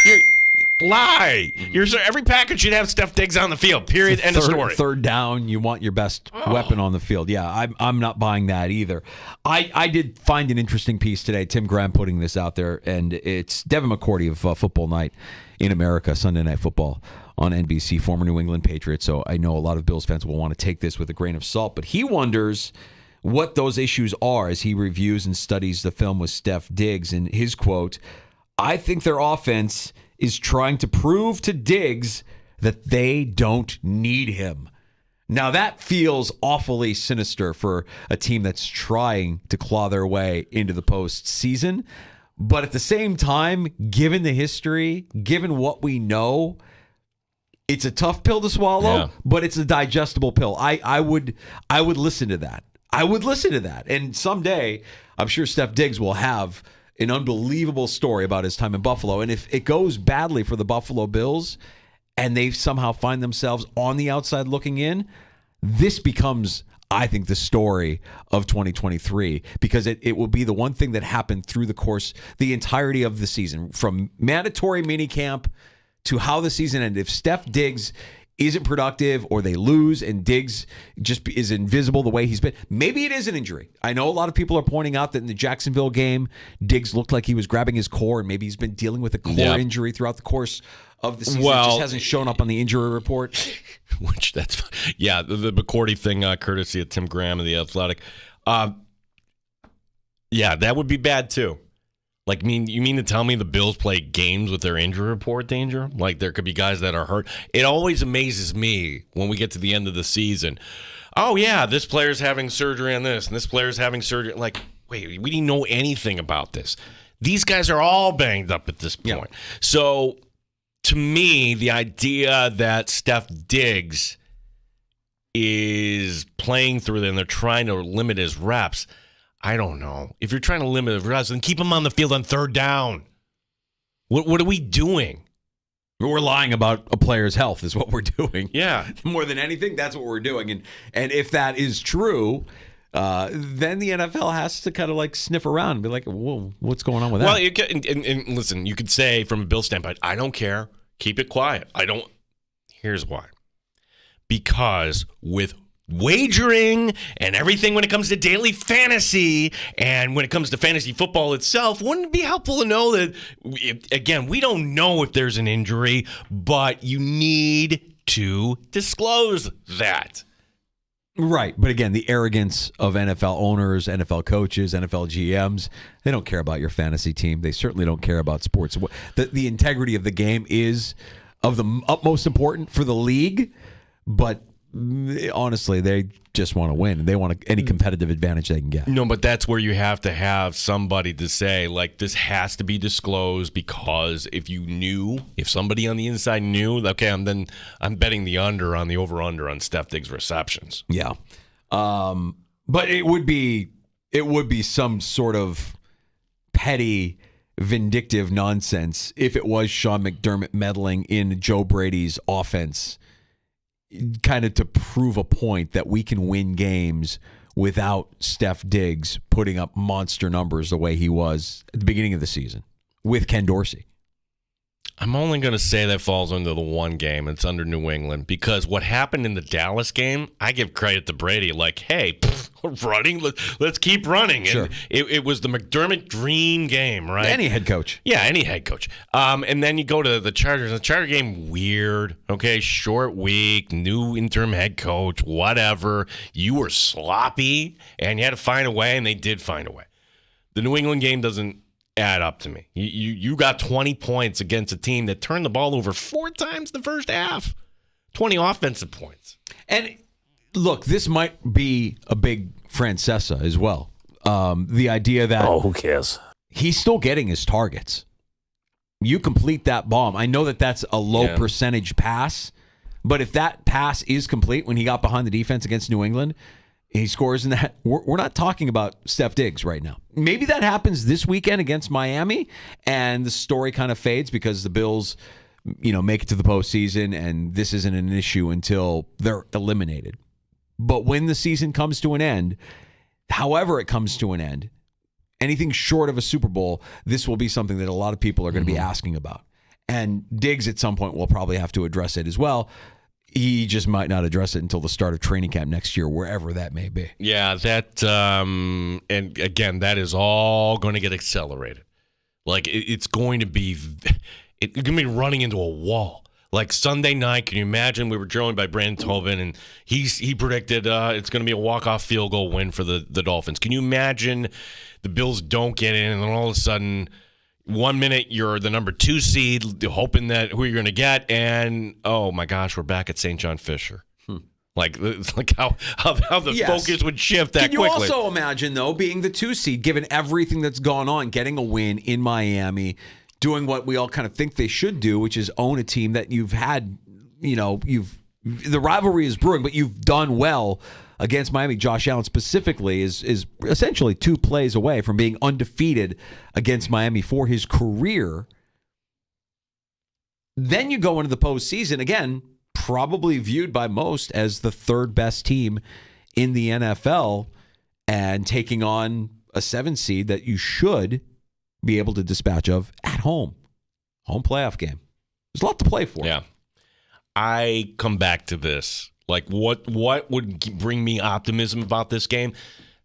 Lie. Every package should have Steph Diggs on the field, period, end of story. Third down, you want your best weapon on the field. Yeah, I'm not buying that either. I did find an interesting piece today, Tim Graham putting this out there, and it's Devin McCourty of Football Night in America, Sunday Night Football on NBC, former New England Patriot, so I know a lot of Bills fans will want to take this with a grain of salt, but he wonders what those issues are as he reviews and studies the film with Steph Diggs. And his quote, I think their offense is trying to prove to Diggs that they don't need him. Now that feels awfully sinister for a team that's trying to claw their way into the postseason. But at the same time, given the history, given what we know, it's a tough pill to swallow, but it's a digestible pill. I would listen to that. I would listen to that. And someday, I'm sure Steph Diggs will have an unbelievable story about his time in Buffalo. And if it goes badly for the Buffalo Bills and they somehow find themselves on the outside looking in, this becomes, I think, the story of 2023, because it will be the one thing that happened through the entirety of the season, from mandatory minicamp to how the season ended. If Steph Diggs isn't productive or they lose and Diggs just is invisible the way he's been, maybe it is an injury. I know a lot of people are pointing out that in the Jacksonville game, Diggs looked like he was grabbing his core, and maybe he's been dealing with a core injury throughout the course of the season. It just hasn't shown up on the injury report. The McCourty thing, courtesy of Tim Graham of The Athletic. That would be bad too. Like, you mean to tell me the Bills play games with their injury report danger? Like, there could be guys that are hurt. It always amazes me when we get to the end of the season. Oh, yeah, this player's having surgery on this, and this player's having surgery. Like, wait, we didn't know anything about this. These guys are all banged up at this point. Yeah. So, to me, the idea that Steph Diggs is playing through them. They're trying to limit his reps. I don't know. If you're trying to limit his reps, then keep him on the field on third down. What are we doing? We're lying about a player's health is what we're doing. Yeah. More than anything, that's what we're doing. And if that is true, then the NFL has to kind of like sniff around and be like, whoa, what's going on with that? Well, and listen, you could say from a Bill standpoint, I don't care. Keep it quiet. Here's why. Because with wagering and everything when it comes to daily fantasy and when it comes to fantasy football itself, wouldn't it be helpful to know that, again, we don't know if there's an injury, but you need to disclose that. Right. But again, the arrogance of NFL owners, NFL coaches, NFL GMs, they don't care about your fantasy team. They certainly don't care about sports. The integrity of the game is of the utmost important for the league, but honestly, they just want to win. They want any competitive advantage they can get. No, but that's where you have to have somebody to say, like, this has to be disclosed, because if somebody on the inside knew, okay, I'm betting the under on the over-under on Steph Diggs receptions. Yeah. But it would be some sort of petty, vindictive nonsense if it was Sean McDermott meddling in Joe Brady's offense, kind of to prove a point that we can win games without Steph Diggs putting up monster numbers the way he was at the beginning of the season with Ken Dorsey. I'm only going to say that falls under the one game. It's under New England, because what happened in the Dallas game, I give credit to Brady. Like, hey, we're running. Let's keep running. Sure. And it was the McDermott dream game, right? Any head coach. Yeah, any head coach. And then you go to the Chargers. The Charger game, weird. Okay, short week, new interim head coach, whatever. You were sloppy, and you had to find a way, and they did find a way. The New England game doesn't add up to me. You got 20 points against a team that turned the ball over 4 times the first half. 20 offensive points. And look, this might be a big Francesa as well. The idea that who cares? He's still getting his targets. You complete that bomb. I know that that's a low percentage pass, but if that pass is complete when he got behind the defense against New England, he scores in that. We're not talking about Steph Diggs right now. Maybe that happens this weekend against Miami, and the story kind of fades because the Bills, make it to the postseason, and this isn't an issue until they're eliminated. But when the season comes to an end, however it comes to an end, anything short of a Super Bowl, this will be something that a lot of people are going to be asking about. And Diggs at some point will probably have to address it as well. He just might not address it until the start of training camp next year, wherever that may be. Yeah, that and again, that is all going to get accelerated. Like it's going to be running into a wall. Like Sunday night, can you imagine? We were joined by Brandon Tobin, and he predicted it's going to be a walk-off field goal win for the Dolphins. Can you imagine the Bills don't get in, and then all of a sudden, 1 minute you're the number 2 seed, hoping that who you're going to get, and oh my gosh, we're back at St. John Fisher. Like how the focus would shift that quickly. Can you also imagine, though, being the 2 seed, given everything that's gone on, getting a win in Miami, doing what we all kind of think they should do, which is own a team that you've had, the rivalry is brewing, but you've done well against Miami. Josh Allen specifically is essentially 2 plays away from being undefeated against Miami for his career. Then you go into the postseason, again, probably viewed by most as the 3rd best team in the NFL, and taking on a 7 seed that you should be able to dispatch of at home. Home playoff game. There's a lot to play for. Yeah. I come back to this. Like, what would bring me optimism about this game?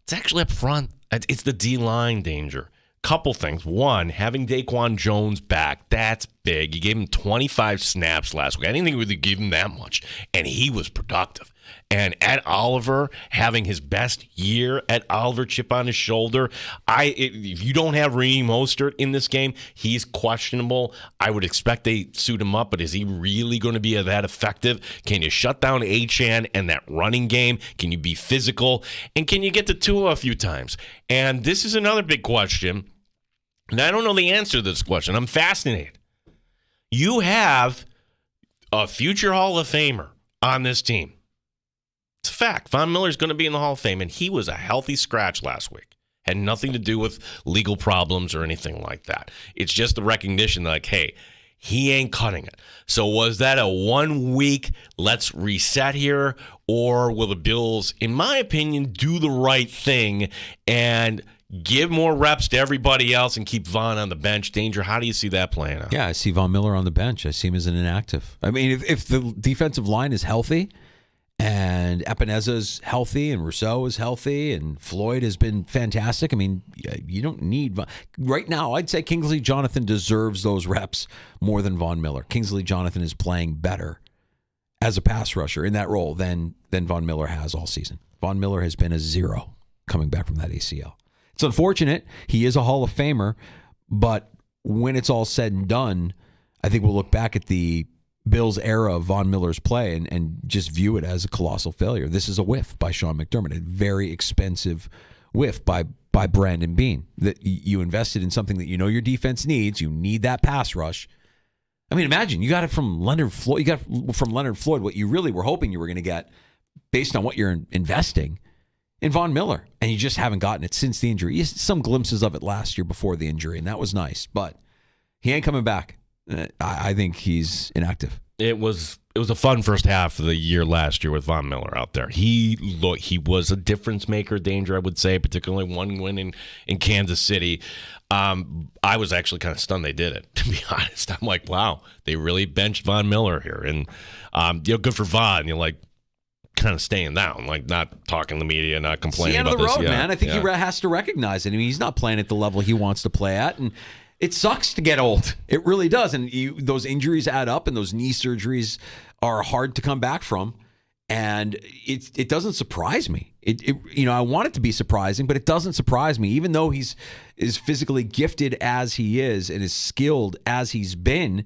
It's actually up front. It's the D-line danger. Couple things. One, having Daquan Jones back, that's big. You gave him 25 snaps last week. I didn't think we would give him that much, and he was productive. And Ed Oliver having his best year, Ed Oliver chip on his shoulder. If you don't have Raheem Mostert in this game, he's questionable. I would expect they suit him up, but is he really going to be that effective? Can you shut down Achane and that running game? Can you be physical? And can you get to Tua a few times? And this is another big question, and I don't know the answer to this question. I'm fascinated. You have a future Hall of Famer on this team. It's a fact. Von Miller's going to be in the Hall of Fame, and he was a healthy scratch last week. Had nothing to do with legal problems or anything like that. It's just the recognition that, like, hey, he ain't cutting it. So was that a 1 week, let's reset here, or will the Bills, in my opinion, do the right thing and give more reps to everybody else and keep Von on the bench? Danger, how do you see that playing out? Yeah, I see Von Miller on the bench. I see him as an inactive. I mean, if the defensive line is healthy and Epeneza's healthy and Rousseau is healthy and Floyd has been fantastic, I mean, you don't need right now. I'd say Kingsley Jonathan deserves those reps more than Von Miller. Kingsley Jonathan is playing better as a pass rusher in that role than Von Miller has all season. Von Miller has been a zero coming back from that ACL. It's unfortunate. He is a Hall of Famer, but when it's all said and done, I think we'll look back at the Bills era of Von Miller's play and just view it as a colossal failure. This is a whiff by Sean McDermott, a very expensive whiff by Brandon Beane. That you invested in something that you know your defense needs. You need that pass rush. I mean, imagine you got it from Leonard Floyd. You got from Leonard Floyd what you really were hoping you were going to get based on what you're investing in Von Miller, and you just haven't gotten it since the injury. Some glimpses of it last year before the injury, and that was nice, but he ain't coming back. I think he's inactive. It was a fun first half of the year last year with Von Miller out there. He was a difference maker, Danger, I would say, particularly one win in Kansas City. I was actually kind of stunned they did it, to be honest. I'm like, wow, they really benched Von Miller here. And good for Von. You're like, kind of staying down, like not talking to the media, not complaining about this. It's the end of the road, man. I think he has to recognize it. I mean, he's not playing at the level he wants to play at, and it sucks to get old. It really does. And those injuries add up, and those knee surgeries are hard to come back from. And it doesn't surprise me. I want it to be surprising, but it doesn't surprise me. Even though he's as physically gifted as he is and as skilled as he's been,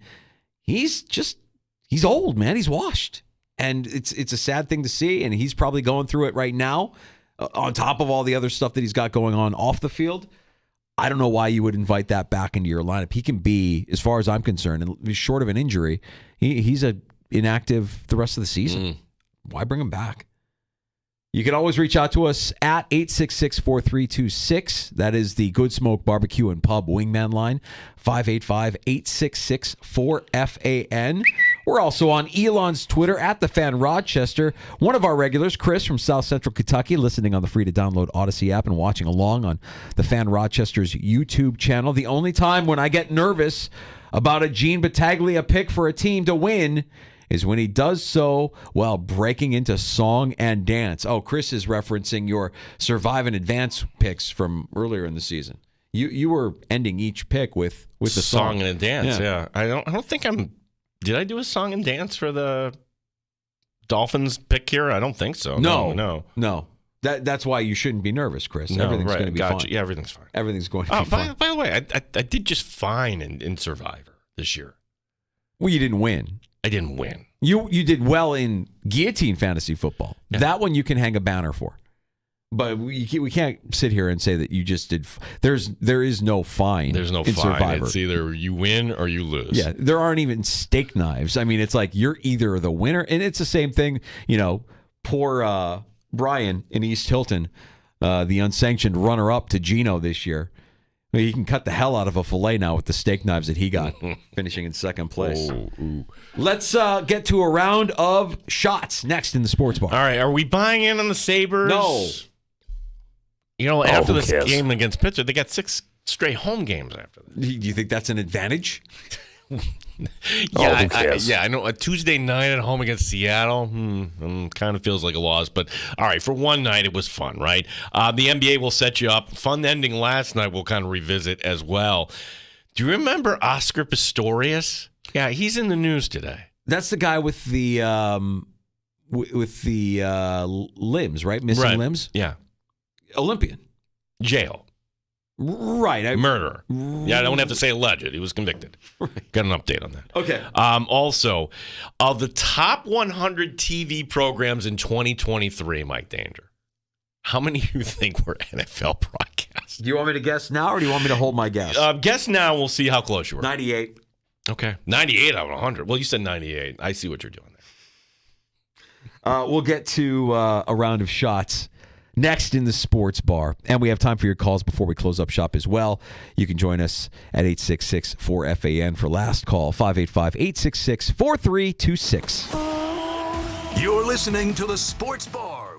he's old, man. He's washed. And it's a sad thing to see, and he's probably going through it right now on top of all the other stuff that he's got going on off the field. I don't know why you would invite that back into your lineup. He can be, as far as I'm concerned, and short of an injury, he's inactive the rest of the season. Why bring him back? You can always reach out to us at 866-4326. That is the Good Smoke Barbecue and Pub Wingman line, 585-866-4FAN. We're also on Elon's Twitter at The Fan Rochester. One of our regulars, Chris from South Central Kentucky, listening on the free-to-download Odyssey app and watching along on The Fan Rochester's YouTube channel. The only time when I get nervous about a Gene Battaglia pick for a team to win is when he does so while breaking into song and dance. Oh, Chris is referencing your Survive and Advance picks from earlier in the season. You were ending each pick with the song and dance. Yeah. I don't think did I do a song and dance for the Dolphins pick here? I don't think so. No. That's why you shouldn't be nervous, Chris. No, everything's going to be fine. Yeah, everything's fine. Everything's going to be fine. By the way, I did just fine in Survivor this year. Well, you didn't win. I didn't win. You did well in Guillotine Fantasy Football. Yeah. That one you can hang a banner for. But we can't sit here and say that you just did. There is no fine. There's no in fine. Survivor. It's either you win or you lose. Yeah, there aren't even steak knives. I mean, it's like you're either the winner, and it's the same thing. Poor Brian in East Hilton, the unsanctioned runner-up to Gino this year. He can cut the hell out of a filet now with the steak knives that he got, finishing in second place. Let's get to a round of shots next in the sports bar. All right, are we buying in on the Sabres? No. After this game against Pittsburgh, they got 6 straight home games after that. Do you think that's an advantage? I know. A Tuesday night at home against Seattle kind of feels like a loss. But, all right, for one night, it was fun, right? The NBA will set you up. Fun ending last night we'll kind of revisit as well. Do you remember Oscar Pistorius? Yeah, he's in the news today. That's the guy with the limbs, right? Missing limbs? Yeah. Olympian. Jail. Right. Murderer. Yeah, I don't have to say alleged. He was convicted. Right. Got an update on that. Okay. Also, of the top 100 TV programs in 2023, Mike Danger, how many do you think were NFL broadcasts? Do you want me to guess now, or do you want me to hold my guess? Guess now. We'll see how close you were. 98. Okay. 98 out of 100. Well, you said 98. I see what you're doing there. We'll get to a round of shots next in the sports bar. And we have time for your calls before we close up shop as well. You can join us at 866-4FAN for last call, 585-866-4326. You're listening to the Sports Bar.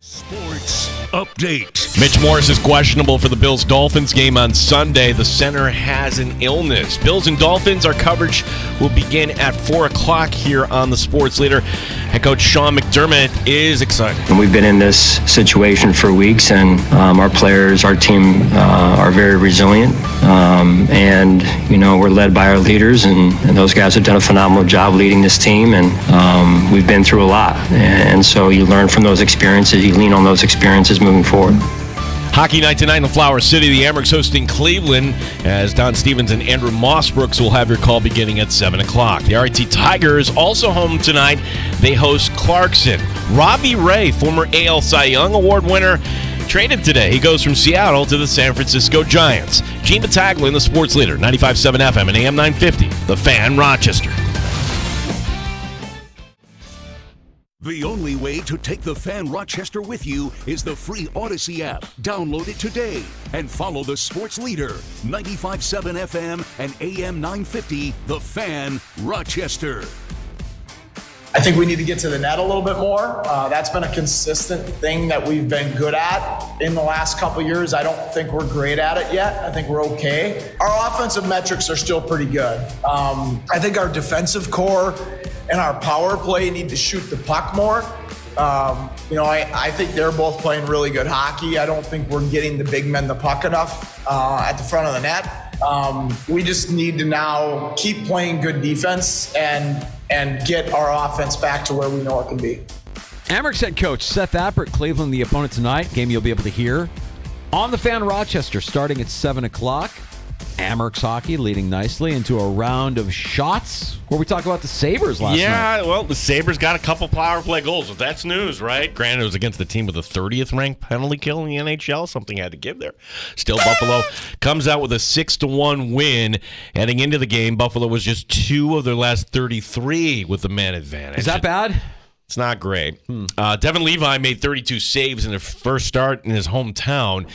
Sports update. Mitch Morse is questionable for the Bills-Dolphins game on Sunday. The center has an illness. Bills and Dolphins, our coverage will begin at 4 o'clock here on the Sports Leader. Head coach Sean McDermott is excited. And we've been in this situation for weeks, and our players, our team are very resilient. And, we're led by our leaders, and those guys have done a phenomenal job leading this team, and we've been through a lot. And so you learn from those experiences, you lean on those experiences moving forward. Hockey night tonight in Flower City. The Amerks hosting Cleveland, as Don Stevens and Andrew Mossbrooks will have your call beginning at 7 o'clock. The RIT Tigers also home tonight. They host Clarkson. Robbie Ray, former AL Cy Young Award winner, traded today. He goes from Seattle to the San Francisco Giants. Gene Battaglia, the Sports Leader, 95.7 FM and AM 950. The Fan, Rochester. The only way to take the Fan Rochester with you is the free Odyssey app. Download it today and follow the Sports Leader, 95.7 FM and AM 950, The Fan, Rochester. I think we need to get to the net a little bit more. That's been a consistent thing that we've been good at in the last couple years. I don't think we're great at it yet. I think we're okay. Our offensive metrics are still pretty good. I think our defensive core and our power play need to shoot the puck more. I think they're both playing really good hockey. I don't think we're getting the big men the puck enough at the front of the net. We just need to now keep playing good defense and get our offense back to where we know it can be. Amerks head coach Seth Appert, Cleveland, the opponent tonight. Game you'll be able to hear on the Fan Rochester starting at 7 o'clock. Amerks hockey leading nicely into a round of shots where we talk about the Sabres last night. Yeah, well, the Sabres got a couple power play goals, but that's news, right? Granted, it was against the team with the 30th ranked penalty kill in the NHL. Something had to give there. Still, Buffalo comes out with a 6-1 win. Heading into the game, Buffalo was just 2 of their last 33 with the man advantage. Is that bad? It's not great. Devin Levi made 32 saves in their first start in his hometown.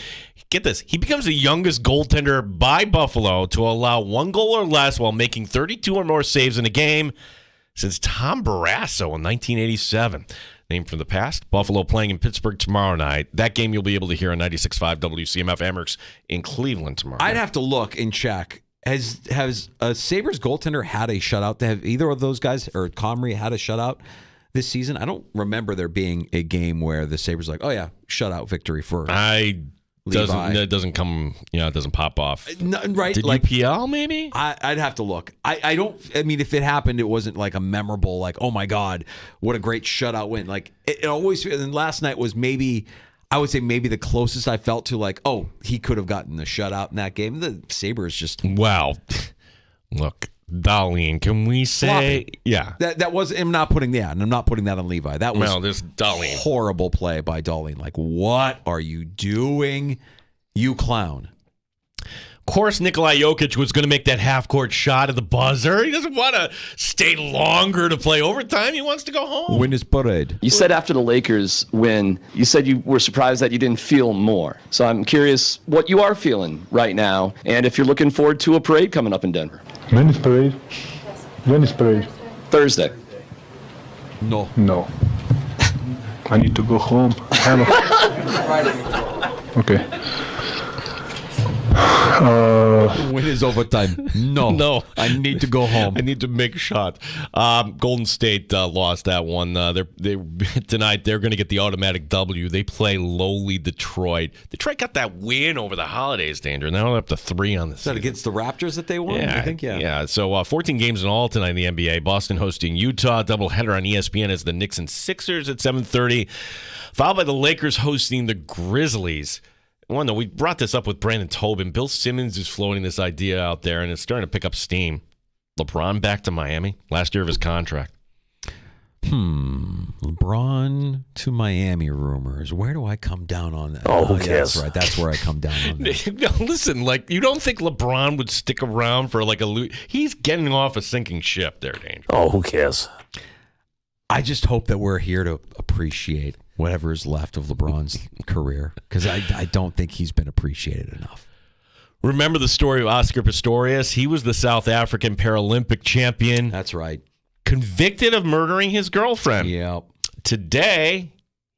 Get this. He becomes the youngest goaltender by Buffalo to allow 1 goal or less while making 32 or more saves in a game since Tom Barrasso in 1987. Name from the past. Buffalo playing in Pittsburgh tomorrow night. That game you'll be able to hear on 96.5 WCMF Amerks in Cleveland tomorrow. I'd have to look and check. Has a Sabres goaltender had a shutout? Have either of those guys or Comrie had a shutout this season? I don't remember there being a game where the Sabres like, oh yeah, shutout victory for It doesn't come, it doesn't pop off. No, right? Did like UPL maybe? I'd have to look. I mean, if it happened, it wasn't like a memorable, like, oh my God, what a great shutout win. Like it always, and last night was maybe, I would say maybe the closest I felt to like, oh, he could have gotten the shutout in that game. The Sabres just. Wow. Look. Darlene, can we say, floppy. Yeah, that was. I'm not putting that, and I'm not putting that on Levi. That was this Darlene horrible play by Darlene. Like, what are you doing, you clown? Of course, Nikolai Jokic was going to make that half-court shot at the buzzer. He doesn't want to stay longer to play overtime. He wants to go home. Win his parade. You said after the Lakers win, you said you were surprised that you didn't feel more. So I'm curious what you are feeling right now, and if you're looking forward to a parade coming up in Denver. When is parade? When is parade? Thursday. No. I need to go home. Okay. When is overtime? No. I need to go home. I need to make a shot. Golden State lost that one. Tonight they're going to get the automatic W. They play lowly Detroit. Detroit got that win over the holidays, Danger. Now they're up to 3 on the season. Is that against the Raptors that they won? Yeah, I think, yeah. Yeah, so 14 games in all tonight in the NBA. Boston hosting Utah. Doubleheader on ESPN as the Knicks and Sixers at 7:30. Followed by the Lakers hosting the Grizzlies. Well, no, we brought this up with Brandon Tobin. Bill Simmons is floating this idea out there, and it's starting to pick up steam. LeBron back to Miami, last year of his contract. LeBron to Miami rumors. Where do I come down on that? Oh, who yeah, cares? that's right. That's where I come down on that. No, listen, like, you don't think LeBron would stick around for like he's getting off a sinking ship there, Danger. Oh, who cares? I just hope that we're here to appreciate whatever is left of LeBron's career, because I don't think he's been appreciated enough. Remember the story of Oscar Pistorius? He was the South African Paralympic champion. That's right. Convicted of murdering his girlfriend. Yeah. Today,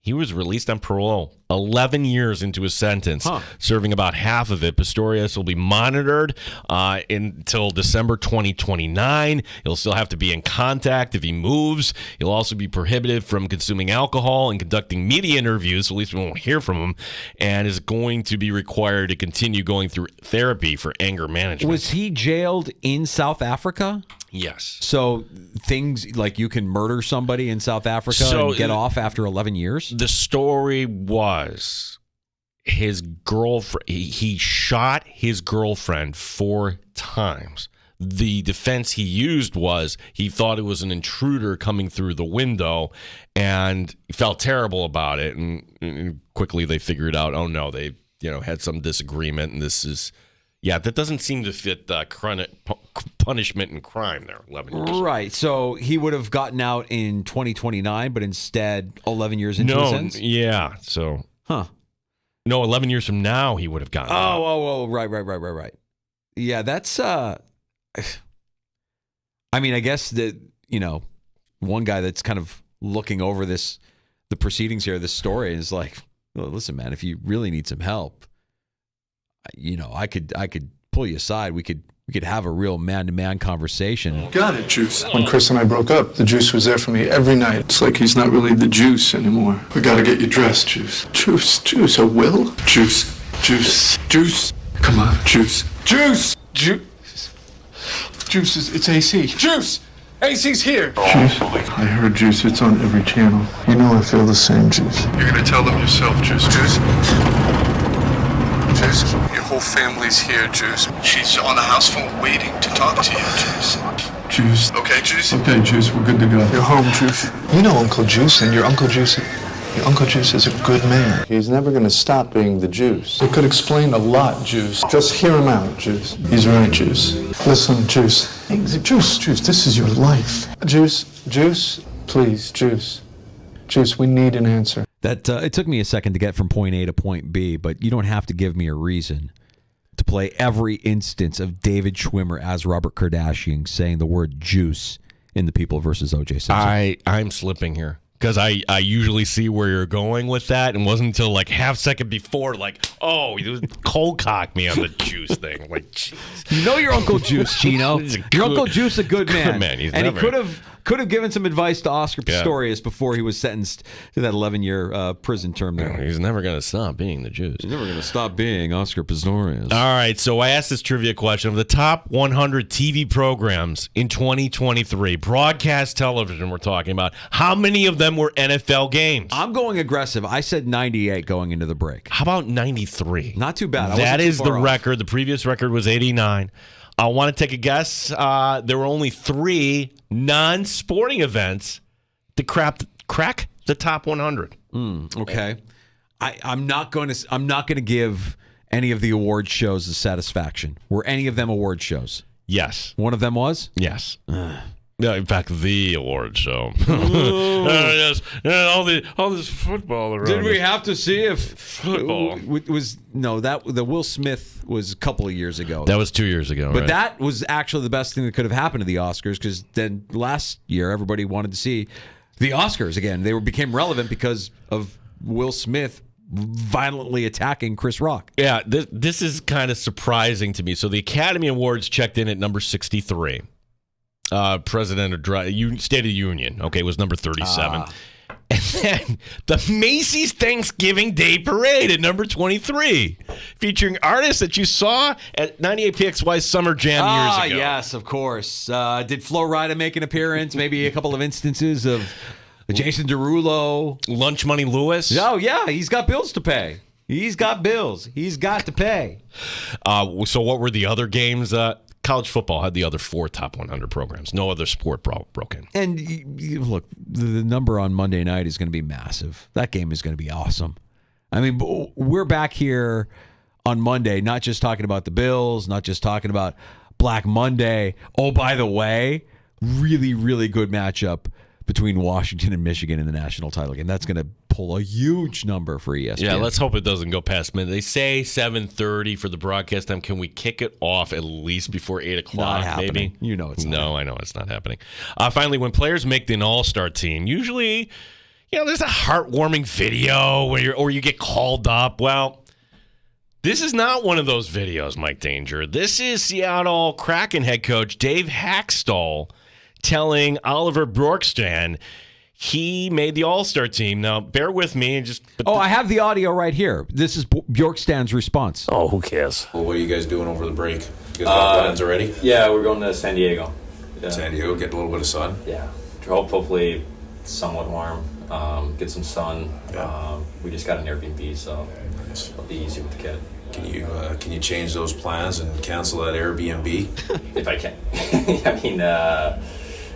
He was released on parole 11 years into his sentence, serving about half of it. Pistorius will be monitored until December 2029. He'll still have to be in contact if he moves. He'll also be prohibited from consuming alcohol and conducting media interviews, so at least we won't hear from him, and is going to be required to continue going through therapy for anger management. Was he jailed in South Africa? Yes. So things like you can murder somebody in South Africa and get off after 11 years? The story was his girlfriend. He shot his girlfriend 4 times. The defense he used was he thought it was an intruder coming through the window, and he felt terrible about it. And quickly they figured out, oh no, they had some disagreement, and this is. Yeah, that doesn't seem to fit punishment and crime there, 11 years. Right. So he would have gotten out in 2029, but instead 11 years into his sentence? Yeah. So. No, 11 years from now he would have gotten out. Oh, right. Yeah, that's I mean, I guess that, one guy that's kind of looking over the proceedings here, this story is like, well, listen, man, if you really need some help, I could pull you aside. We could have a real man-to-man conversation. Got it, Juice. When Chris and I broke up, the Juice was there for me every night. It's like he's not really the Juice anymore. We gotta get you dressed, Juice. Juice, a will? Juice. Come on, Juice. Juice, it's AC. Juice! AC's here! Juice, I heard Juice. It's on every channel. You know I feel the same, Juice. You're gonna tell them yourself, Juice. Juice, your whole family's here, Juice. She's on the house phone waiting to talk to you, Juice. Juice. Okay, Juice? Okay, Juice, we're good to go. You're home, Juice. You know Uncle Juice, and your Uncle Juice is a good man. He's never gonna stop being the Juice. It could explain a lot, Juice. Just hear him out, Juice. He's right, Juice. Listen, Juice. Juice, this is your life. Juice, please, Juice, we need an answer. That it took me a second to get from point A to point B, but you don't have to give me a reason to play every instance of David Schwimmer as Robert Kardashian saying the word juice in The People versus O.J. Simpson. I'm slipping here because I usually see where you're going with that, and wasn't until like half second before, like, oh, you cold cock me on the juice thing. Like, geez. Your Uncle Juice, Chino. Your Uncle Juice, a good man. Good man. He could have given some advice to Oscar Pistorius before he was sentenced to that 11-year prison term there. He's never going to stop being the Juice. He's never going to stop being Oscar Pistorius. All right, so I asked this trivia question. Of the top 100 TV programs in 2023, broadcast television we're talking about, how many of them were NFL games? I'm going aggressive. I said 98 going into the break. How about 93? Not too bad. That is the record. The previous record was 89. I want to take a guess. There were only 3 non-sporting events to crack the top 100. Okay, I'm not going to give any of the award shows the satisfaction. Were any of them award shows? Yes. One of them was? Yes. No, in fact, the award show. Yes, all this football around. Did we have to see if football was the Will Smith was a couple of years ago. That was 2 years ago. But right? that was actually the best thing that could have happened to the Oscars, because then last year everybody wanted to see the Oscars again. They became relevant because of Will Smith violently attacking Chris Rock. Yeah, this is kind of surprising to me. So the Academy Awards checked in at number 63. President of State of the Union, was number 37. And then the Macy's Thanksgiving Day Parade at number 23, featuring artists that you saw at 98PXY's Summer Jam years ago. Yes, of course. Did Flo Rida make an appearance? Maybe a couple of instances of Jason Derulo. Lunch Money Lewis. Oh, yeah, he's got bills to pay. He's got bills. He's got to pay. So what were the other games? College football had the other 4 top 100 programs. No other sport broke in. And look, the number on Monday night is going to be massive. That game is going to be awesome. I mean, we're back here on Monday, not just talking about the Bills, not just talking about Black Monday. Oh, by the way, really, really good matchup between Washington and Michigan in the national title game. That's going to pull a huge number for ESPN. Yeah, let's hope it doesn't go past midnight. They say 7:30 for the broadcast time. Can we kick it off at least before 8 o'clock? Not happening. Maybe? You know it's not. No, I know it's not happening. Finally, when players make the all-star team, usually there's a heartwarming video where you get called up. Well, this is not one of those videos, Mike Danger. This is Seattle Kraken head coach Dave Hackstall telling Oliver Bjorkstrand he made the All-Star team. Now, bear with me. I have the audio right here. This is Bjorkstrand's response. Oh, who cares? Well, what are you guys doing over the break? You guys got plans already? Yeah, we're going to San Diego. Yeah. San Diego, get a little bit of sun? Yeah. Hopefully somewhat warm. Get some sun. Yeah. We just got an Airbnb, so it'll be easy with the kid. Can you change those plans and cancel that Airbnb? If I can. I mean,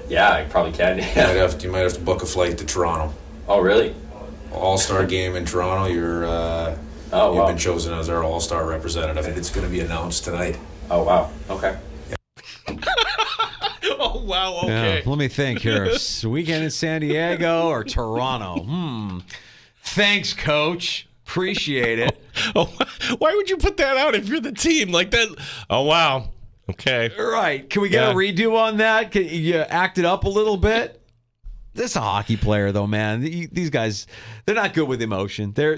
yeah, I probably can. Yeah. You might have to book a flight to Toronto. Oh, really? All-Star game in Toronto. You've been chosen as our All-Star representative. It's going to be announced tonight. Oh, wow. Okay. Oh, wow. Okay. Yeah, let me think here. Weekend in San Diego or Toronto? Thanks, Coach. Appreciate it. Why would you put that out if you're the team like that? Oh, wow. Okay. Right. Can we get a redo on that? Can you act it up a little bit? This is a hockey player, though, man. These guys, they're not good with emotion. They're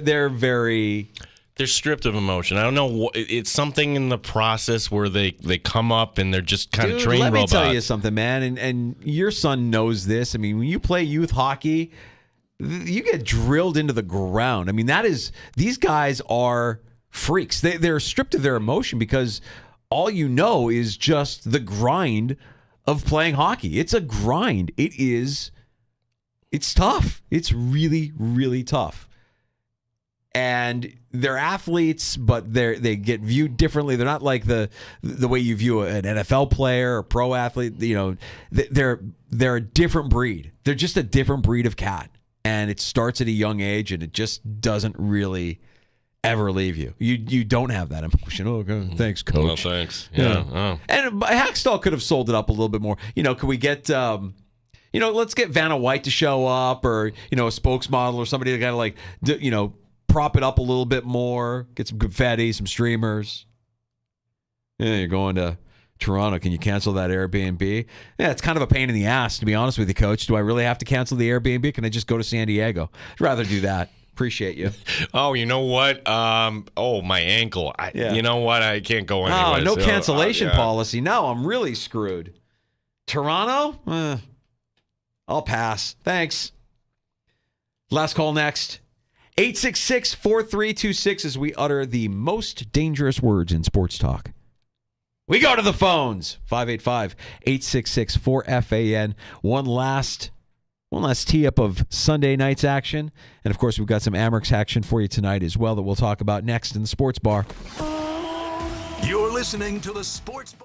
stripped of emotion. I don't know. It's something in the process where they come up and they're just kind of trained robots. Let me tell you something, man. And your son knows this. I mean, when you play youth hockey, you get drilled into the ground. I mean, these guys are freaks. They're stripped of their emotion because all you know is just the grind of playing hockey. It's a grind. It's tough. It's really, really tough. And they're athletes, but they get viewed differently. They're not like the way you view an NFL player or pro athlete. They're a different breed. They're just a different breed of cat. And it starts at a young age, and it just doesn't really ever leave you. You don't have that emotion. Oh, okay. Thanks, Coach. Well, thanks. Yeah. Oh. And Hackstall could have sold it up a little bit more. Could we get, let's get Vanna White to show up, or a spokesmodel or somebody to kind of prop it up a little bit more. Get some confetti, some streamers. Yeah, you're going to Toronto. Can you cancel that Airbnb? Yeah, it's kind of a pain in the ass, to be honest with you, Coach. Do I really have to cancel the Airbnb? Can I just go to San Diego? I'd rather do that. Appreciate you. Oh, you know what? My ankle. You know what? I can't go anywhere. Oh, no cancellation policy. No, I'm really screwed. Toronto? I'll pass. Thanks. Last call next. 866-4326 as we utter the most dangerous words in sports talk. We go to the phones. 585-866-4FAN. One last tee-up of Sunday night's action. And, of course, we've got some Amerks action for you tonight as well that we'll talk about next in the Sports Bar. You're listening to the Sports Bar.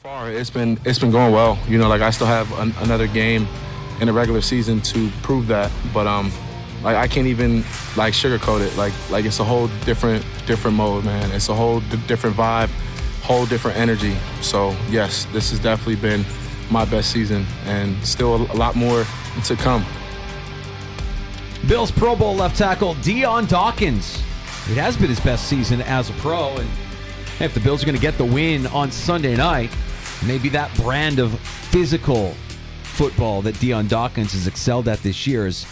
It's been going well. You know, like I still have another game in the regular season to prove that, but like I can't even like sugarcoat it. Like it's a whole different mode, man. It's a whole different vibe, whole different energy. So yes, this has definitely been my best season, and still a lot more to come. Bills Pro Bowl left tackle Dion Dawkins. It has been his best season as a pro, and if the Bills are going to get the win on Sunday night, maybe that brand of physical football that Dion Dawkins has excelled at this year is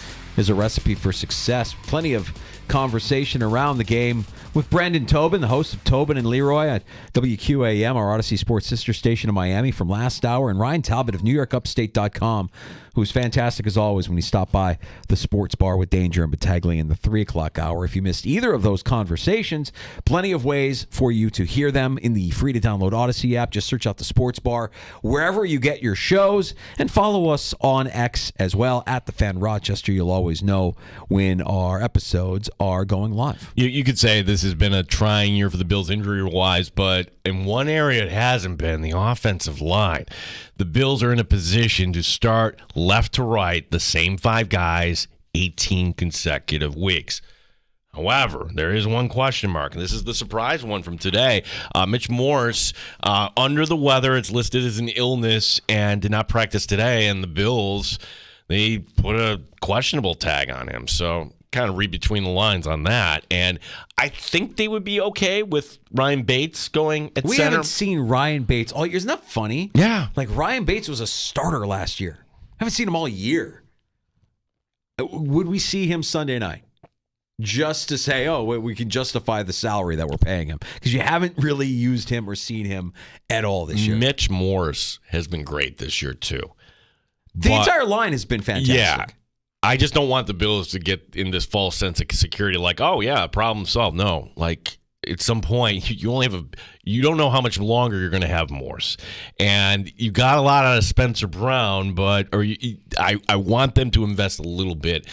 a recipe for success. Plenty of conversation around the game with Brendan Tobin, the host of Tobin and Leroy at WQAM, our Odyssey Sports sister station in Miami from last hour, and Ryan Talbot of NewYorkUpstate.com, who's fantastic as always when he stopped by the sports bar with Danger and Battaglia in the 3 o'clock hour. If you missed either of those conversations, plenty of ways for you to hear them in the free-to-download Odyssey app. Just search out the sports bar wherever you get your shows, and follow us on X as well, at The Fan Rochester. You'll always know when our episodes are going live. You could say this has been a trying year for the Bills injury-wise, but in one area it hasn't been, the offensive line. The Bills are in a position to start left to right the same 5 guys 18 consecutive weeks. However, there is one question mark, and this is the surprise one from today. Mitch Morse, under the weather, it's listed as an illness and did not practice today, and the Bills, they put a questionable tag on him. So kind of read between the lines on that. And I think they would be okay with Ryan Bates going at We center. haven't seen Ryan Bates all year. Isn't that funny? Yeah. Like, Ryan Bates was a starter last year. I haven't seen him all year. Would we see him Sunday night? Just to say, oh, we can justify the salary that we're paying him. Because you haven't really used him or seen him at all this year. Mitch Morse has been great this year, too. The entire line has been fantastic. Yeah. I just don't want the Bills to get in this false sense of security, like, oh, yeah, problem solved. No, like, at some point, you don't know how much longer you're going to have Morse. And you got a lot out of Spencer Brown, I want them to invest a little bit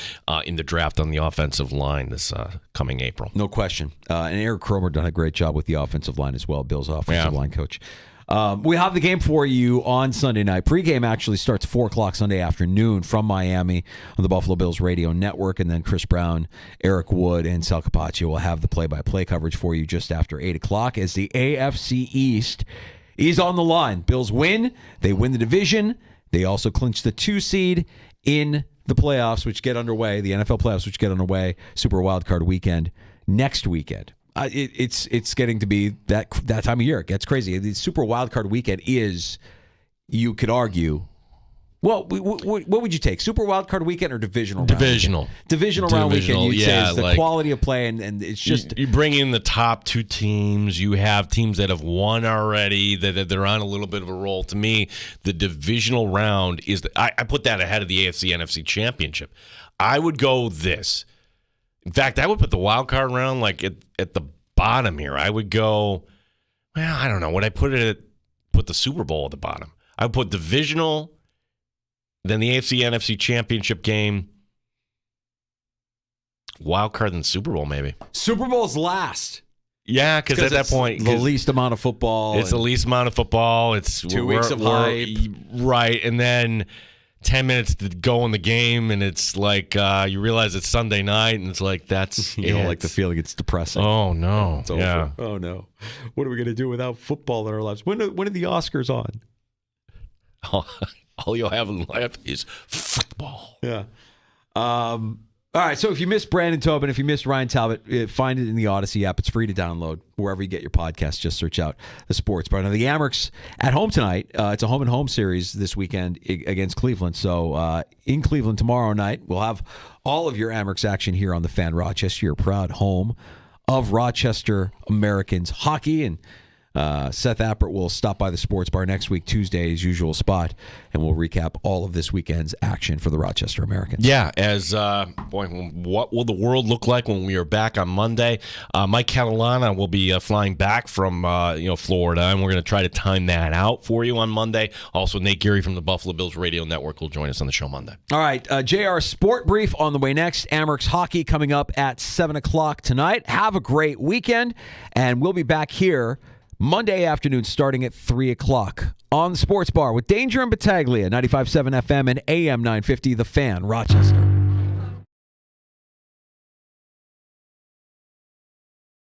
in the draft on the offensive line this coming April. No question. And Eric Cromer done a great job with the offensive line as well, Bills offensive line coach. We have the game for you on Sunday night. Pre-game actually starts 4 o'clock Sunday afternoon from Miami on the Buffalo Bills radio network. And then Chris Brown, Eric Wood, and Sal Capaccio will have the play-by-play coverage for you just after 8 o'clock as the AFC East is on the line. Bills win. They win the division. They also clinch the 2 seed in the playoffs, which get underway, the NFL playoffs, which get underway, Super Wildcard weekend next weekend. It's getting to be that time of year. It gets crazy. The Super Wildcard weekend is, you could argue, well, what would you take? Super Wildcard weekend or divisional round? Divisional round weekend, you'd say, is the quality of play, and it's just... You bring in the top 2 teams. You have teams that have won already, that they're on a little bit of a roll. To me, the divisional round is... I put that ahead of the AFC-NFC championship. I would go this. In fact, I would put the wild card round like at the bottom here. I would go, well, I don't know. Would I put the Super Bowl at the bottom? I would put divisional, then the AFC NFC championship game, wild card, then Super Bowl maybe. Super Bowl's last. Yeah, because at that point, the least amount of football. It's the least amount of football. It's 2 weeks of hype, right? And then 10 minutes to go in the game, and it's like you realize it's Sunday night, and it's like that's you don't like the feeling. It's depressing. Oh no, it's over. Oh no, what are we gonna do without football in our lives? When are the Oscars on? All you'll have in life is football. Yeah. All right, so if you missed Brandon Tobin, if you missed Ryan Talbot, find it in the Odyssey app. It's free to download wherever you get your podcasts. Just search out the sports bar. Now, the Amerks at home tonight. It's a home-and-home series this weekend against Cleveland. So in Cleveland tomorrow night, we'll have all of your Amerks action here on the Fan Rochester, your proud home of Rochester Americans hockey. And Seth Appert will stop by the sports bar next week, Tuesday, his usual spot, and we'll recap all of this weekend's action for the Rochester Americans. Yeah, as what will the world look like when we are back on Monday? Mike Catalana will be flying back from Florida, and we're going to try to time that out for you on Monday. Also, Nate Geary from the Buffalo Bills Radio Network will join us on the show Monday. All right, JR Sport Brief on the way next. Amerks hockey coming up at 7 o'clock tonight. Have a great weekend, and we'll be back here Monday afternoon starting at 3 o'clock on the Sports Bar with Danger and Battaglia, 95.7 FM and AM 950, The Fan, Rochester.